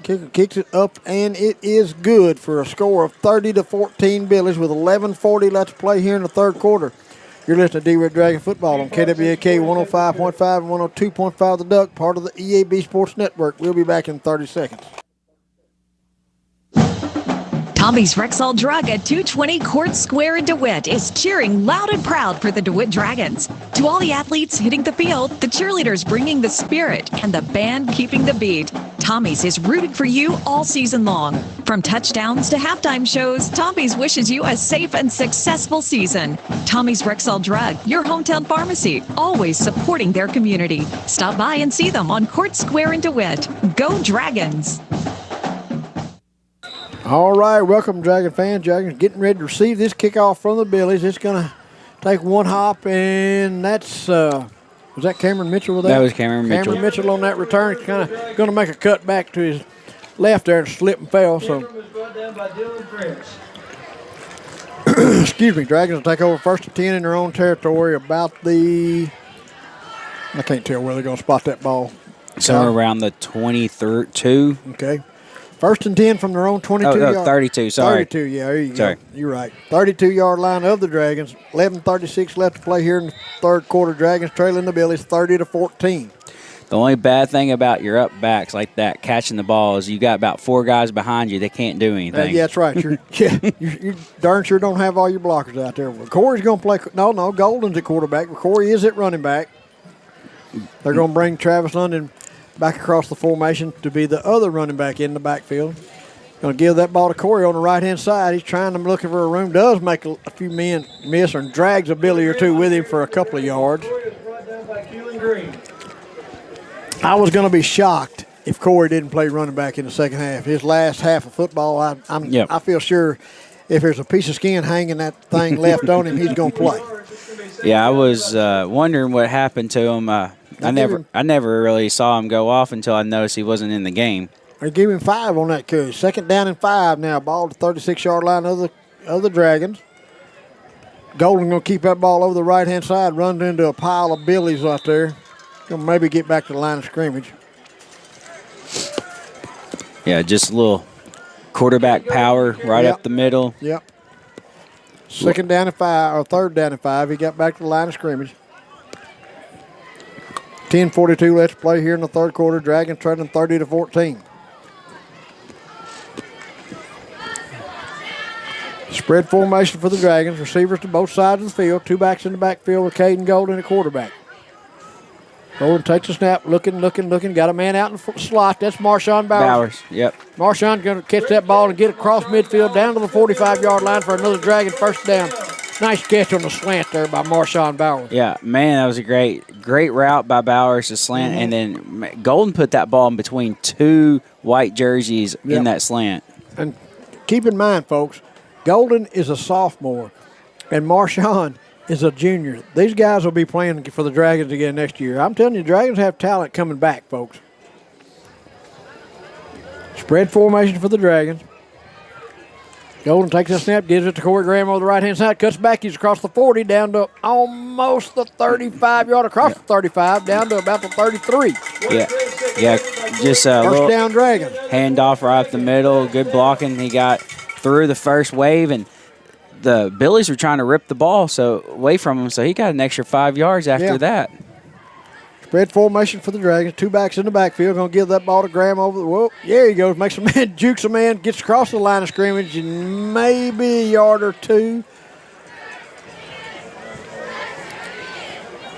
Kicker kicks it up, and it is good for a score of 30-14 Billies with 11:40 left to play here in the third quarter. You're listening to Dewitt Dragon Football on KWAK 105.5 and 102.5 The Duck, part of the EAB Sports Network. We'll be back in 30 seconds. Tommy's Rexall Drug at 220 Court Square in DeWitt is cheering loud and proud for the DeWitt Dragons. To all the athletes hitting the field, the cheerleaders bringing the spirit, and the band keeping the beat, Tommy's is rooting for you all season long. From touchdowns to halftime shows, Tommy's wishes you a safe and successful season. Tommy's Rexall Drug, your hometown pharmacy, always supporting their community. Stop by and see them on Court Square in DeWitt. Go Dragons! All right, welcome, Dragon fans. Dragons getting ready to receive this kickoff from the Billies. It's going to take one hop, and that's was that Cameron Mitchell with that? That was Cameron Mitchell. Cameron Mitchell on that return. He's kind of going to make a cut back to his left there and slip and fell. So, excuse me, Dragons will take over first and 10 in their own territory about I can't tell where they're going to spot that ball. Somewhere around the 22. Okay. First and 10 from their own 22-yard. 32, sorry. 32, yeah, there you go. You're right. 32-yard line of the Dragons. 11:36 left to play here in the third quarter. Dragons trailing the Billies 30-14. The only bad thing about your up backs like that, catching the ball, is you got about 4 guys behind you. They can't do anything. Yeah, that's right. You darn sure don't have all your blockers out there. Well, Corey's going to play. No, Golden's at quarterback. Corey is at running back. They're going to bring Travis London back across the formation to be the other running back in the backfield. Going to give that ball to Corey on the right-hand side. He's trying to look for a room. Does make a few men miss and drags a Billy or two with him for a couple of yards. I was going to be shocked if Corey didn't play running back in the second half. His last half of football, I feel sure if there's a piece of skin hanging that thing left on him, he's going to play. Yeah, I was wondering what happened to him. I never really saw him go off until I noticed he wasn't in the game. They give him 5 on that carry. Second down and 5 now. Ball to 36-yard line of the Dragons. Golden going to keep that ball over the right-hand side, run into a pile of Billies out there. Going to maybe get back to the line of scrimmage. Yeah, just a little quarterback power right up the middle. Yep. Second down and 5, or third down and 5. He got back to the line of scrimmage. 10:42 left to play here in the third quarter. Dragons trailing 30-14. Spread formation for the Dragons. Receivers to both sides of the field. 2 backs in the backfield with Caden Golden at quarterback. Golden takes a snap, looking. Got a man out in the slot. That's Marshawn Bowers. Yep. Marshawn going to catch that ball and get across midfield down to the 45-yard line for another Dragon first down. Nice catch on the slant there by Marshawn Bowers. Yeah, man, that was a great route by Bowers to slant, and then Golden put that ball in between 2 white jerseys in that slant. And keep in mind, folks, Golden is a sophomore, and Marshawn is a junior. These guys will be playing for the Dragons again next year. I'm telling you, Dragons have talent coming back, folks. Spread formation for the Dragons. Golden takes a snap, gives it to Corey Graham over the right-hand side, cuts back, he's across the 40, down to almost the 35-yard, across the 35, down to about the 33. Yeah, just a first little down Dragon. Handoff right up the middle, good blocking. He got through the first wave, and the Billies were trying to rip the ball away from him, so he got an extra 5 yards after that. Spread formation for the Dragons. 2 backs in the backfield. Going to give that ball to Graham over the whoa. There he goes. Makes a man, jukes a man, gets across the line of scrimmage, and maybe a yard or 2.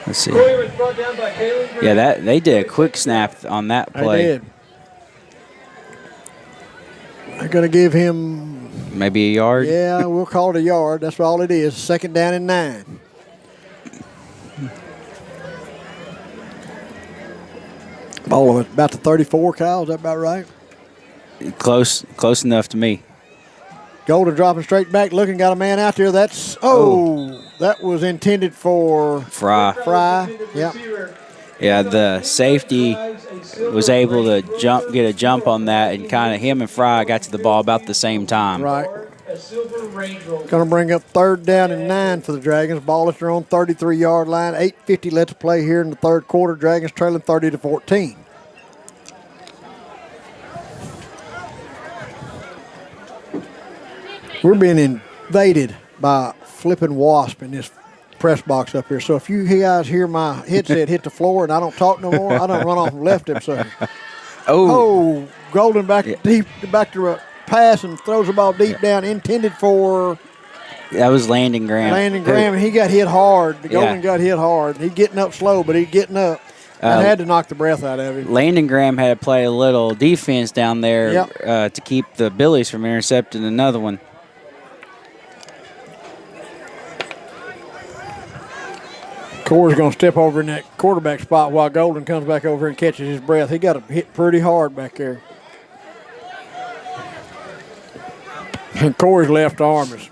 Let's see. Yeah, that they did a quick snap on that play. They did. They're going to give him maybe a yard. Yeah, we'll call it a yard. That's all it is. 2nd down and 9. Ball about the 34, Kyle. Is that about right? Close enough to me. Golden dropping straight back, looking, got a man out there. That's that was intended for Fry. Yeah. Yeah, the safety was able to get a jump on that, and kind of him and Fry got to the ball about the same time. Right. Going to bring up 3rd down and 9 for the Dragons. Ball at their own 33-yard line. 8:50 left to play here in the 3rd quarter. Dragons trailing 30-14. We're being invaded by flipping wasp in this press box up here. So if you guys hear my headset hit the floor and I don't talk no more, I don't run off and left them suckers. Oh, Golden back deep, back to a pass and throws the ball deep down, intended for. That was Landon Graham. And he got hit hard. The Golden got hit hard. He's getting up slow, but he's getting up. I had to knock the breath out of him. Landon Graham had to play a little defense down there to keep the Billies from intercepting another one. Corey's going to step over in that quarterback spot while Golden comes back over and catches his breath. He got hit pretty hard back there. And Corey's left arm is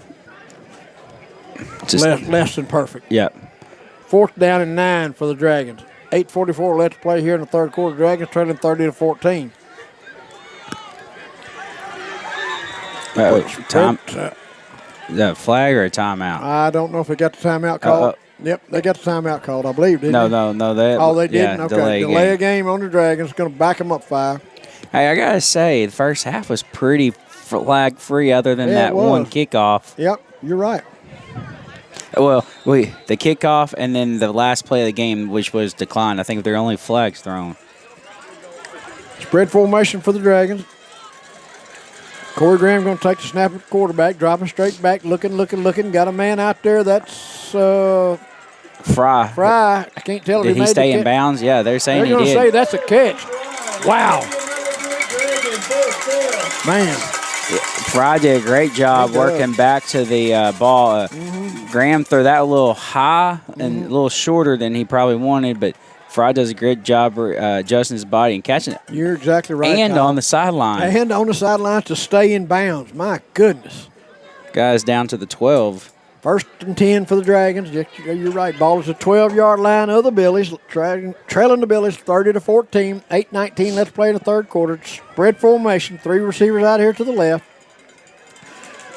less than perfect. Yep. 4th down and 9 for the Dragons. 8:44 left to play here in the 3rd quarter. Dragons trailing 30-14. The flag or a timeout? I don't know if they got the timeout called. Yep, they got the timeout called, I believe, didn't they? No. They didn't? Okay. Delay a game on the Dragons. Going to back them up 5. Hey, I got to say, the first half was pretty flag-free other than that one kickoff. Yep, you're right. Well, the kickoff and then the last play of the game, which was declined. I think they're only flags thrown. Spread formation for the Dragons. Corey Graham going to take the snap at the quarterback, dropping straight back, looking. Got a man out there. That's Fry. I can't tell if did he made stay the in bounds? Yeah, they're saying he did. They're going to say that's a catch. Wow. Man. Fry did a great job working back to the ball. Graham threw that a little high and a little shorter than he probably wanted, but Fry does a great job adjusting his body and catching it. You're exactly right. And on the sideline. And on the sideline to stay in bounds. My goodness. Guys down to the 12. 1st and 10 for the Dragons. You're right. Ball is a 12-yard line of the Billies. Trailing the Billies 30-14. 8:19 left to play in the 3rd quarter. Spread formation. 3 receivers out here to the left.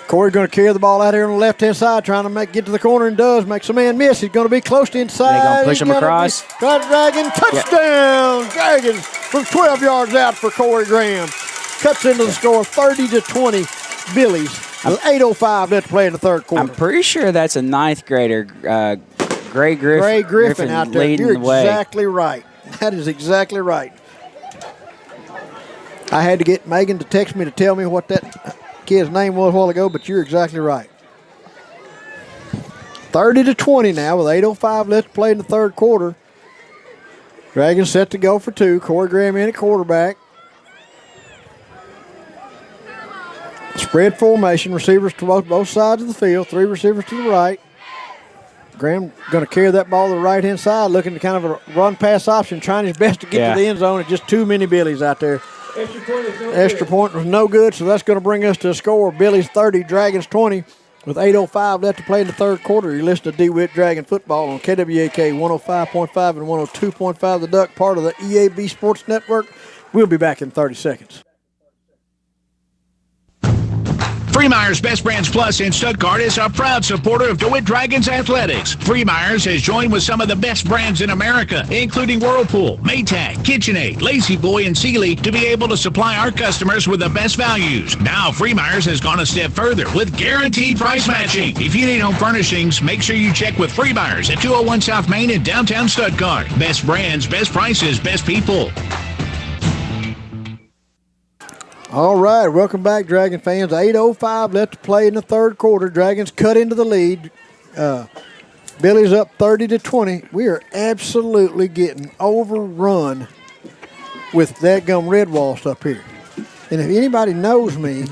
Corey going to carry the ball out here on the left-hand side, trying to get to the corner, and does. Makes a man miss. He's going to be close to inside. They're going to push him across. Dragon touchdown. Dragons from 12 yards out for Corey Graham. Cuts into the score 30-20 Billies. 8:05 left to play in the 3rd quarter. I'm pretty sure that's a 9th grader, Gray Griffin out there. You're exactly way. Right. That is exactly right. I had to get Megan to text me to tell me what that kid's name was a while ago, but you're exactly right. 30-20 now with 8:05 left to play in the 3rd quarter. Dragons set to go for 2. Corey Graham in at quarterback. Spread formation. Receivers to both sides of the field. 3 receivers to the right. Graham going to carry that ball to the right-hand side, looking to kind of a run-pass option, trying his best to get to the end zone, and just too many Billies out there. Extra point was no good, so that's going to bring us to a score of Billies 30, Dragons 20, with 8:05 left to play in the 3rd quarter. You listen to Dewitt Dragon Football on KWAK 105.5 and 102.5 The Duck, part of the EAB Sports Network. We'll be back in 30 seconds. Freemeyer's Best Brands Plus in Stuttgart is a proud supporter of DeWitt Dragons Athletics. Freemeyer's has joined with some of the best brands in America, including Whirlpool, Maytag, KitchenAid, Lazy Boy, and Sealy, to be able to supply our customers with the best values. Now, Freemeyer's has gone a step further with guaranteed price matching. If you need home furnishings, make sure you check with Freemeyer's at 201 South Main in downtown Stuttgart. Best brands, best prices, best people. All right, welcome back, Dragon fans. 8:05 left to play in the 3rd quarter. Dragons cut into the lead, Billy's up 30-20. We are absolutely getting overrun with that gum red walls up here. And if anybody knows me,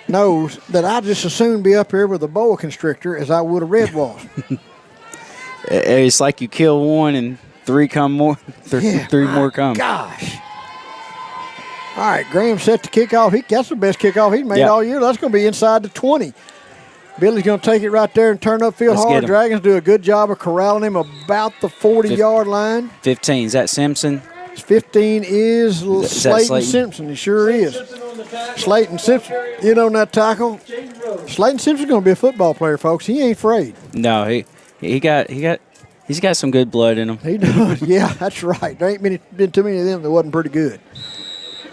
knows that I just as soon be up here with a boa constrictor as I would a red walls. It's like you kill one and three come more. Three more come. Gosh. All right, Graham set to kick off. That's the best kickoff he's made all year. That's going to be inside the 20. Billy's going to take it right there and turn upfield hard. Dragons do a good job of corralling him about the 40-yard line. 15. Is that Simpson? 15 is Slayton Simpson. He sure is. Slayton Simpson, on that tackle. Slayton Simpson's going to be a football player, folks. He ain't afraid. No, he's got some good blood in him. He does. Yeah, that's right. There ain't been too many of them that wasn't pretty good.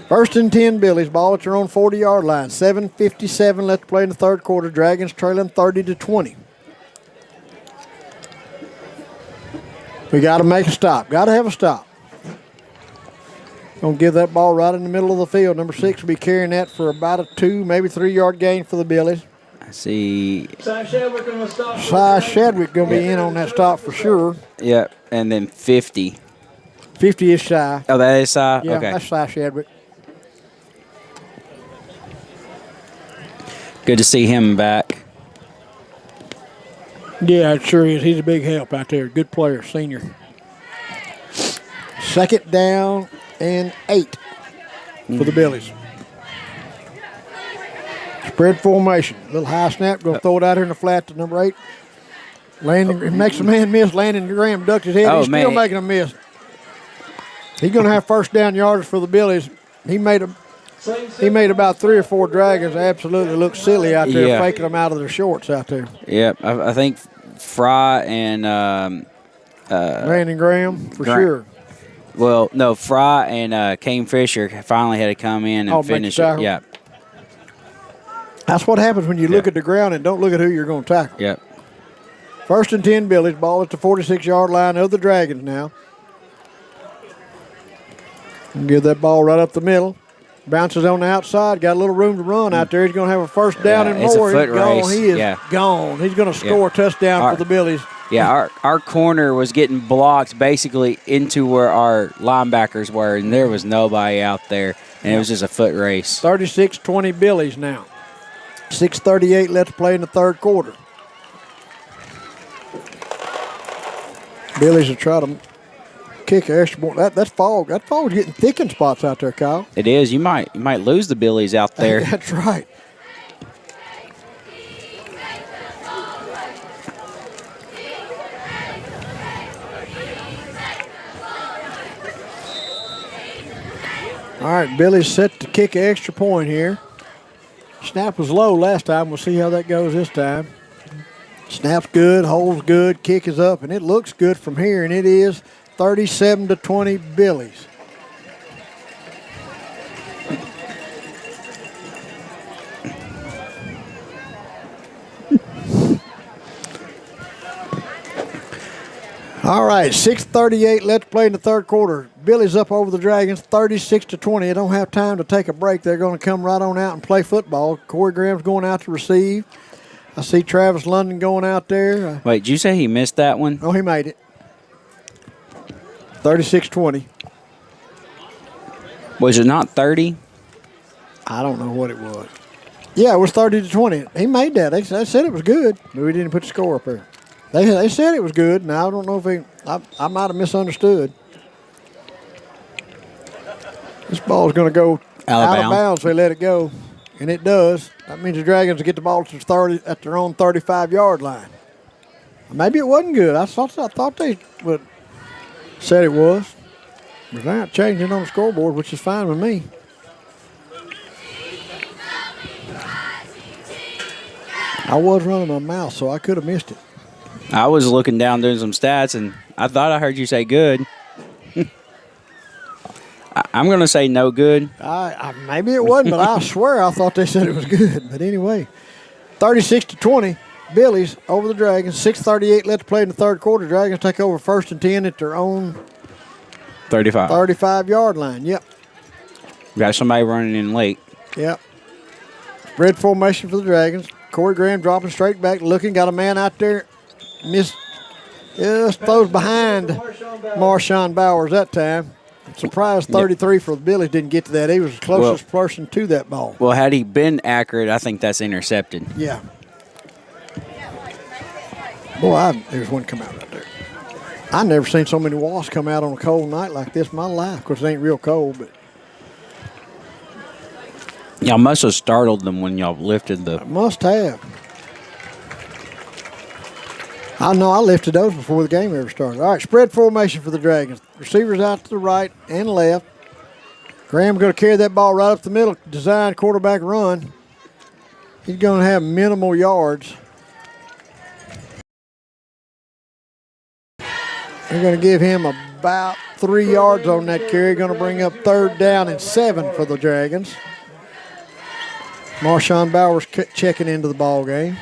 1st and 10, Billies. Ball at their own 40-yard line. 7:57 left to play in the third quarter. Dragons trailing 30-20. We got to make a stop. Got to have a stop. Going to give that ball right in the middle of the field. Number 6 will be carrying that for about a 2, maybe 3-yard gain for the Billies. I see. Cy Shadwick going to be in on that stop for sure. Yep, and then 50. 50 is Cy. Oh, that is Cy? Yeah, okay. That's Cy Shadwick. Good to see him back. Yeah, it sure is. He's a big help out there. Good player, senior. 2nd down and 8 for the Billies. Spread formation. Little high snap. Going to throw it out here in the flat to number 8. Landon makes a man miss. Landon Graham ducked his head. He's still making a miss. He's going to have 1st down yardage for the Billies. He made about 3 or 4 Dragons absolutely look silly out there, faking them out of their shorts out there. Yep, I think Fry and Landon Graham for sure. Well, no, Fry and Kane Fisher finally had to come in and finish it. Yeah. That's what happens when you look at the ground and don't look at who you're going to tackle. Yep. 1st and 10, Billies. Ball at the 46-yard line of the Dragons now. Give that ball right up the middle. Bounces on the outside. Got a little room to run out there. He's going to have a 1st down and more. It's a foot race. He is gone. He's going to score a touchdown for the Billies. Yeah, our corner was getting blocked basically into where our linebackers were, and there was nobody out there, and it was just a foot race. 36-20 Billies now. 6:38 left to play in the third quarter. Billies will try to kick an extra point. That fog is getting thick in spots out there, Kyle. It is. You might lose the Billies out there. That's right. All right, Billy's set to kick an extra point here. Snap was low last time. We'll see how that goes this time. Snap's good, hole's good, kick is up, and it looks good from here, and it is 37-20 Billies. All right, 6:38 left to play in the third quarter. Billy's up over the Dragons, 36-20. They don't have time to take a break. They're going to come right on out and play football. Corey Graham's going out to receive. I see Travis London going out there. Wait, did you say he missed that one? Oh, he made it. 36-20. Was it not 30? I don't know what it was. Yeah, it was 30-20. He made that. They said it was good, but we didn't put the score up there. They said it was good, and I don't know if I might have misunderstood. This ball is going to go out of bounds if they let it go, and it does. That means the Dragons will get the ball to at their own 35-yard line. Maybe it wasn't good. I thought they said it was. But they're not changing on the scoreboard, which is fine with me. I was running my mouth, so I could have missed it. I was looking down doing some stats, and I thought I heard you say good. I'm going to say no good. Maybe it wasn't, but I swear I thought they said it was good. But anyway, 36-20, Billies over the Dragons. 6:38 left to play in the third quarter. Dragons take over 1st and 10 at their own 35-yard line. Yep. Got somebody running in late. Yep. Spread formation for the Dragons. Corey Graham dropping straight back, looking. Got a man out there. Just throws behind Marshawn Bowers that time. Surprised 33 for the Billies didn't get to that. He was the closest person to that ball. Well, had he been accurate, I think that's intercepted. Yeah. Boy, there's one come out right there. I never seen so many wasps come out on a cold night like this in my life. Of course, it ain't real cold, but. Y'all must have startled them when y'all lifted the. Must have. I know I lifted those before the game ever started. All right, spread formation for the Dragons. Receivers out to the right and left. Graham going to carry that ball right up the middle. Design quarterback run. He's going to have minimal yards. They're going to give him about 3 yards on that carry. Going to bring up 3rd down and 7 for the Dragons. Marshawn Bowers checking into the ball game.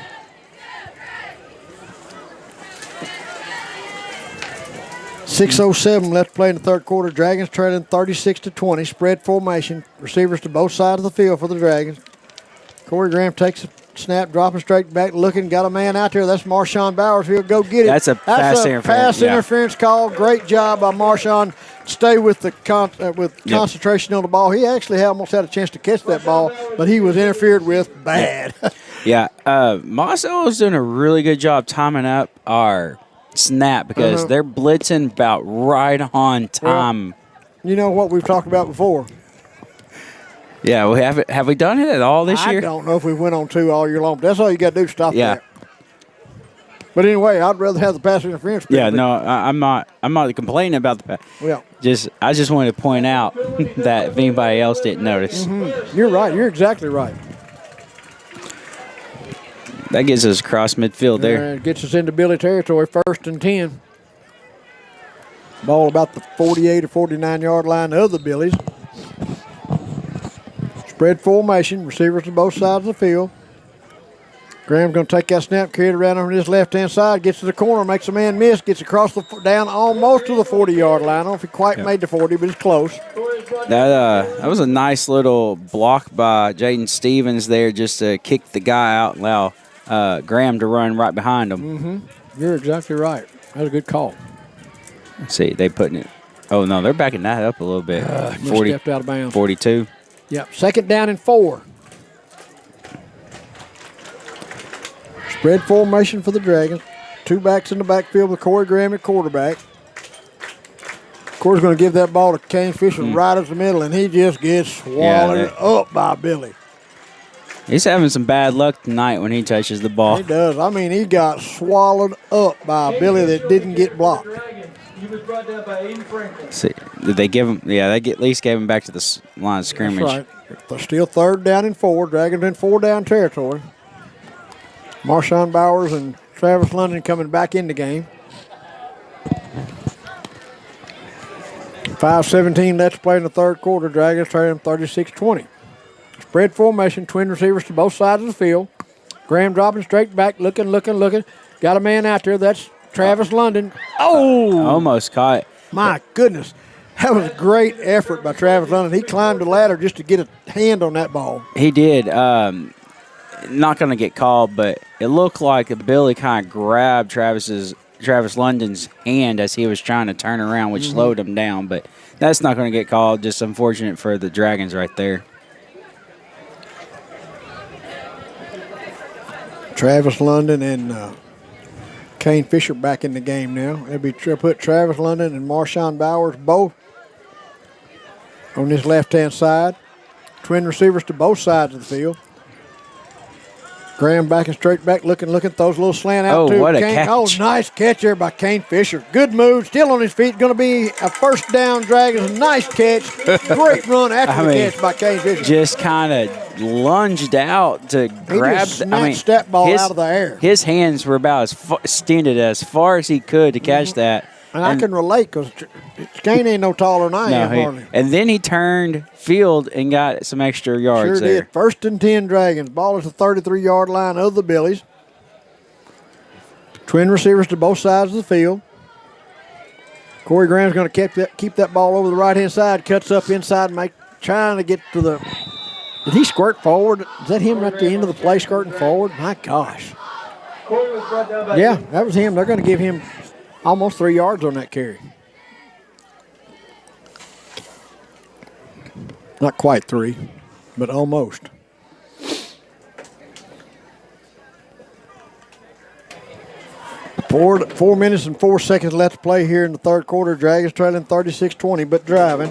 .607 left to play in the 3rd quarter. Dragons trailing 36-20. Spread formation. Receivers to both sides of the field for the Dragons. Corey Graham takes a snap, dropping straight back, looking, got a man out there. That's Marshawn Bowers. He'll go get it. That's a pass interference call. Great job by Marshawn. Stay with the concentration on the ball. He actually almost had a chance to catch that ball, but he was interfered with bad. Yeah, Monticello's doing a really good job timing up our snap because they're blitzing about right on time. Well, you know what we've talked about before. Yeah, we have we done it at all this year? I don't know if we went on 2 all year long, but that's all you got to do to stop that. But anyway, I'd rather have the pass interference. Yeah, no, I'm not complaining about the pass. Well, I just wanted to point out that if anybody else didn't notice. You're right. You're exactly right. That gets us across midfield there. It gets us into Billy territory, 1st and 10. Ball about the 48 or 49-yard line of the Billies. Spread formation, receivers to both sides of the field. Graham's going to take that snap, carry it around on his left-hand side, gets to the corner, makes a man miss, gets across down almost to the 40-yard line. I don't know if he quite made the 40, but it's close. That was a nice little block by Jaden Stevens there just to kick the guy out and allow Graham to run right behind him. You're exactly right. That was a good call. Let's see, they putting it. Oh, no, they're backing that up a little bit. 40, stepped out of bounds. 42. Yep, 2nd down and 4. Spread formation for the Dragons. 2 backs in the backfield with Corey Graham at quarterback. Corey's going to give that ball to Kane Fisher right up the middle, and he just gets swallowed up by Billy. He's having some bad luck tonight when he touches the ball. He does. I mean, he got swallowed up by a Billy that didn't get blocked. See, did they give him? Yeah, they at least gave him back to the line of scrimmage. That's right. They're still 3rd down and 4. Dragons in 4-down territory. Marshawn Bowers and Travis London coming back in the game. 5:17 left to play in the 3rd quarter. Dragons trailing 36-20. Spread formation, twin receivers to both sides of the field. Graham dropping straight back, looking. Got a man out there. That's Travis London. Oh! Almost caught. My goodness. That was a great effort by Travis London. He climbed the ladder just to get a hand on that ball. He did. Not going to get called, but it looked like Billy kind of grabbed Travis London's hand as he was trying to turn around, which slowed him down. But that's not going to get called. Just unfortunate for the Dragons right there. Travis London and Kane Fisher back in the game now. They'll put Travis London and Marshawn Bowers both on this left-hand side. Twin receivers to both sides of the field. Graham backing straight back, looking, throws a little slant out to what a Kane. catch. Oh, nice catch there by Kane Fisher. Good move, still on his feet. Going to be a 1st down, Dragons. Nice catch. Great run after the catch by Kane Fisher. Just kind of lunged out to grab. He just that ball out of the air. His hands were about as extended as far as he could to catch that. And I can relate because Kane ain't no taller than I am, hardly. And then he turned field and got some extra yards there. Sure did. 1st and 10 Dragons. Ball is the 33-yard line of the Billies. Twin receivers to both sides of the field. Corey Graham's going to keep that ball over the right-hand side. Cuts up inside, trying to get to the. Did he squirt forward? Is that him at the end of the play squirting forward? My gosh. Yeah, that was him. They're going to give him Almost 3 yards on that carry. Not quite 3, but almost. Four minutes and 4 seconds left to play here in the third quarter. Dragons trailing 36-20, but driving.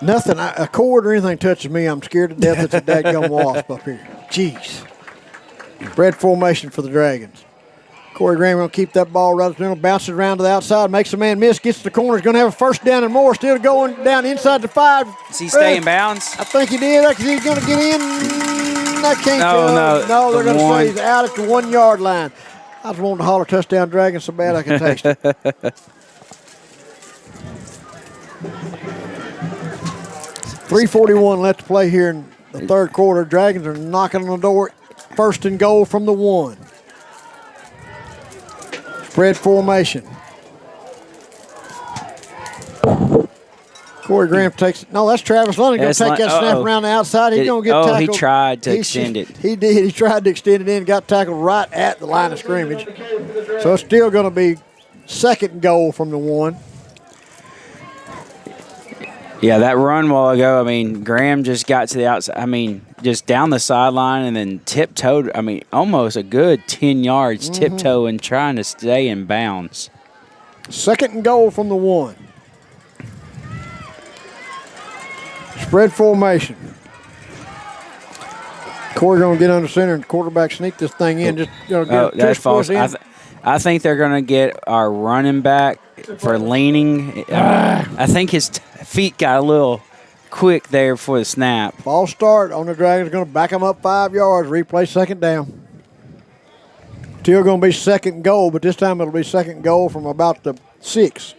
Nothing, a cord or anything touches me, I'm scared to death. It's a dadgum wasp up here. Jeez. Spread formation for the Dragons. Corey Graham going to keep that ball right at the middle, bounces around to the outside, makes a man miss, gets to the corner. He's going to have a first down and more. Still going down inside the 5. Does he stay in bounds? I think he did, because he's going to get in. I can't tell. No, they're going to say he's out at the 1 yard line. I was wanting to holler touchdown Dragons so bad I can taste it. 3:41 left to play here in the third quarter. Dragons are knocking on the door. First and goal from the 1. Spread formation. Corey Graham takes it. No, that's Travis London going to take that snap around the outside. He's going to get tackled. He tried to extend it. He did. He tried to extend it in, got tackled right at the line of scrimmage. So it's still going to be second and goal from the 1. Yeah, that run while ago, I mean, Graham just got to the outside. I mean, just down the sideline and then tiptoed. I mean, almost a good 10 yards tiptoeing, trying to stay in bounds. Second and goal from the 1. Spread formation. Corey going to get under center and quarterback sneak this thing in. Just that's false. I think they're going to get our running back for leaning. I think his feet got a little quick there for the snap. False start on the Dragons. Going to back them up 5 yards. Replay second down. Still going to be second goal, but this time it'll be second goal from about the 6.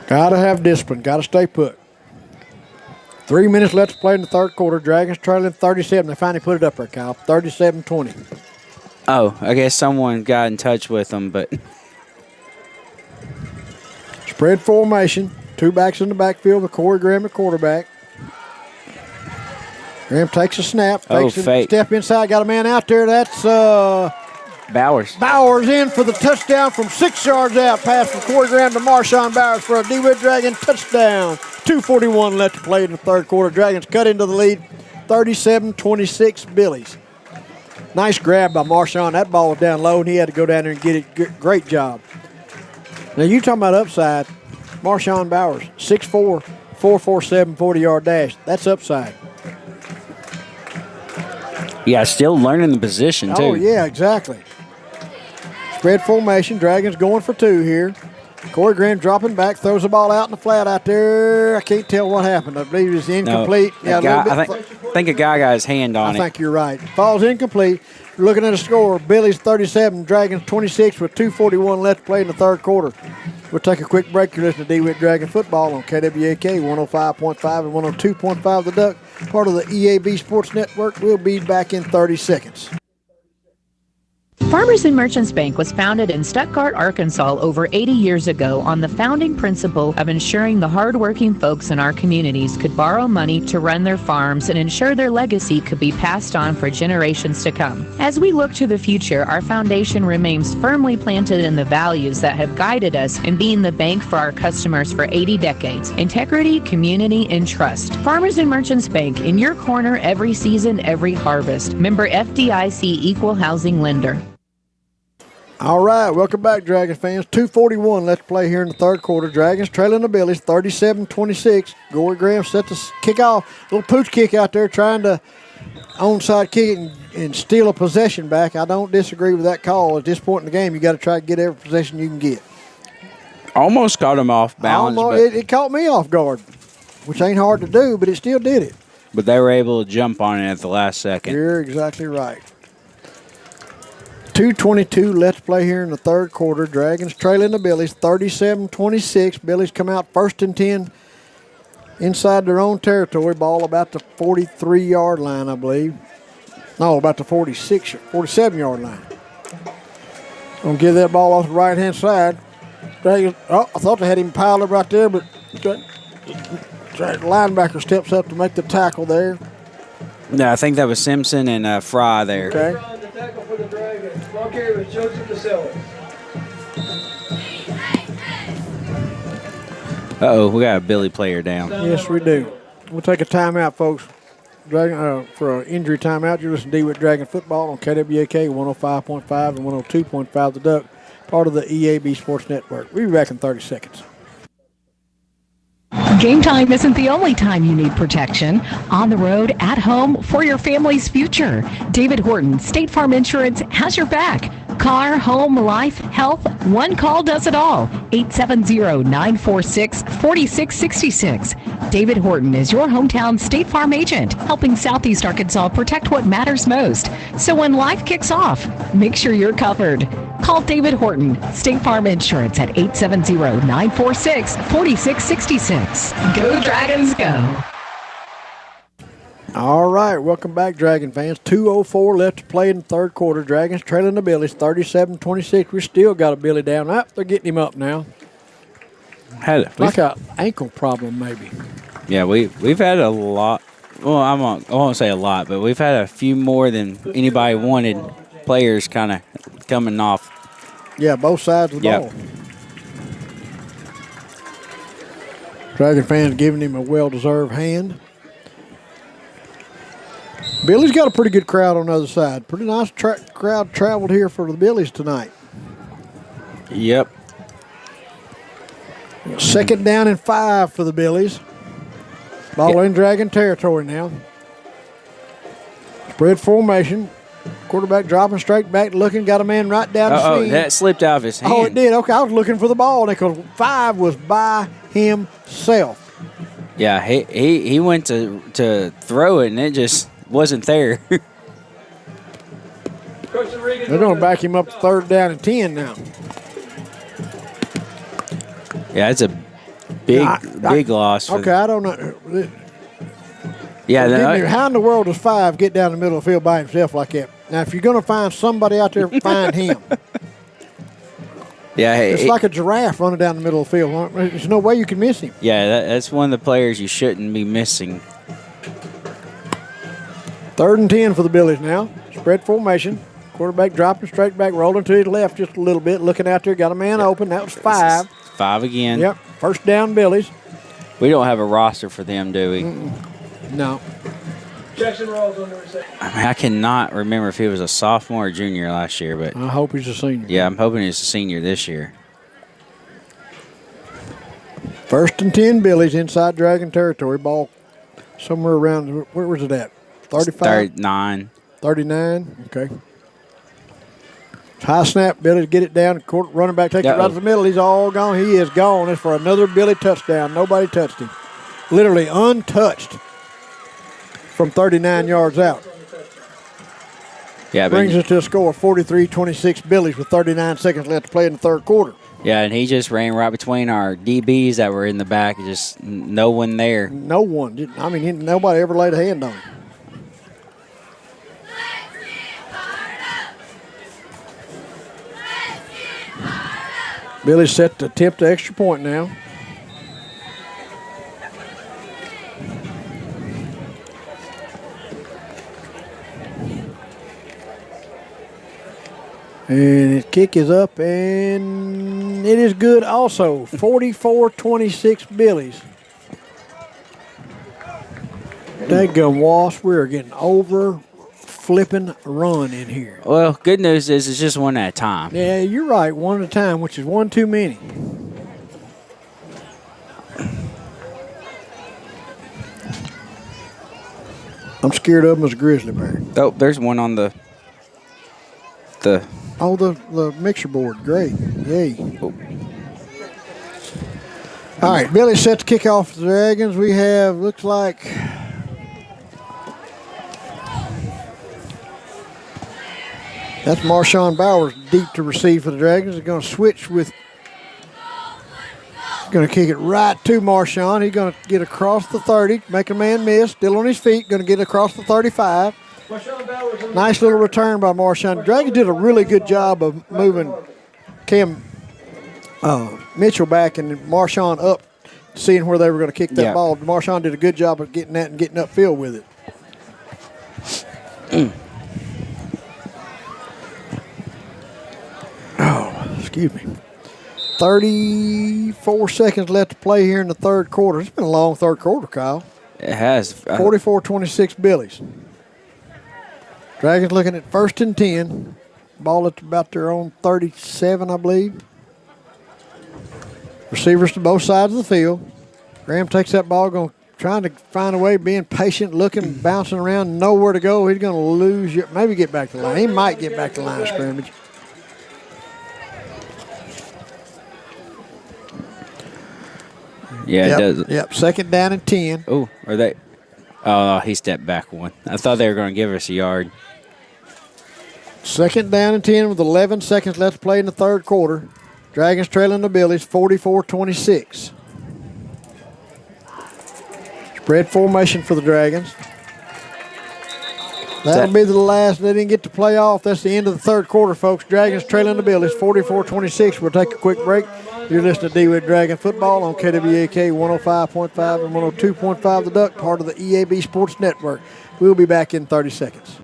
Got to have discipline. Got to stay put. 3 minutes left to play in the third quarter. Dragons trailing 37. They finally put it up there, Kyle. 37-20. Oh, I guess someone got in touch with them, but. Spread formation. 2 backs in the backfield with Corey Graham, the quarterback. Graham takes a snap. Step inside. Got a man out there. That's Bowers. Bowers in for the touchdown from 6 yards out. Pass from Corey Graham to Marshawn Bowers for a Dewitt Dragon touchdown. 2:41 left to play in the third quarter. Dragons cut into the lead. 37-26 Billies. Nice grab by Marshawn. That ball was down low, and he had to go down there and get it. Great job. Now, you talking about upside. Marshawn Bowers, 6'4", 4.47 40-yard dash. That's upside. Yeah, still learning the position, too. Oh, yeah, exactly. Spread formation. Dragons going for 2 here. Corey Graham dropping back, throws the ball out in the flat out there. I can't tell what happened. I believe it's incomplete. No, I think a guy got his hand on it. I think you're right. Falls incomplete. You're looking at a score. Billies 37, Dragons 26 with 2:41 left to play in the third quarter. We'll take a quick break. You're listening to Dewitt Dragon Football on KWAK 105.5 and 102.5 The Duck, part of the EAB Sports Network. We'll be back in 30 seconds. Farmers and Merchants Bank was founded in Stuttgart, Arkansas over 80 years ago on the founding principle of ensuring the hardworking folks in our communities could borrow money to run their farms and ensure their legacy could be passed on for generations to come. As we look to the future, our foundation remains firmly planted in the values that have guided us in being the bank for our customers for 80 decades: integrity, community, and trust. Farmers and Merchants Bank, in your corner every season, every harvest. Member FDIC Equal Housing Lender. All right, welcome back, Dragons fans. 2:41 left to play here in the third quarter. Dragons trailing the Billies 37-26. Corey Graham set the kick off. Little pooch kick out there trying to onside kick it and steal a possession back. I don't disagree with that call. At this point in the game, you got to try to get every possession you can get. Almost caught him off balance. It caught me off guard, which ain't hard to do, but it still did it. But they were able to jump on it at the last second. You're exactly right. 2:22 left to play here in the third quarter. Dragons trailing the Billies 37-26. Billies come out first and 10 inside their own territory. Ball about the 43-yard line, I believe. No, about the 47-yard line. Gonna give that ball off the right-hand side. Dragons, I thought they had him piled up right there, but the linebacker steps up to make the tackle there. No, I think that was Simpson and Fry there. Okay. On the tackle for the Dragons. Ball carrier was Joseph DeSellis. Uh-oh, we got a Billy player down. Yes, we do. We'll take a timeout, folks. For an injury timeout, you're listening to Dewitt Dragon Football on KWAK 105.5 and 102.5 The Duck, part of the EAB Sports Network. We'll be back in 30 seconds. Game time isn't the only time you need protection. On the road, at home, for your family's future. David Horton, State Farm Insurance, has your back. Car, home, life, health, one call does it all. 870-946-4666. David Horton is your hometown State Farm agent, helping Southeast Arkansas protect what matters most. So when life kicks off, make sure you're covered. Call David Horton, State Farm Insurance at 870-946-4666. Go Dragons, go. All right, welcome back, Dragon fans. 2:04 left to play in the third quarter. Dragons trailing the Billies 37-26. We still got a Billy down. They're getting him up now. Like an ankle problem, maybe. Yeah, we've had a lot. Well, I won't say a lot, but we've had a few more than anybody wanted. Players kind of coming off. Yeah, both sides of the ball. Dragon fans giving him a well-deserved hand. Billy's got a pretty good crowd on the other side. Pretty nice crowd traveled here for the Billies tonight. Yep. Second down and 5 for the Billies. Ball in Dragon territory now. Spread formation. Quarterback dropping straight back, looking, got a man right down the seam. That slipped out of his hand. Oh, it did. Okay, I was looking for the ball because 5 was by himself. Yeah, he went to throw it, and it just wasn't there. They're going to back him up to third down and 10 now. Yeah, it's a big loss. Okay, I don't know. Yeah, how in the world does 5 get down the middle of the field by himself like that? Now, if you're going to find somebody out there, find him. Yeah, it's like a giraffe running down the middle of the field. There's no way you can miss him. Yeah, that's one of the players you shouldn't be missing. Third and 10 for the Billies now. Spread formation. Quarterback dropping straight back, rolling to his left just a little bit, looking out there, got a man open. That was 5. 5 again. Yep, first down Billies. We don't have a roster for them, do we? No. Jackson Rawls on the reception. I cannot remember if he was a sophomore or junior last year, but I hope he's a senior. Yeah, I'm hoping he's a senior this year. First and 10 Billies inside Dragon territory. Ball somewhere around, where was it at? 35? 39. 39, okay. High snap, Billy to get it down. Running back takes it right to the middle. He's all gone. He is gone. It's for another Billy touchdown. Nobody touched him. Literally untouched from 39 yards out. Yeah, brings us to a score of 43-26 Billies with 39 seconds left to play in the third quarter. Yeah, and he just ran right between our DBs that were in the back. Just no one there. No one. I mean, nobody ever laid a hand on him. Billy's set to attempt the extra point now. And his kick is up, and it is good also. 44-26 Billies. Daggum Wasp, we're getting over flipping run in here. Well, good news is it's just one at a time. Yeah, you're right. One at a time, which is one too many. I'm scared of him as a grizzly bear. Oh, there's one on the Oh, the mixer board. Great. Yay. Oh. All right, Billy set to kick off the Dragons. We have, looks like, that's Marshawn Bowers deep to receive for the Dragons. They're going to switch with, going to kick it right to Marshawn. He's going to get across the 30, make a man miss, still on his feet, going to get across the 35. Nice little return by Marshawn. The Dragons did a really good job of moving Cam Mitchell back and Marshawn up, seeing where they were going to kick that ball. Marshawn did a good job of getting that and getting upfield with it. Oh, excuse me. 34 seconds left to play here in the third quarter. It's been a long third quarter, Kyle. It has. 44-26 Billies. Dragons looking at 1st and 10. Ball at about their own 37, I believe. Receivers to both sides of the field. Graham takes that ball, trying to find a way, being patient, looking, bouncing around, nowhere to go. He's going to lose you. Maybe get back to the line. He might get back to the line of scrimmage. Yeah, it does. Yep, 2nd down and 10. Oh, are they? Oh, he stepped back one. I thought they were going to give us a yard. 2nd down and 10 with 11 seconds left to play in the third quarter. Dragons trailing the Billies 44-26. Spread formation for the Dragons. That'll be the last. They didn't get to play off. That's the end of the third quarter, folks. Dragons trailing the Billies 44-26. We'll take a quick break. You're listening to Dewitt Dragon Football on KWAK 105.5 and 102.5 The Duck, part of the EAB Sports Network. We'll be back in 30 seconds.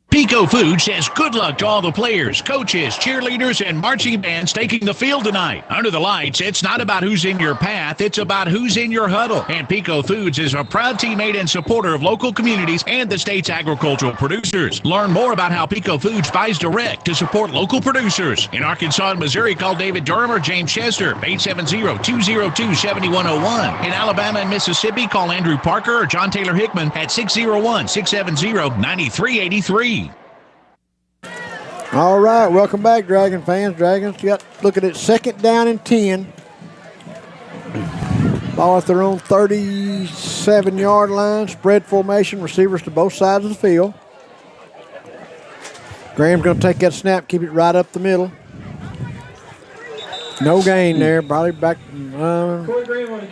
Pico Food says good luck to all the players, coaches, cheerleaders, and marching bands taking the field tonight. Under the lights, it's not about who's in your path, it's about who's in your huddle. And Pico Foods is a proud teammate and supporter of local communities and the state's agricultural producers. Learn more about how Pico Foods buys direct to support local producers. In Arkansas and Missouri, call David Durham or James Chester, 870-202-7101. In Alabama and Mississippi, call Andrew Parker or John Taylor Hickman at 601-670-9383. All right, welcome back, Dragon fans. Dragons got looking at 2nd down and 10. Ball at their own 37-yard line. Spread formation, receivers to both sides of the field. Graham's going to take that snap, keep it right up the middle. No gain there, probably back.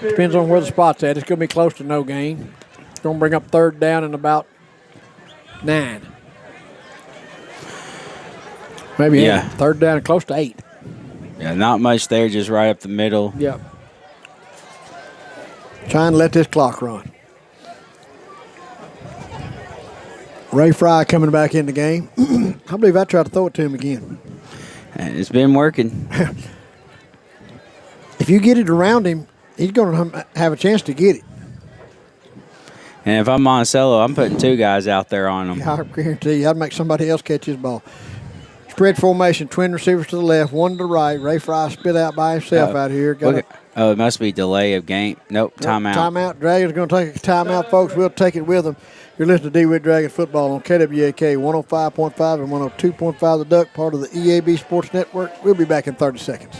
Depends on where the spot's at. It's going to be close to no gain. It's going to bring up 3rd down and about 9. Maybe 8. 3rd down and close to 8. Yeah, not much there, just right up the middle. Yep. Trying to let this clock run. Ray Fry coming back in the game. I believe I tried to throw it to him again. It's been working. If you get it around him, he's going to have a chance to get it. And if I'm Monticello, I'm putting 2 guys out there on him. I guarantee you, I'd make somebody else catch his ball. Spread formation, twin receivers to the left, one to the right. Ray Fry spit out by himself out here. It must be delay of game. Nope, timeout. Timeout. Dragons going to take a timeout, folks. We'll take it with them. You're listening to Dewitt Dragon Football on KWAK 105.5 and 102.5 The Duck, part of the EAB Sports Network. We'll be back in 30 seconds.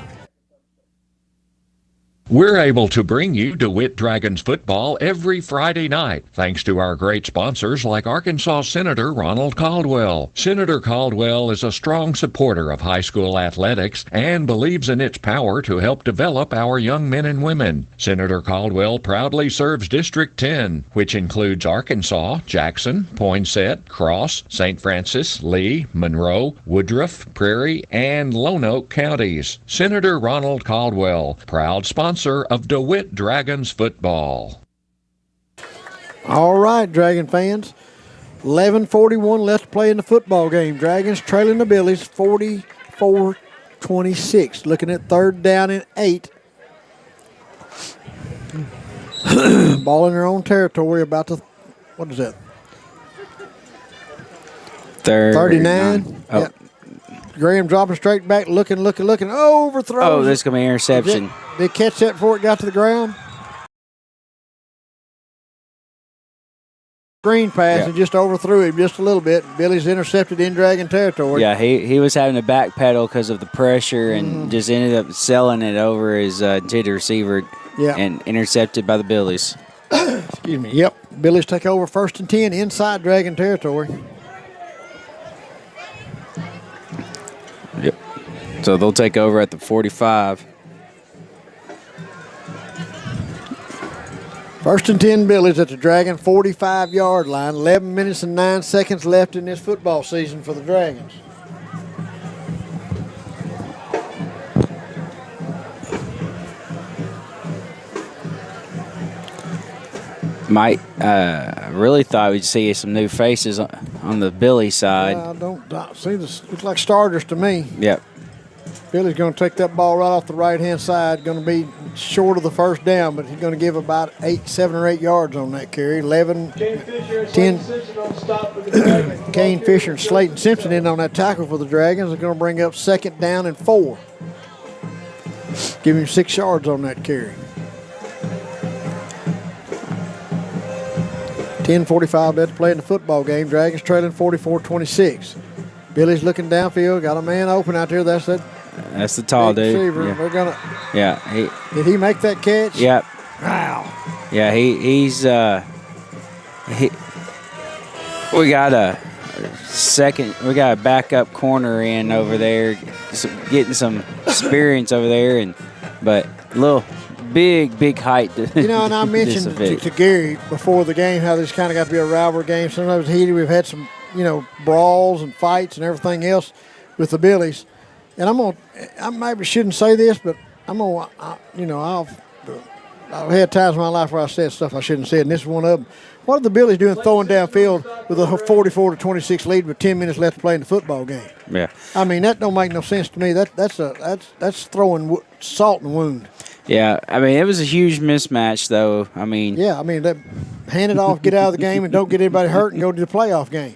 We're able to bring you DeWitt Dragons football every Friday night, thanks to our great sponsors like Arkansas Senator Ronald Caldwell. Senator Caldwell is a strong supporter of high school athletics and believes in its power to help develop our young men and women. Senator Caldwell proudly serves District 10, which includes Arkansas, Jackson, Poinsett, Cross, St. Francis, Lee, Monroe, Woodruff, Prairie, and Lone Oak counties. Senator Ronald Caldwell, proud sponsor of DeWitt Dragons football. All right, Dragon fans. 11:41 left to play in the football game. Dragons trailing the Billies 44-26. Looking at 3rd down and 8. Ball in their own territory about to, what is that? 39. Oh. Yep. Graham dropping straight back, looking, overthrows. Oh, this is going to be an interception. Did they catch that before it got to the ground? Screen pass and just overthrew him just a little bit. Billy's intercepted in Dragon territory. Yeah, he was having to backpedal because of the pressure and just ended up selling it over his intended receiver and intercepted by the Billies. Excuse me. Yep. Billies take over 1st and 10 inside Dragon territory. Yep. So they'll take over at the 45. 1st and 10 Billies at the Dragon 45-yard line. 11 minutes and 9 seconds left in this football season for the Dragons. Might really thought we'd see some new faces on the Billy side. I don't see this. Looks like starters to me. Yep. Billy's going to take that ball right off the right-hand side. Going to be short of the first down, but he's going to give about 7 or 8 yards on that carry. 11, 10. Kane Fisher and Slayton Simpson in on that tackle for the Dragons. They're going to bring up 2nd down and 4. Give him 6 yards on that carry. 10:45 left to play in the football game. Dragons trailing 44-26. Billy's looking downfield. Got a man open out there. That's the tall dude. Receiver. Yeah. They're gonna. Yeah. Did he make that catch? Yep. Wow. Yeah. He's. We got a second. We got a backup corner in over there, getting some experience over there, but little. Big height. And I mentioned to Gary before the game how this kind of got to be a rivalry game. Sometimes heated. We've had some, brawls and fights and everything else with the Billies. And I maybe shouldn't say this, but I've had times in my life where I said stuff I shouldn't say, and this is one of them. What are the Billies doing throwing downfield with a 44-26 lead with 10 minutes left to play in the football game? Yeah. I mean, that don't make no sense to me. That's throwing salt in the wound. Yeah, I mean, it was a huge mismatch, though. I mean, hand it off, get out of the game, and don't get anybody hurt, and go to the playoff game.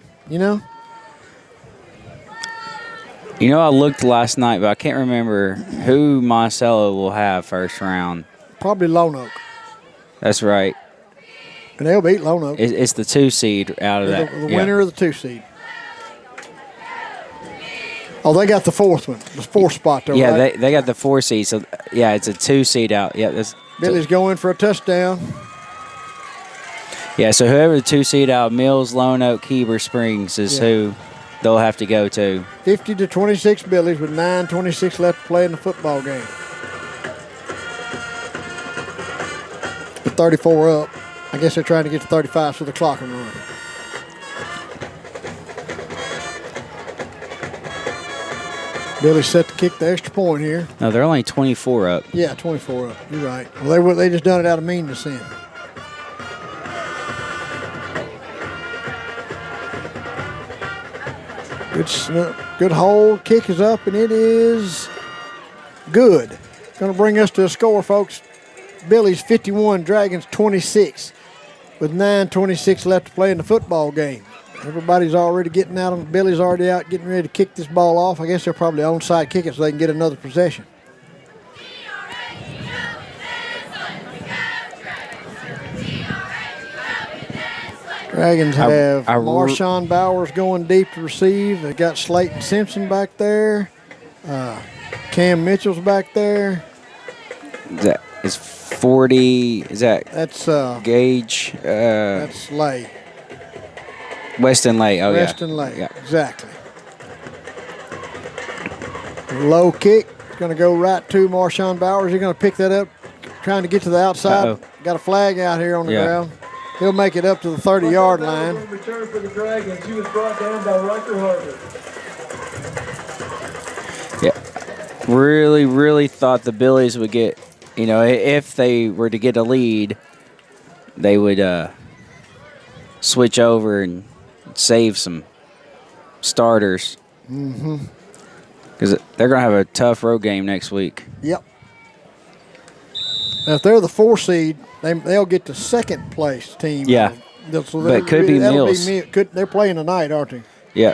I looked last night, but I can't remember who Monticello will have first round. Probably Lone Oak. That's right. And they'll beat Lone Oak. It's the 2 seed out of that. The winner of the 2 seed. Oh, they got the 4th one, the 4th spot there. Yeah, right? they got the 4 seed. So it's a 2 seed out. Yeah, Billy's going for a touchdown. Yeah, so whoever the 2 seed out, Mills, Lone Oak, Heber Springs is who they'll have to go to. 50-26 Billies with 9:26 left to play in the football game. With 34 up, I guess they're trying to get to 35 so the clock will run. Billy's set to kick the extra point here. No, they're only 24 up. Yeah, 24 up. You're right. Well, they just done it out of meanness then. Good hold. Kick is up, and it is good. Going to bring us to a score, folks. Billy's 51, Dragons 26, with 9:26 left to play in the football game. Everybody's already getting out. Billy's already out getting ready to kick this ball off. I guess they're probably onside kick it so they can get another possession. Dragons have Marshawn Bowers going deep to receive. They got Slayton Simpson back there. Cam Mitchell's back there. Is 40? That's Gage? That's Lay. Weston Lay. Oh, Weston Lay. Yeah. Exactly. Low kick. Going to go right to Marshawn Bowers. He's going to pick that up, trying to get to the outside. Uh-oh. Got a flag out here on the ground. He'll make it up to the 30-yard line. Return for the Dragons. He was brought down by Rucker Harvard. Yeah. Really thought the Billies would get, if they were to get a lead, they would switch over and save some starters. Mm-hmm. Because they're going to have a tough road game next week. Yep. Now, if they're the 4 seed, they'll get the second place team. Yeah. So but it could be Mills. They're playing tonight, aren't they? Yeah.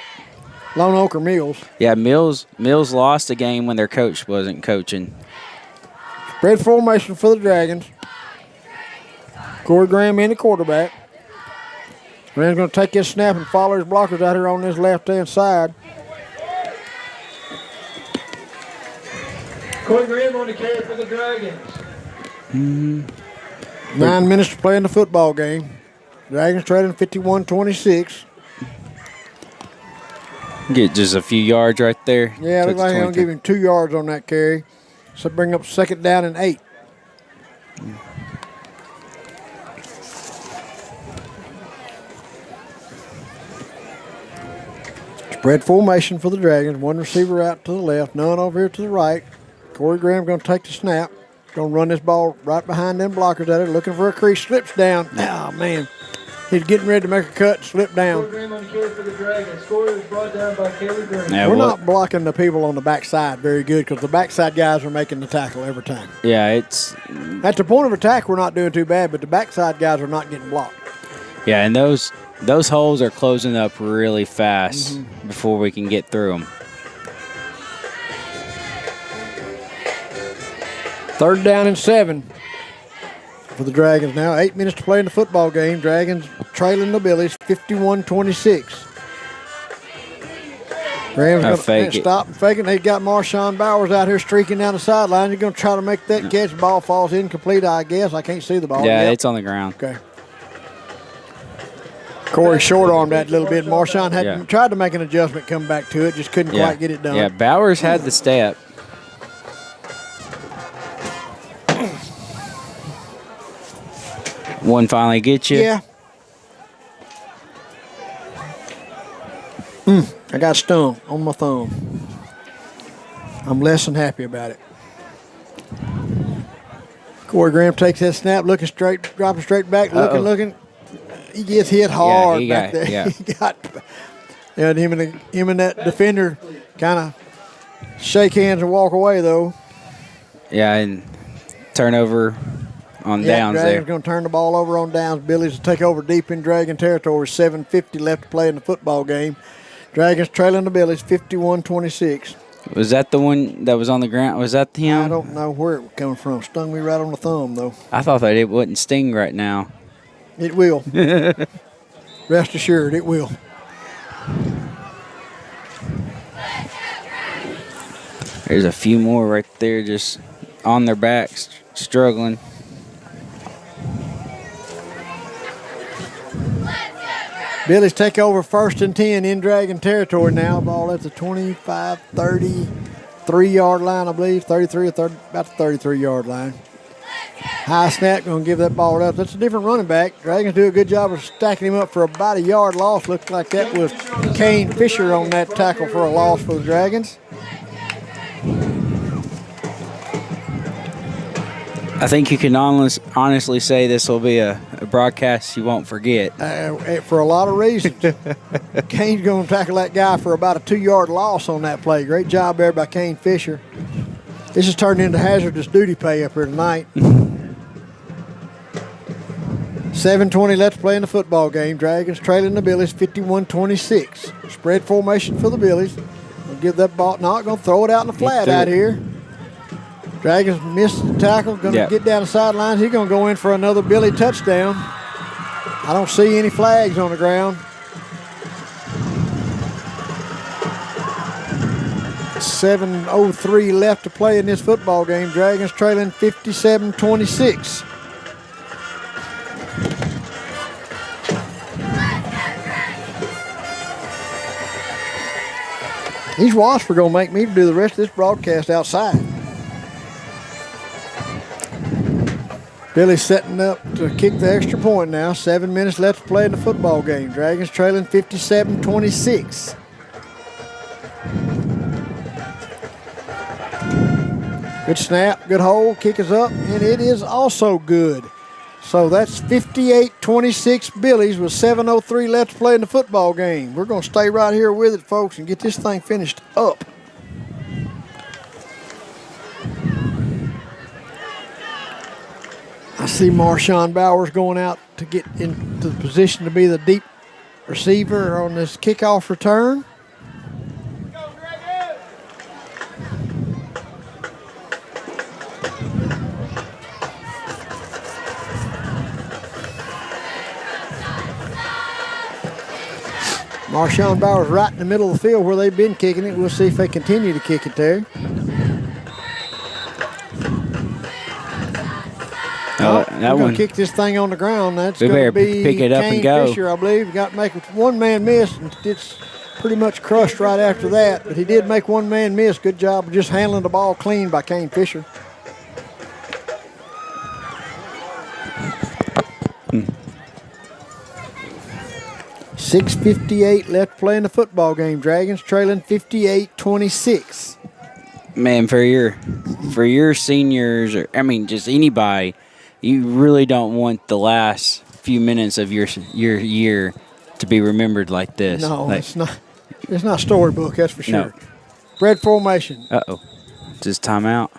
Lone Oak or Mills. Yeah, Mills lost a game when their coach wasn't coaching. Spread formation for the Dragons. Corey Graham in the quarterback. Graham's going to take his snap and follow his blockers out here on this left-hand side. Corey Graham on the carry for the Dragons. 9 minutes to play in the football game. Dragons trailing 51-26. Get just a few yards right there. Yeah, looks like they're going to give him 2 yards on that carry. So bring up 2nd down and 8. Spread formation for the Dragons. One receiver out to the left, none over here to the right. Corey Graham going to take the snap. Going to run this ball right behind them blockers out there, looking for a crease. Slips down. Oh, man. He's getting ready to make a cut, slip down. Graham on the carry for the Dragons. Score is brought down by Kelly Graham. Yeah, We're not blocking the people on the backside very good because the backside guys are making the tackle every time. Yeah, it's at the point of attack. We're not doing too bad, but the backside guys are not getting blocked. Yeah, and those holes are closing up really fast before we can get through them. 3rd down and 7 for the Dragons now. 8 minutes to play in the football game. Dragons trailing the Billies 51-26. Graham's going to stop and fake it. They got Marshawn Bowers out here streaking down the sideline. You're going to try to make that catch. Ball falls incomplete, I guess. I can't see the ball. Yeah, it's on the ground. Okay. Corey short-armed that a little bit. Marshawn had tried to make an adjustment, come back to it, just couldn't quite get it done. Yeah, Bowers had the step. One finally gets you. Yeah. I got stung on my thumb. I'm less than happy about it. Corey Graham takes that snap, looking straight, dropping straight back, looking. He gets hit hard back there. Yeah. He got, and him and that defender kind of shake hands and walk away, though. Yeah, and turnover on downs there. Dragon's going to turn the ball over on downs. Billies will take over deep in Dragon territory. 7:50 left to play in the football game. Dragons trailing the Billies 51-26. Was that the one that was on the ground? Was that him? I don't know where it was coming from. Stung me right on the thumb, though. I thought that it wouldn't sting right now. It will. Rest assured, it will. There's a few more right there just on their backs, struggling. Billies take over 1st and 10 in Dragon territory now. Ball at the 25, 33-yard line, I believe. 33 or 30, about the 33-yard line. High snap, going to give that ball up. That's a different running back. Dragons do a good job of stacking him up for about a yard loss. Looks like that was Kane Fisher on that tackle for a loss for the Dragons. I think you can honestly say this will be a broadcast you won't forget. For a lot of reasons. Kane's going to tackle that guy for about a 2-yard loss on that play. Great job there by Kane Fisher. This is turning into hazardous duty pay up here tonight. 7:20 left to play in the football game. Dragons trailing the Billies 51-26. Spread formation for the Billies. We'll give that ball. Not going to throw it out in the flat out here. Dragons missed the tackle. Going to get down the sidelines. He's going to go in for another Billy touchdown. I don't see any flags on the ground. 7:03 left to play in this football game. Dragons trailing 57-26. These wasps are going to make me do the rest of this broadcast outside. Billy's setting up to kick the extra point now. 7 minutes left to play in the football game. Dragons trailing 57-26. Good snap, good hold, kick is up, and it is also good. So that's 58-26 Billies with 7:03 left to play in the football game. We're going to stay right here with it, folks, and get this thing finished up. I see Marshawn Bowers going out to get into the position to be the deep receiver on this kickoff return. Marshawn Bowers right in the middle of the field where they've been kicking it. We'll see if they continue to kick it there. We're going to kick this thing on the ground. That's going to be pick it up Kane and go. Fisher, I believe. Got to make one man miss, and it's pretty much crushed right after that. But he did make one man miss. Good job of just handling the ball clean by Kane Fisher. 6:58 left to play in the football game. Dragons trailing 58-26. Man, for your seniors, or I mean, just anybody, you really don't want the last few minutes of your year to be remembered like this. No, like, it's not. It's not storybook, that's for sure. No. Spread formation. Uh-oh. Just timeout.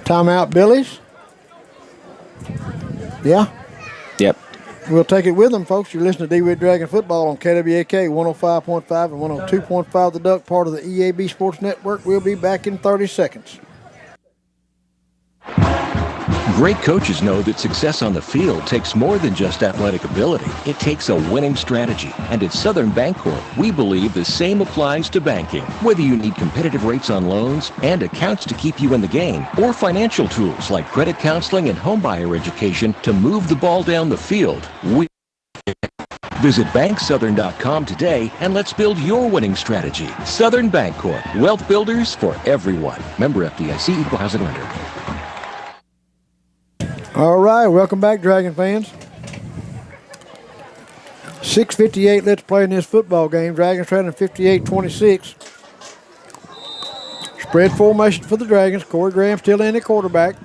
Timeout, Billies. Yeah. Yep. We'll take it with them, folks. You're listening to Dewitt Dragon Football on KWAK 105.5 and 102.5 The Duck, part of the EAB Sports Network. We'll be back in 30 seconds. Great coaches know that success on the field takes more than just athletic ability. It takes a winning strategy. And at Southern Bancorp, we believe the same applies to banking. Whether you need competitive rates on loans and accounts to keep you in the game, or financial tools like credit counseling and homebuyer education to move the ball down the field, Visit banksouthern.com today and let's build your winning strategy. Southern Bancorp, wealth builders for everyone. Member FDIC, equal housing lender. All right, welcome back, Dragon fans. 6:58, let's play in this football game. Dragons trailing 58-26. Spread formation for the Dragons. Corey Graham still in at quarterback.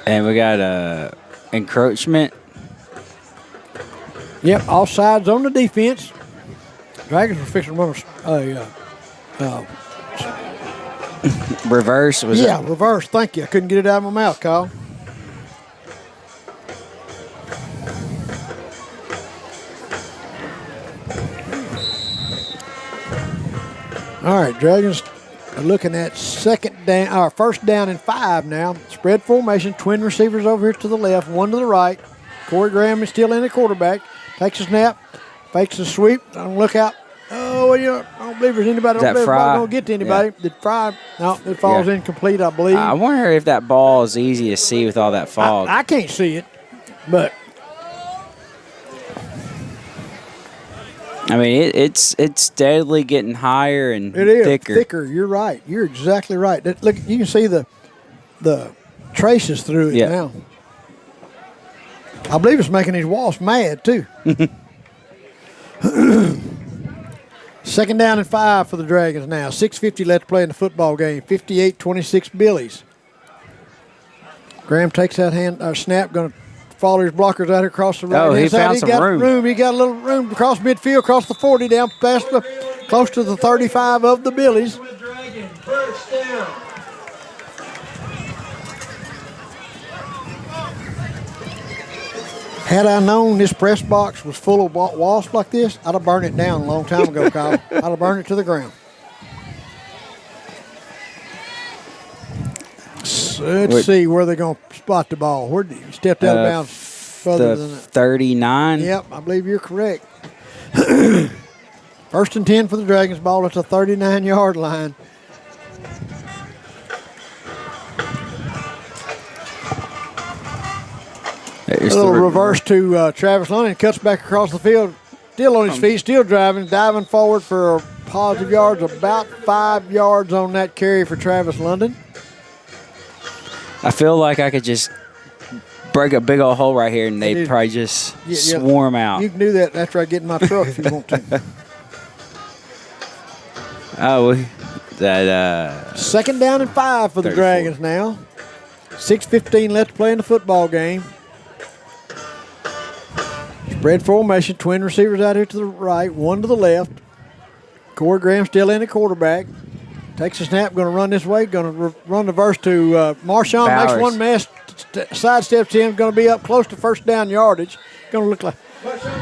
And we got encroachment. Yep, offsides on the defense. Dragons were fixing to run a reverse. Reverse. Thank you. I couldn't get it out of my mouth, Kyle. All right, Dragons are looking at first down and 5 now. Spread formation, twin receivers over here to the left, one to the right. Corey Graham is still in the quarterback. Takes a snap, fakes a sweep. Don't look out. Oh, I don't believe there's anybody. I don't believe the ball going to get to anybody. Yeah. Did Fry? No, it falls incomplete, I believe. I wonder if that ball is easy to see with all that fog. I can't see it, but I mean, it's steadily getting higher and thicker. You're right. You're exactly right. Look, you can see the traces through it now. I believe it's making these walls mad too. Second down and 5 for the Dragons now. 6:50 left to play in the football game. 58-26 Billies. Graham takes that snap, going to follow his blockers out here across the right hand side. He got room. He got a little room across midfield, across the 40, down past close to the 35 of the Billies. First down. Had I known this press box was full of wasps like this, I'd have burned it down a long time ago, Kyle. I'd have burned it to the ground. Let's see where they're going to spot the ball. Where did he step out of bounds further than that? 39. Yep, I believe you're correct. First and 10 for the Dragons. Ball at the 39-yard line. A little reverse to Travis London. Cuts back across the field. Still on his feet, still diving forward for positive yards. About 5 yards on that carry for Travis London. I feel like I could just break a big old hole right here and they'd probably just swarm out. You can do that after I get in my truck if you want to. Second down and 5 for the 34. Dragons now. 6:15 left to play in the football game. Spread formation, twin receivers out here to the right, one to the left. Corey Graham still in at quarterback. Takes a snap, going to run this way, going to run the verse to Marshawn. Bowers. Makes one mess, sidesteps in, going to be up close to first down yardage. Going to look like,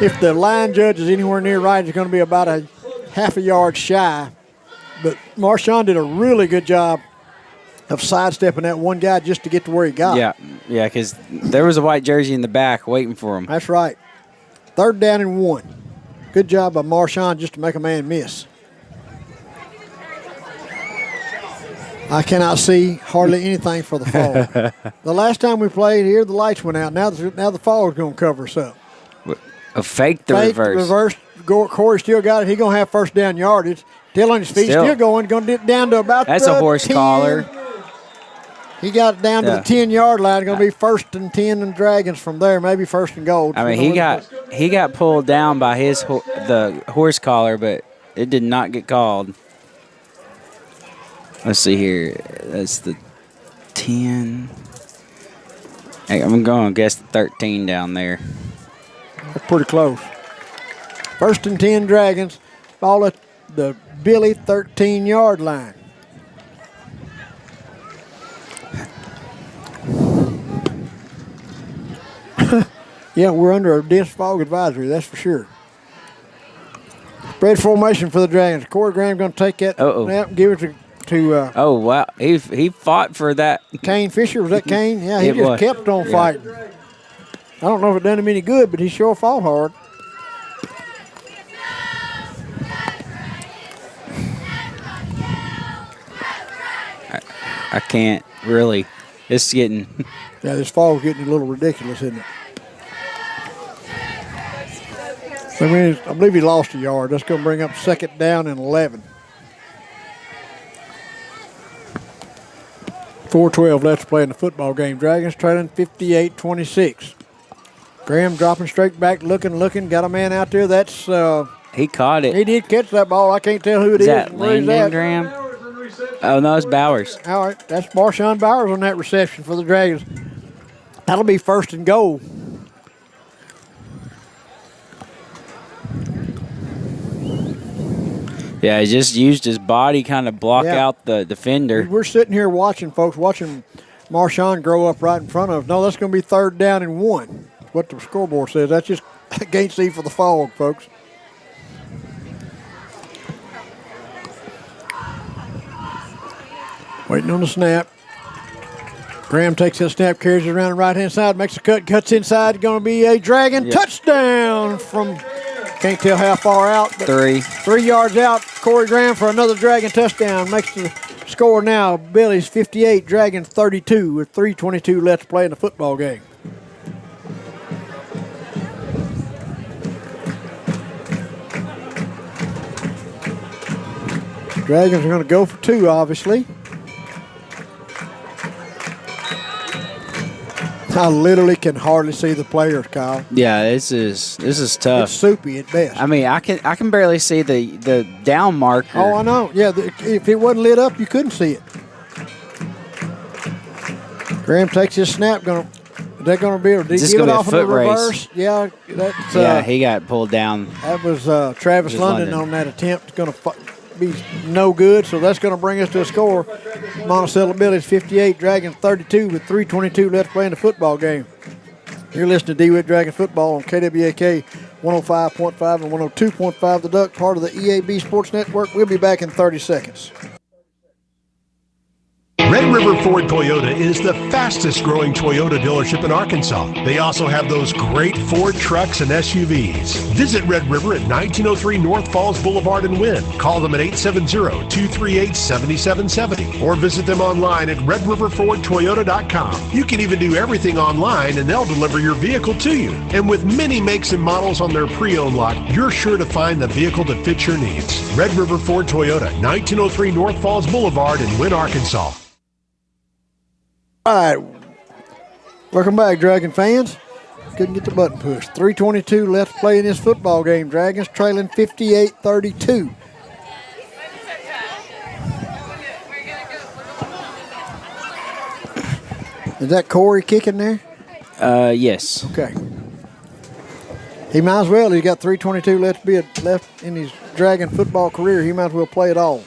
if the line judge is anywhere near right, it's going to be about a half a yard shy. But Marshawn did a really good job of sidestepping that one guy just to get to where he got. Yeah, because there was a white jersey in the back waiting for him. That's right. Third down and 1. Good job by Marshawn just to make a man miss. I cannot see hardly anything for the fog. The last time we played here, the lights went out. Now the fog's going to cover us up. Fake the reverse. Corey still got it. He's going to have first down yardage. Still on his feet, still going to get down to about That's a horse 10. collar. He got it down to the 10-yard line. Going to be first and 10 and Dragons from there, maybe first and goal. I mean, he got pulled down by the horse collar, but It did not get called. Let's see here. That's the 10. Hey, I'm going to guess the 13 down there. That's pretty close. 1st and 10 Dragons. Ball at the Billy 13-yard line. Yeah, we're under a dense fog advisory, that's for sure. Spread formation for the Dragons. Corey Graham going to take that snap and give it to oh, wow. He fought for that. Kane Fisher. Was that Kane? Yeah, he It just was. kept on Yeah. fighting. I don't know if it done him any good, but he sure fought hard. I can't really. It's getting. Yeah, this fog's getting a little ridiculous, isn't it? I believe he lost a yard. That's going to bring up 2nd down and 11. 4:12 left to play in the football game. Dragons trailing 58-26. Graham dropping straight back, looking. Got a man out there. That's he caught it. He did catch that ball. I can't tell who it is. That Where he's Landon at. Graham? Oh, no, it's Bowers. All right, that's Marshawn Bowers on that reception for the Dragons. That'll be 1st and goal. Yeah, he just used his body kind of block out the defender. We're sitting here watching, folks, watching Marshawn grow up right in front of us. No, that's going to be 3rd down and 1. What the scoreboard says. That's just against see for the fog, folks. Waiting on the snap. Graham takes that snap, carries it around the right-hand side, makes a cut, cuts inside. Going to be a Dragon touchdown from, can't tell how far out. But 3 yards out. Corey Graham for another Dragon touchdown. Makes the score now. Billies 58, Dragons 32 with 3:22 left to play in the football game. Dragons are going to go for 2, obviously. I literally can hardly see the players, Kyle. Yeah, this is tough. It's soupy at best. I mean, I can barely see the down marker. Oh, I know. Yeah, if it wasn't lit up, you couldn't see it. Graham takes his snap. Is that going to be? Did he give it off in the reverse? Yeah, that's. He got pulled down. That was Travis London on that attempt. It's going to be no good, so that's going to bring us to a score. Monticello Billies 58, Dragons 32 with 3:22 left to play in the football game. You're listening to Dewitt Dragon Football on KWAK 105.5 and 102.5 The Duck, part of the EAB Sports Network. We'll be back in 30 seconds. Red River Ford Toyota is the fastest growing Toyota dealership in Arkansas. They also have those great Ford trucks and SUVs. Visit Red River at 1903 North Falls Boulevard in Wynn. Call them at 870-238-7770 or visit them online at redriverfordtoyota.com. You can even do everything online and they'll deliver your vehicle to you. And with many makes and models on their pre-owned lot, you're sure to find the vehicle that fits your needs. Red River Ford Toyota, 1903 North Falls Boulevard in Wynn, Arkansas. All right, welcome back, Dragon fans. Couldn't get the button pushed. 3:22 left to play in this football game. Dragons trailing 58-32. Is that Corey kicking there? Yes. Okay. He might as well. He's got 3:22 left in his Dragon football career. He might as well play it all.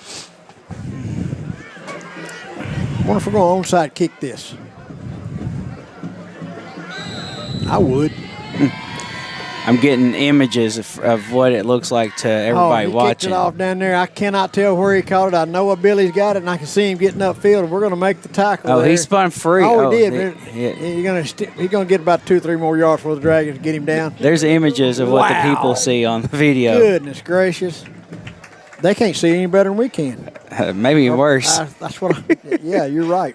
I wonder if we're going to onside kick this. I would. I'm getting images of what it looks like to everybody he watching. Kicked it off down there. I cannot tell where he caught it. I know a Billy's got it, and I can see him getting upfield. We're going to make the tackle. Oh, there. he spun free. Oh, he did. Yeah. He's going to get about 2 or 3 more yards for the Dragons to get him down. There's images of what the people see on the video. Goodness gracious. They can't see any better than we can. Maybe worse. That's what. Yeah, you're right.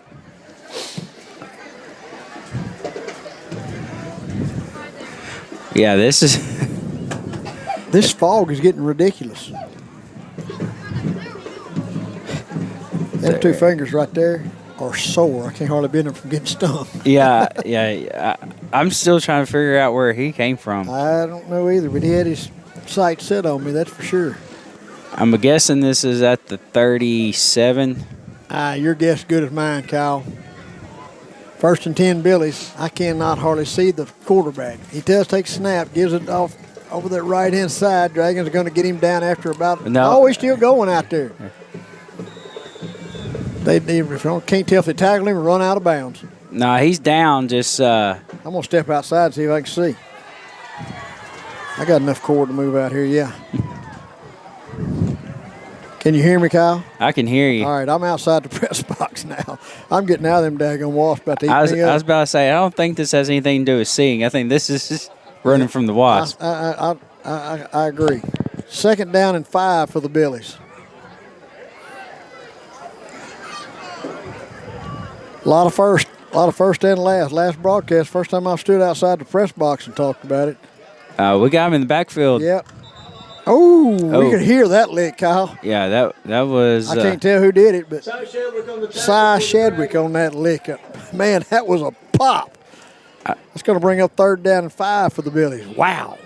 Yeah, this fog is getting ridiculous. Them 2 fingers right there are sore. I can't hardly bend them from getting stung. Yeah. I'm still trying to figure out where he came from. I don't know either, but he had his sights set on me, that's for sure. I'm guessing this is at the 37. Your guess good as mine, Kyle. 1st and 10 Billies. I cannot hardly see the quarterback. He does take a snap, gives it off over that right-hand side. Dragons are going to get him down after about. No. Oh, he's still going out there. They can't tell if they tackle him or run out of bounds. No, he's down. Just. I'm going to step outside and see if I can see. I got enough cord to move out here, yeah. Can you hear me, Kyle? I can hear you. All right, I'm outside the press box now. I'm getting out of them daggone wasps about to eat me up. I was about to say, I don't think this has anything to do with seeing. I think this is just running from the wasp. I agree. 2nd down and 5 for the Billies. A lot of first and last. Last broadcast, first time I stood outside the press box and talked about it. We got him in the backfield. Yep. Oh, we could hear that lick, Kyle. Yeah, that was. I can't tell who did it, but Cy Shedwick on that lick. Man, that was a pop. That's going to bring up 3rd down and 5 for the Billies. Wow.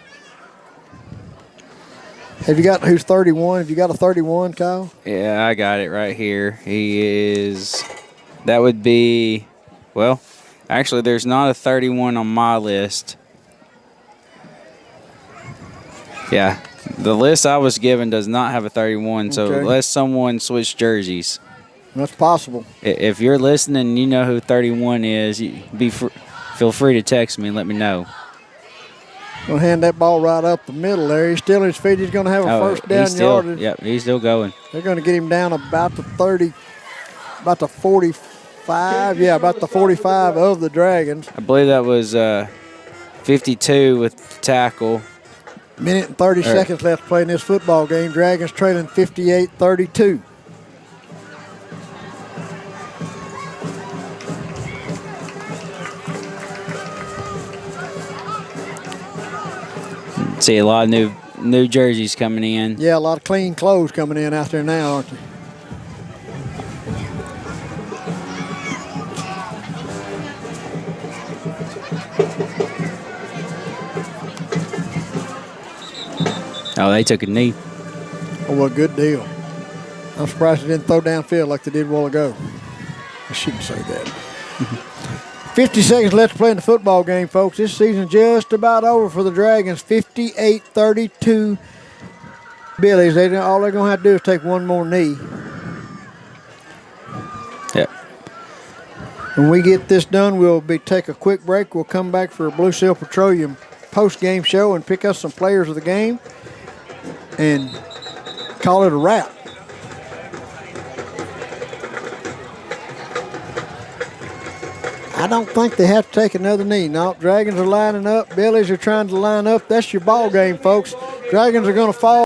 Have you got who's 31? Have you got a 31, Kyle? Yeah, I got it right here. He is. That would be. Well, actually, there's not a 31 on my list. Yeah. The list I was given does not have a 31, so unless someone switched jerseys. That's possible. If you're listening and you know who 31 is, feel free to text me and let me know. Going to hand that ball right up the middle there. He's still on his feet. He's going to have a 1st down yardage. Yep, he's still going. They're going to get him down about the 30, about the 45. Yeah, about the 45 of the Dragons. I believe that was 52 with the tackle. Minute and 30 seconds left to play in this football game. Dragons trailing 58-32. See a lot of new jerseys coming in. Yeah, a lot of clean clothes coming in out there now, aren't they? Oh, they took a knee. Oh, well, good deal. I'm surprised they didn't throw downfield like they did a while ago. I shouldn't say that. 50 seconds left to play in the football game, folks. This season just about over for the Dragons. 58-32 Billies. All they're going to have to do is take one more knee. Yep. When we get this done, we'll take a quick break. We'll come back for a Blue Seal Petroleum post-game show and pick up some players of the game and call it a wrap. I don't think they have to take another knee. No, Dragons are lining up. Billies are trying to line up. That's your ball game, folks. Dragons are going to fall.